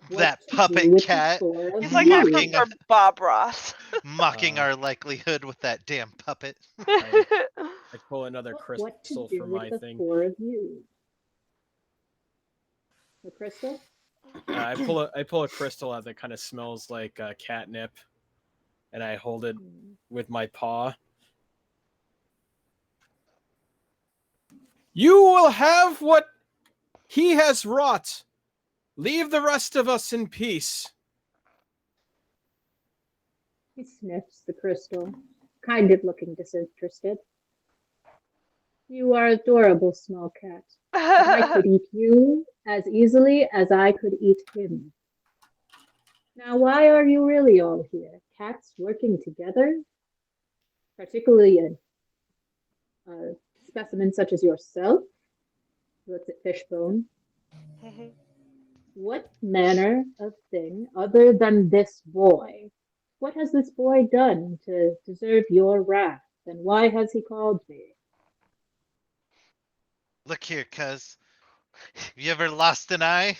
What That to do puppet with the cat four of He's like, I'm you? here for Bob Ross. mocking Uh, our likelihood with that damn puppet. I pull another What to crystal do from with my the thing. four of you? The crystal? I pull a crystal out that kind of smells like catnip, and I hold it with my paw. You will have what he has wrought. Leave the rest of us in peace. He sniffs the crystal, kind of looking disinterested. You are adorable, small cat. But I could eat you as easily as I could eat him. Now, why are you really all here? Cats working together? Particularly a specimen such as yourself? Looks at Fishbone. What manner of thing, other than this boy? What has this boy done to deserve your wrath? And why has he called me? Look here, cuz. You ever lost an eye?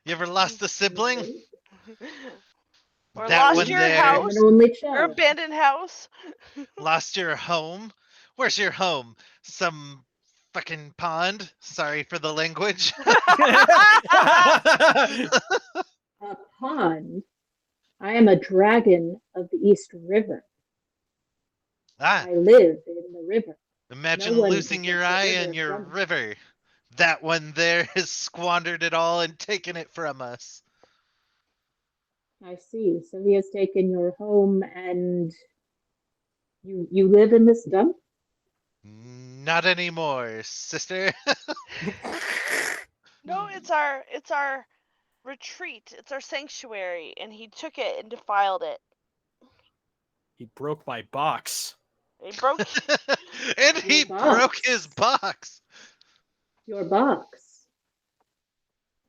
You ever lost a sibling? Or That lost one your there. I'm an house? only Or child. abandoned house? Lost your home? Where's your home? Some fucking pond? Sorry for the language. A pond? I am a dragon of the East River. Ah, I live in the river. imagine No one losing can your take the eye river and your from me. river. That one there has squandered it all and taken it from us. I see. So he has taken your home and you live in this dump? Not anymore, sister. No, it's our retreat. It's our sanctuary, and he took it and defiled it. He broke my box. He broke. And he Your broke box. his box. Your box.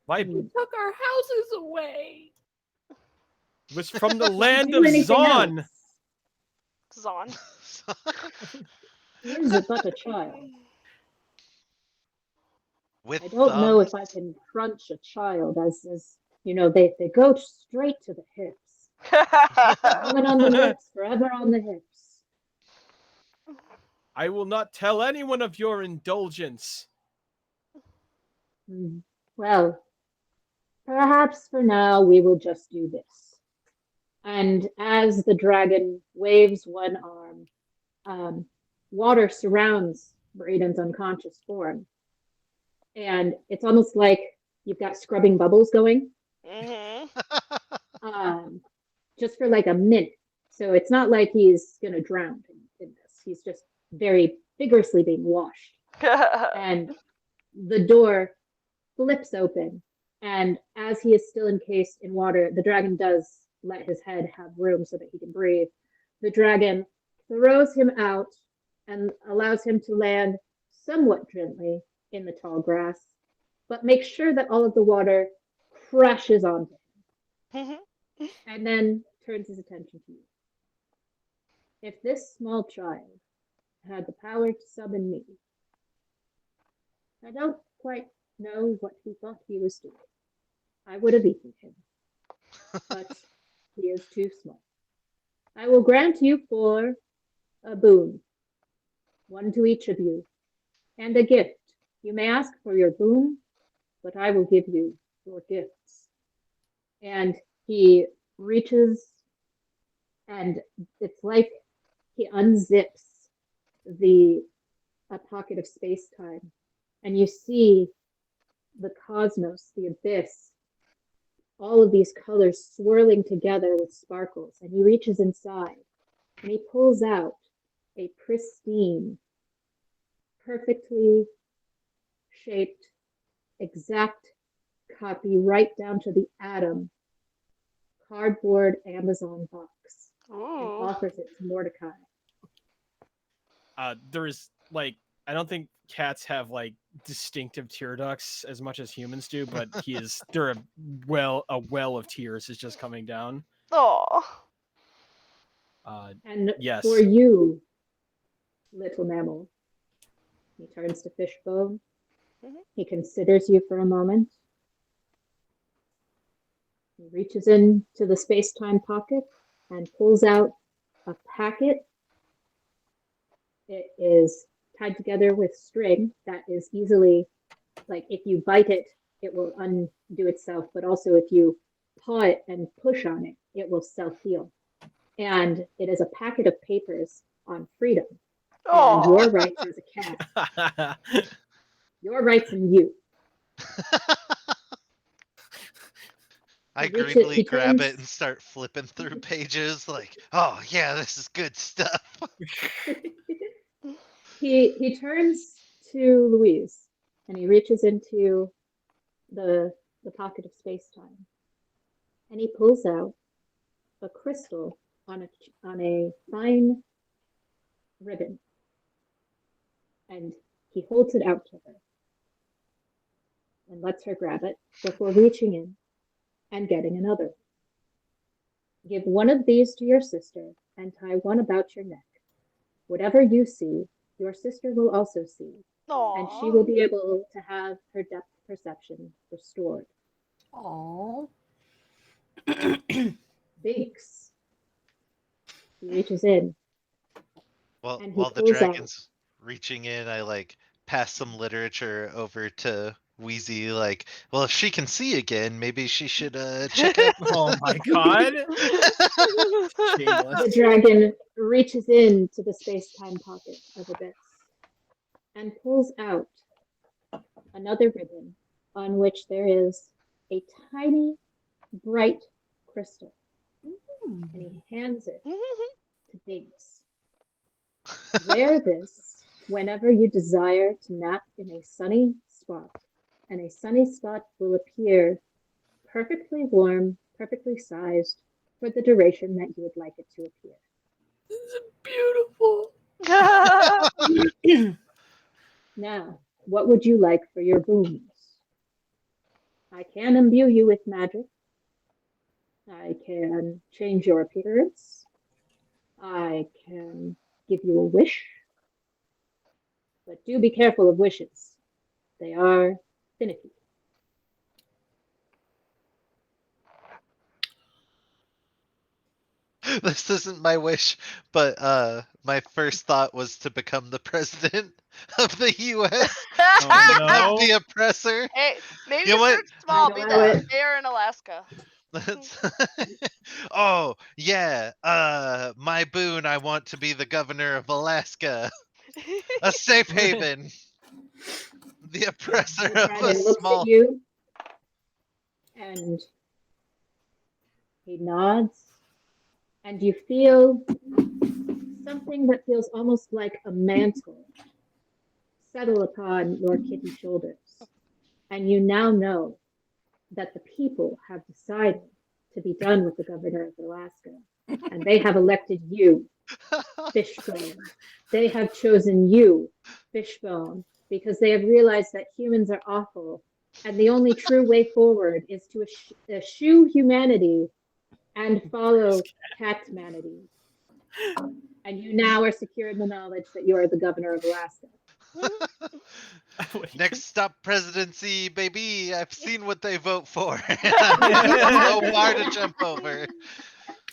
My Hmm. Took our houses away. was from the Did he land do of anything Zon. else? Zon. He is but a child. With I don't know thumbs. if I can crunch a child as you know, they go straight to the hips. Going on the hips, forever on the hips. I will not tell anyone of your indulgence. Hmm. Well, perhaps for now we will just do this. And as the dragon waves one arm, water surrounds Braiden's unconscious form. And it's almost like you've got scrubbing bubbles going, um, just for like a minute. So it's not like he's going to drown in this. He's just very vigorously being washed. And the door flips open. And as he is still encased in water, the dragon does let his head have room so that he can breathe. The dragon throws him out and allows him to land somewhat gently in the tall grass, but makes sure that all of the water crashes onto him, and then turns his attention to you. If this small child had the power to summon me, I don't quite know what he thought he was doing. I would have eaten him, but he is too small. I will grant you four a boon, one to each of you, and a gift. You may ask for your boon, but I will give you your gifts. And he reaches, and it's like he unzips the a pocket of space time, and you see the cosmos, the abyss, all of these colors swirling together with sparkles. And he reaches inside, and he pulls out a pristine, perfectly shaped, exact copy right down to the atom cardboard Amazon box and Ooh. offers it to Mordecai. There's like, I don't think cats have like distinctive tear ducts as much as humans do, but they're a well of tears is just coming down. Oh. And Yes. for you, little mammal, he turns to Fishbone. He considers you for a moment. He reaches into the space-time pocket and pulls out a packet. It is tied together with string that is easily, like if you bite it, it will undo itself, but also if you paw it and push on it, it will self-heal. And it is a packet of papers on freedom and your rights as a cat. Your rights and you. I He reaches- greedily he grab turns- it and start flipping through pages like, oh yeah, this is good stuff. He turns to Louise and he reaches into the pocket of space-time and he pulls out a crystal on a fine ribbon and he holds it out to her and lets her grab it before reaching in and getting another. Give one of these to your sister and tie one about your neck. Whatever you see, your sister will also see, and she will be able to have her depth perception restored. Aww. Binks. He reaches in. Well, And he while the pulls out- dragon's reaching in, I like pass some literature over to Wheezy. Like, well, if she can see again, maybe she should check out. Oh my god. Shameless. The dragon reaches into the space-time pocket of Abyss and pulls out another ribbon on which there is a tiny, bright crystal. And he hands it to Binks. Wear this whenever you desire to nap in a sunny spot, and a sunny spot will appear perfectly warm, perfectly sized for the duration that you would like it to appear. This is beautiful. Now, what would you like for your boons? I can imbue you with magic. I can change your appearance. I can give you a wish. But do be careful of wishes. They are finicky. This isn't my wish, but my first thought was to become the president of the U.S. Oh, no. the oppressor. Hey, maybe You know what? start small. Be I the know it. mayor in Alaska. Oh yeah, my boon. I want to be the governor of Alaska, a safe haven, the oppressor The of dragon a looks small. at you and he nods, and you feel something that feels almost like a mantle settle upon your kitty shoulders. And you now know that the people have decided to be done with the governor of Alaska. And they have elected you, Fishbone. They have chosen you, Fishbone, because they have realized that humans are awful. And the only true way forward is to eschew humanity and follow cat-manity. And you now are secure in the knowledge that you are the governor of Alaska. Next stop presidency, baby. I've seen what they vote for. No bar to jump over.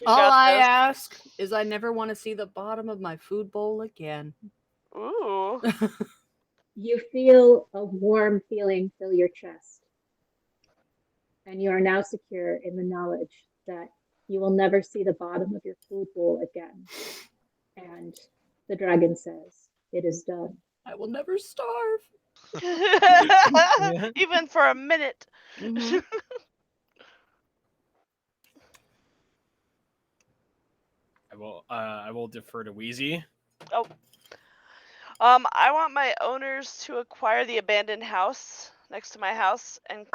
All got I this. ask is I never want to see the bottom of my food bowl again. Ooh. You feel a warm feeling fill your chest. And you are now secure in the knowledge that you will never see the bottom of your food bowl again. And the dragon says, it is done. I will never starve. Even for a minute. Mhm. I will defer to Wheezy. I want my owners to acquire the abandoned house next to my house and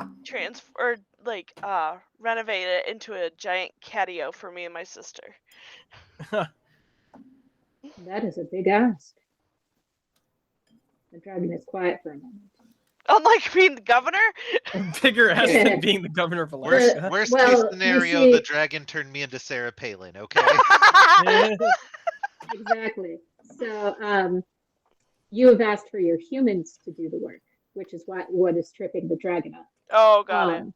renovate it into a giant catio for me and my sister. That is a big ask. The dragon is quiet for a moment. Unlike being the governor. Bigger ass than being the governor of Worst, Alaska. worst well, case you scenario, see- the dragon turned me into Sarah Palin. Okay. Exactly. So you have asked for your humans to do the work, which is what is tripping the dragon up. Oh, got it.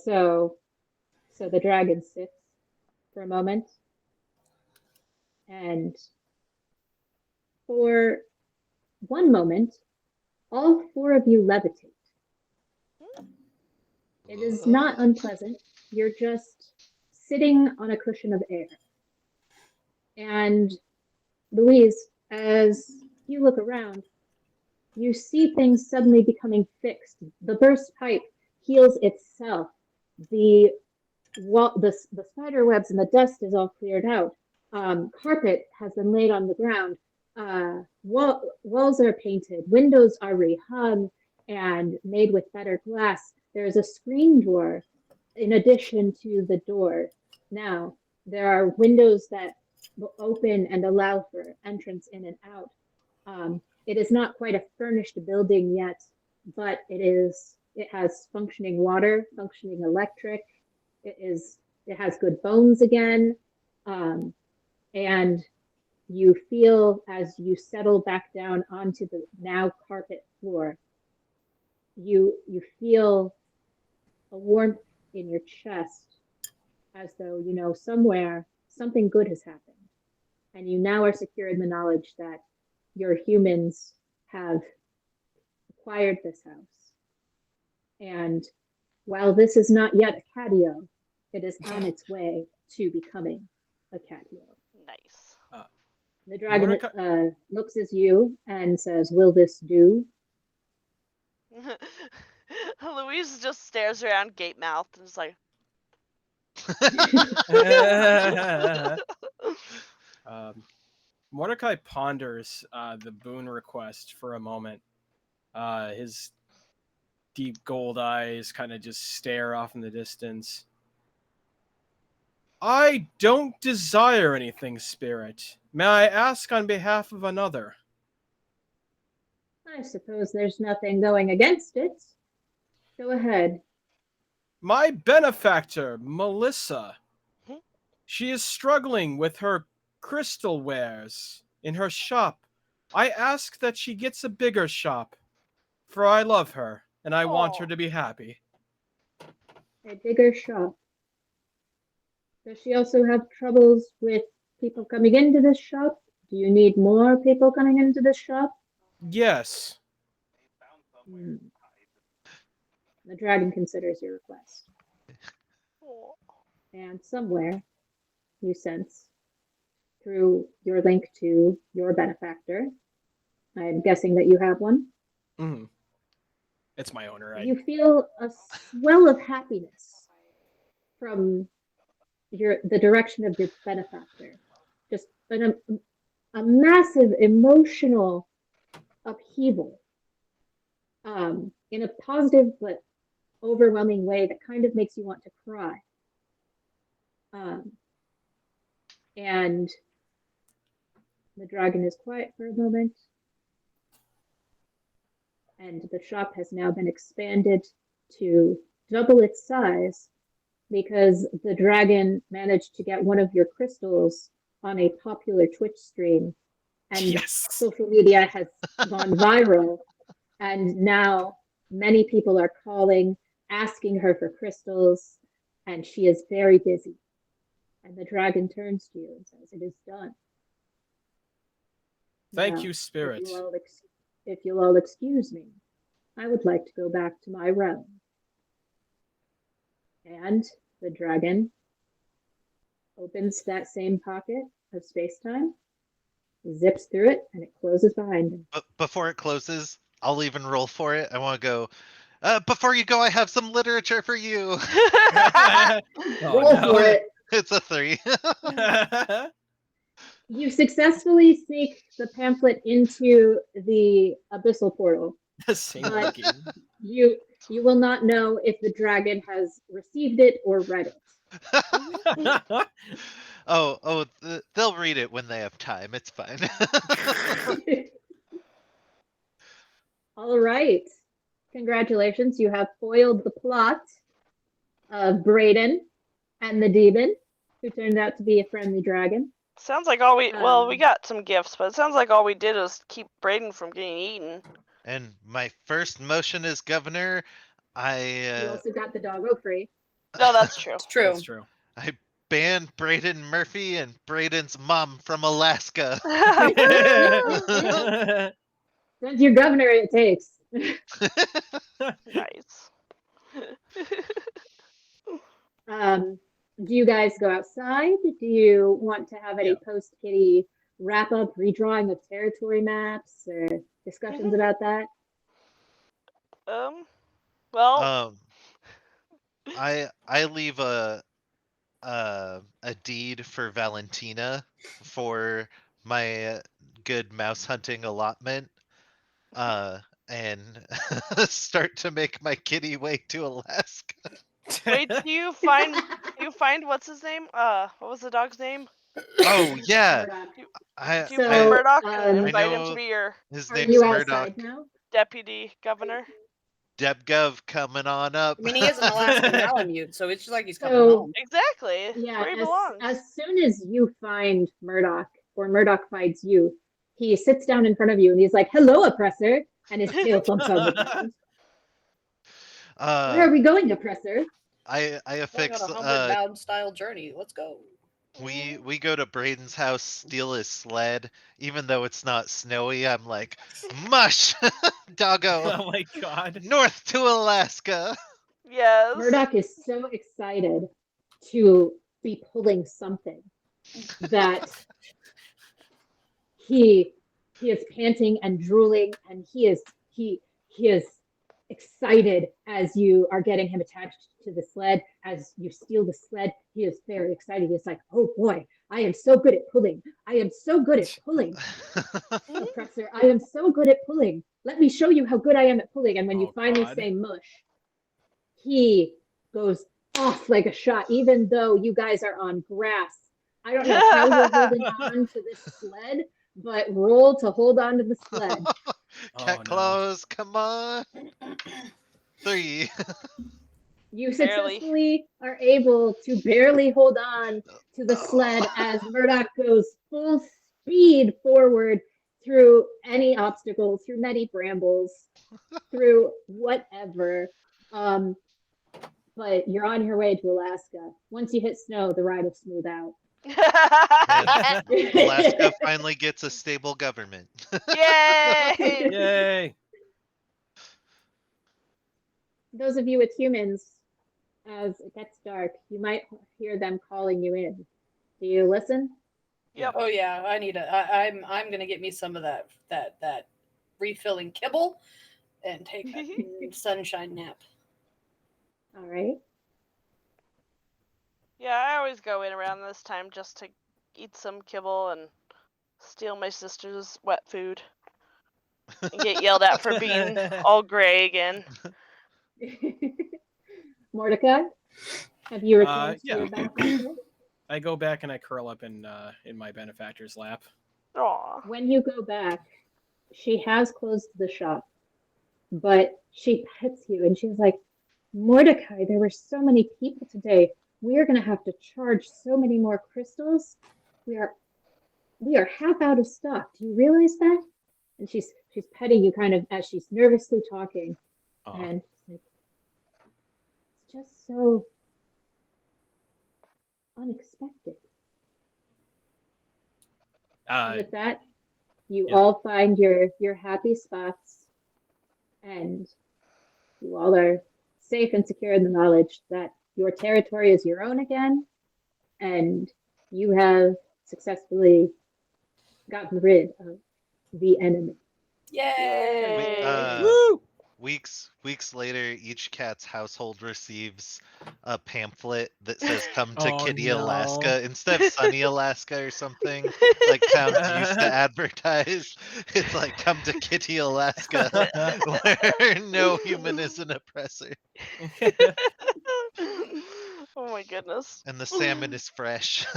So the dragon sits for a moment, and for one moment, all four of you levitate. It is not unpleasant. You're just sitting on a cushion of air. And Louise, as you look around, you see things suddenly becoming fixed. The burst pipe heals itself. The spider webs and the dust is all cleared out. Carpet has been laid on the ground. Walls are painted. Windows are rehung and made with better glass. There's a screen door in addition to the door. Now, there are windows that will open and allow for entrance in and out. It is not quite a furnished building yet, but it has functioning water, functioning electric. It has good bones again. And you feel as you settle back down onto the now carpet floor, you feel a warmth in your chest as though, somewhere something good has happened. And you now are secure in the knowledge that your humans have acquired this house. And while this is not yet a catio, it is on its way to becoming a catio. Nice. The dragon looks at you and says, "Will this do?" Louise just stares around gape mouthed and is like, Mordecai ponders the boon request for a moment. His deep gold eyes kind of just stare off in the distance. I don't desire anything, Spirit. May I ask on behalf of another? I suppose there's nothing going against it. Go ahead. My benefactor, Melissa. She is struggling with her crystal wares in her shop. I ask that she gets a bigger shop, for I love her, and I want her to be happy. A bigger shop. Does she also have troubles with people coming into this shop? Do you need more people coming into this shop? Yes. The dragon considers your request. And somewhere, you sense, through your link to your benefactor, I'm guessing that you have one. Mm-hmm. It's my owner, right? You feel a swell of happiness from the direction of your benefactor. Just a massive emotional upheaval in a positive but overwhelming way that kind of makes you want to cry. And the dragon is quiet for a moment. And the shop has now been expanded to double its size because the dragon managed to get one of your crystals on a popular Twitch stream. And yes. Social media has gone viral. And now many people are calling, asking her for crystals, and she is very busy. And the dragon turns to you and says, "It is done." Thank Now, you, Spirit. If you'll all excuse me, I would like to go back to my realm. And the dragon opens that same pocket of space-time, zips through it, and it closes behind him. But before it closes, I'll even roll for it. I want to go. Before you go, I have some literature for you. Roll for it. It's a 3. You successfully sneak the pamphlet into the abyssal portal, The same But- looking. You will not know if the dragon has received it or read They'll read it when they have time. It's fine. it. All right. Congratulations. You have foiled the plot of Brayden and the demon, who turned out to be a friendly dragon. Sounds like all we we Um, got some gifts, but it sounds like all we did was keep Brayden from getting eaten. And my first motion as governor, You I also got the doggo free. No, that's true. It's true. That's true. I banned Braden Murphy and Braden's mom from Alaska. Since you're governor, it takes. Nice. Do you guys go outside? Do you want to have any post-kitty wrap-up, redrawing of territory maps, or discussions about that? Well, I leave a deed for Valentina for my good mouse hunting allotment, and start to make my kitty way to Alaska. wait, do you find what's his name? What was the dog's name? Oh yeah, Murdoch. Do you So, find Murdoch and I invite him know to be your his Are name's you Murdoch. outside now? deputy governor? DebGov coming on up. I mean, he is an Alaskan Malamute, so it's just like he's coming So- home. Exactly. Yeah, Where he belongs. as soon as you find Murdoch, or Murdoch finds you, he sits down in front of you and he's like, "Hello, oppressor," and his tail thumps on the ground. Where are we going, oppressor? I Going affix on a homeward bound style journey. Let's go. we go to Braden's house, steal his sled, even though it's not snowy. I'm like, mush, doggo, Oh my god. north to Alaska. Yes. Murdoch is so excited to be pulling something that he is panting and drooling, and he is excited as you are getting him attached to the sled. As you steal the sled, he is very excited. He's like, "Oh boy, I am so good at pulling. I am so good at pulling, oppressor. I am so good at pulling. Let me show you how good I am at pulling." And when you Oh, finally God. say mush, he goes off like a shot, even though you guys are on grass. I don't know how you're holding on to this sled, but roll to hold on to the sled. Cat Oh, no. claws, come on. 3. You Barely. successfully are able to barely hold on to the sled as Murdoch goes full speed forward through any obstacle, through many brambles, through whatever. But you're on your way to Alaska. Once you hit snow, the ride will smooth out. Alaska finally gets a stable government. Yay! Yay. Those of you with humans, as it gets dark, you might hear them calling you in. Do you listen? Yep. Oh yeah, I need I'm gonna get me some of that refilling kibble and take a sunshine nap. All right. Yeah, I always go in around this time just to eat some kibble and steal my sister's wet food and get yelled at for being all gray again. Mordecai, have you returned yeah. to your benefactor? I go back and I curl up in my benefactor's lap. Aw. When you go back, she has closed the shop, but she pets you and she's like, "Mordecai, there were so many people today. We are going to have to charge so many more crystals. We are half out of stock. Do you realize that?" And she's petting you kind of as she's nervously talking, Aw. and she's like, "It's just so unexpected." And with that, you yeah. all find your happy spots, and you all are safe and secure in the knowledge that your territory is your own again, and you have successfully gotten rid of the enemy. Yay! Yay. Woo! weeks later, each cat's household receives a pamphlet that says "Come to Oh, Kitty, no. Alaska" instead of Sunny, Alaska, or something like towns used to advertise. It's like "Come to Kitty, Alaska," where no human is an oppressor, Oh my goodness. and the salmon is fresh.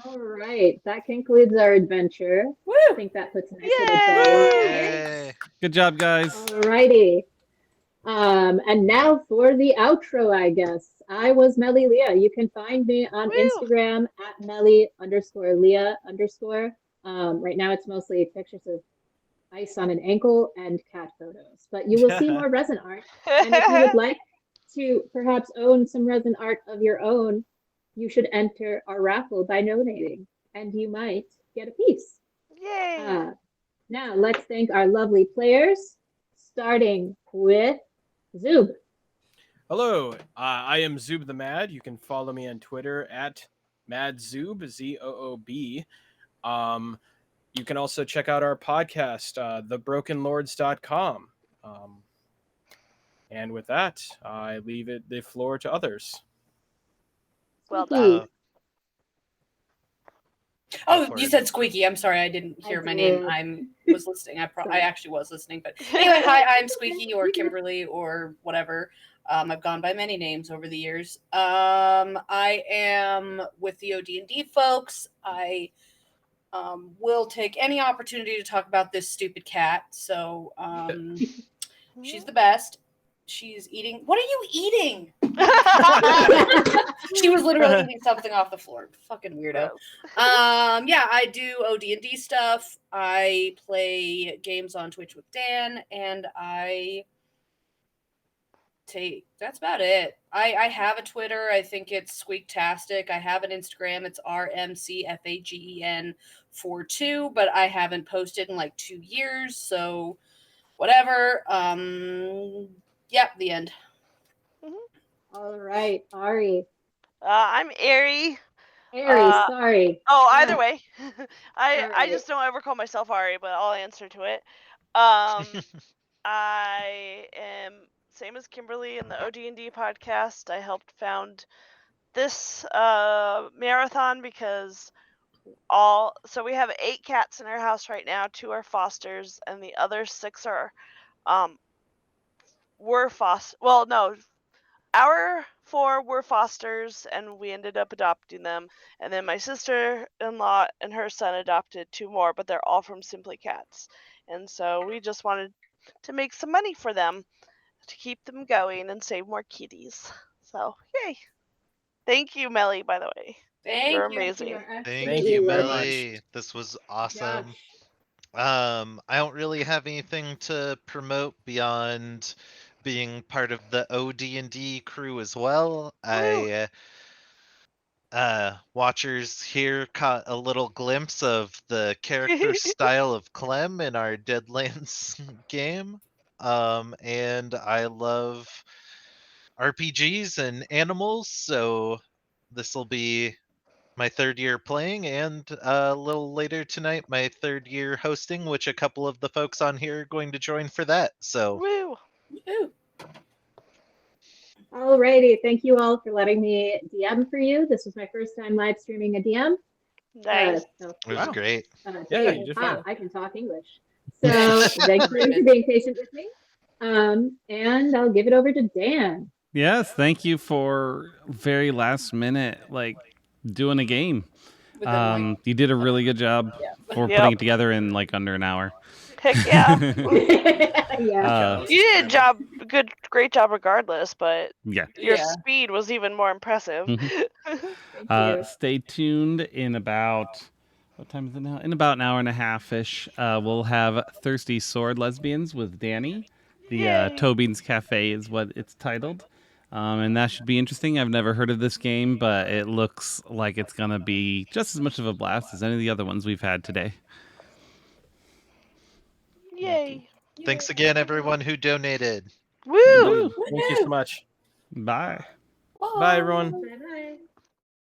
All right, that concludes our adventure. I Woo! think that puts a nice little bow on it. Yay! Good job, guys. Alrighty. And now for the outro, I guess. I was Mellie Leah. You can find me on Woo! Instagram at Mellie_Leah_. Right now it's mostly pictures of ice on an ankle and cat photos, but you will see more resin art. And if you would like to perhaps own some resin art of your own, you should enter our raffle by donating, and you might get a piece. Yay! Now, let's thank our lovely players, starting with Zoob. Hello, I am Zoob the Mad. You can follow me on Twitter at MadZoob, ZOOB. You can also check out our podcast, thebrokenlords.com. And with that, I leave the floor to others. Well Squeaky. done. Oh, for you it. said Squeaky. I'm sorry, I didn't I hear my name. did. I was listening. I actually was listening, but anyway, hi, I'm Squeaky or Kimberly or whatever. I've gone by many names over the years. I am with the OD&D folks. I will take any opportunity to talk about this stupid cat. So she's the best. She's eating. What are you eating? She was literally eating something off the floor. Fucking weirdo. Yeah, I do OD&D stuff. I play games on Twitch with Dan, and that's about it. I have a Twitter. I think it's Squeaktastic. I have an Instagram. It's RMCFAGEN42, but I haven't posted in like 2 years, so whatever. Yeah, the end. All right, Ari. I'm Ari. Ari, sorry. Oh, either way. I Alright. just don't ever call myself Ari, but I'll answer to it. I am same as Kimberly in the OD&D podcast. I helped found this Meowrathon because so we have 8 cats in our house right now. 2 are fosters, and the other 6 are were foster. Well, no, our 4 were fosters, and we ended up adopting them. And then my sister-in-law and her son adopted 2 more, but they're all from Simply Cats. And so we just wanted to make some money for them to keep them going and save more kitties. So, yay. Thank you, Mellie, by the way. Thank You're you. amazing. Thank you you, very Mellie. This was awesome. Gosh. I don't really have anything to promote beyond being part of the OD&D crew as well. Watchers here caught a little glimpse of the character style of Clem in our Deadlands game. And I love RPGs and animals, so this will be my 3rd year playing, and a little later tonight, my 3rd year hosting, which a couple of the folks on here are going to join for that. So, Woo! Woo. Alrighty, thank you all for letting me DM for you. This was my first time live streaming a DM. Nice. it was great. Yeah, you did fine. I can talk English. So thanks for being patient with me. And I'll give it over to Dan. Yes, thank you for very last minute, like doing a game. Within, like, You did a really good job for Yep. putting it together in like under an hour. Heck yeah. Yeah. You did a great job regardless, but Yeah. your Yeah. speed was even more impressive. Thank you. Stay tuned in about, what time is it now? In about an hour and a half-ish, we'll have Thirsty Sword Lesbians with Danny. The Yay. Tobin's Cafe is what it's titled. And that should be interesting. I've never heard of this game, but it looks like it's going to be just as much of a blast as any of the other ones we've had today. Yay. Thanks again, everyone who donated. Woo! Thank you so much. Bye. Bye, everyone. Bye-bye.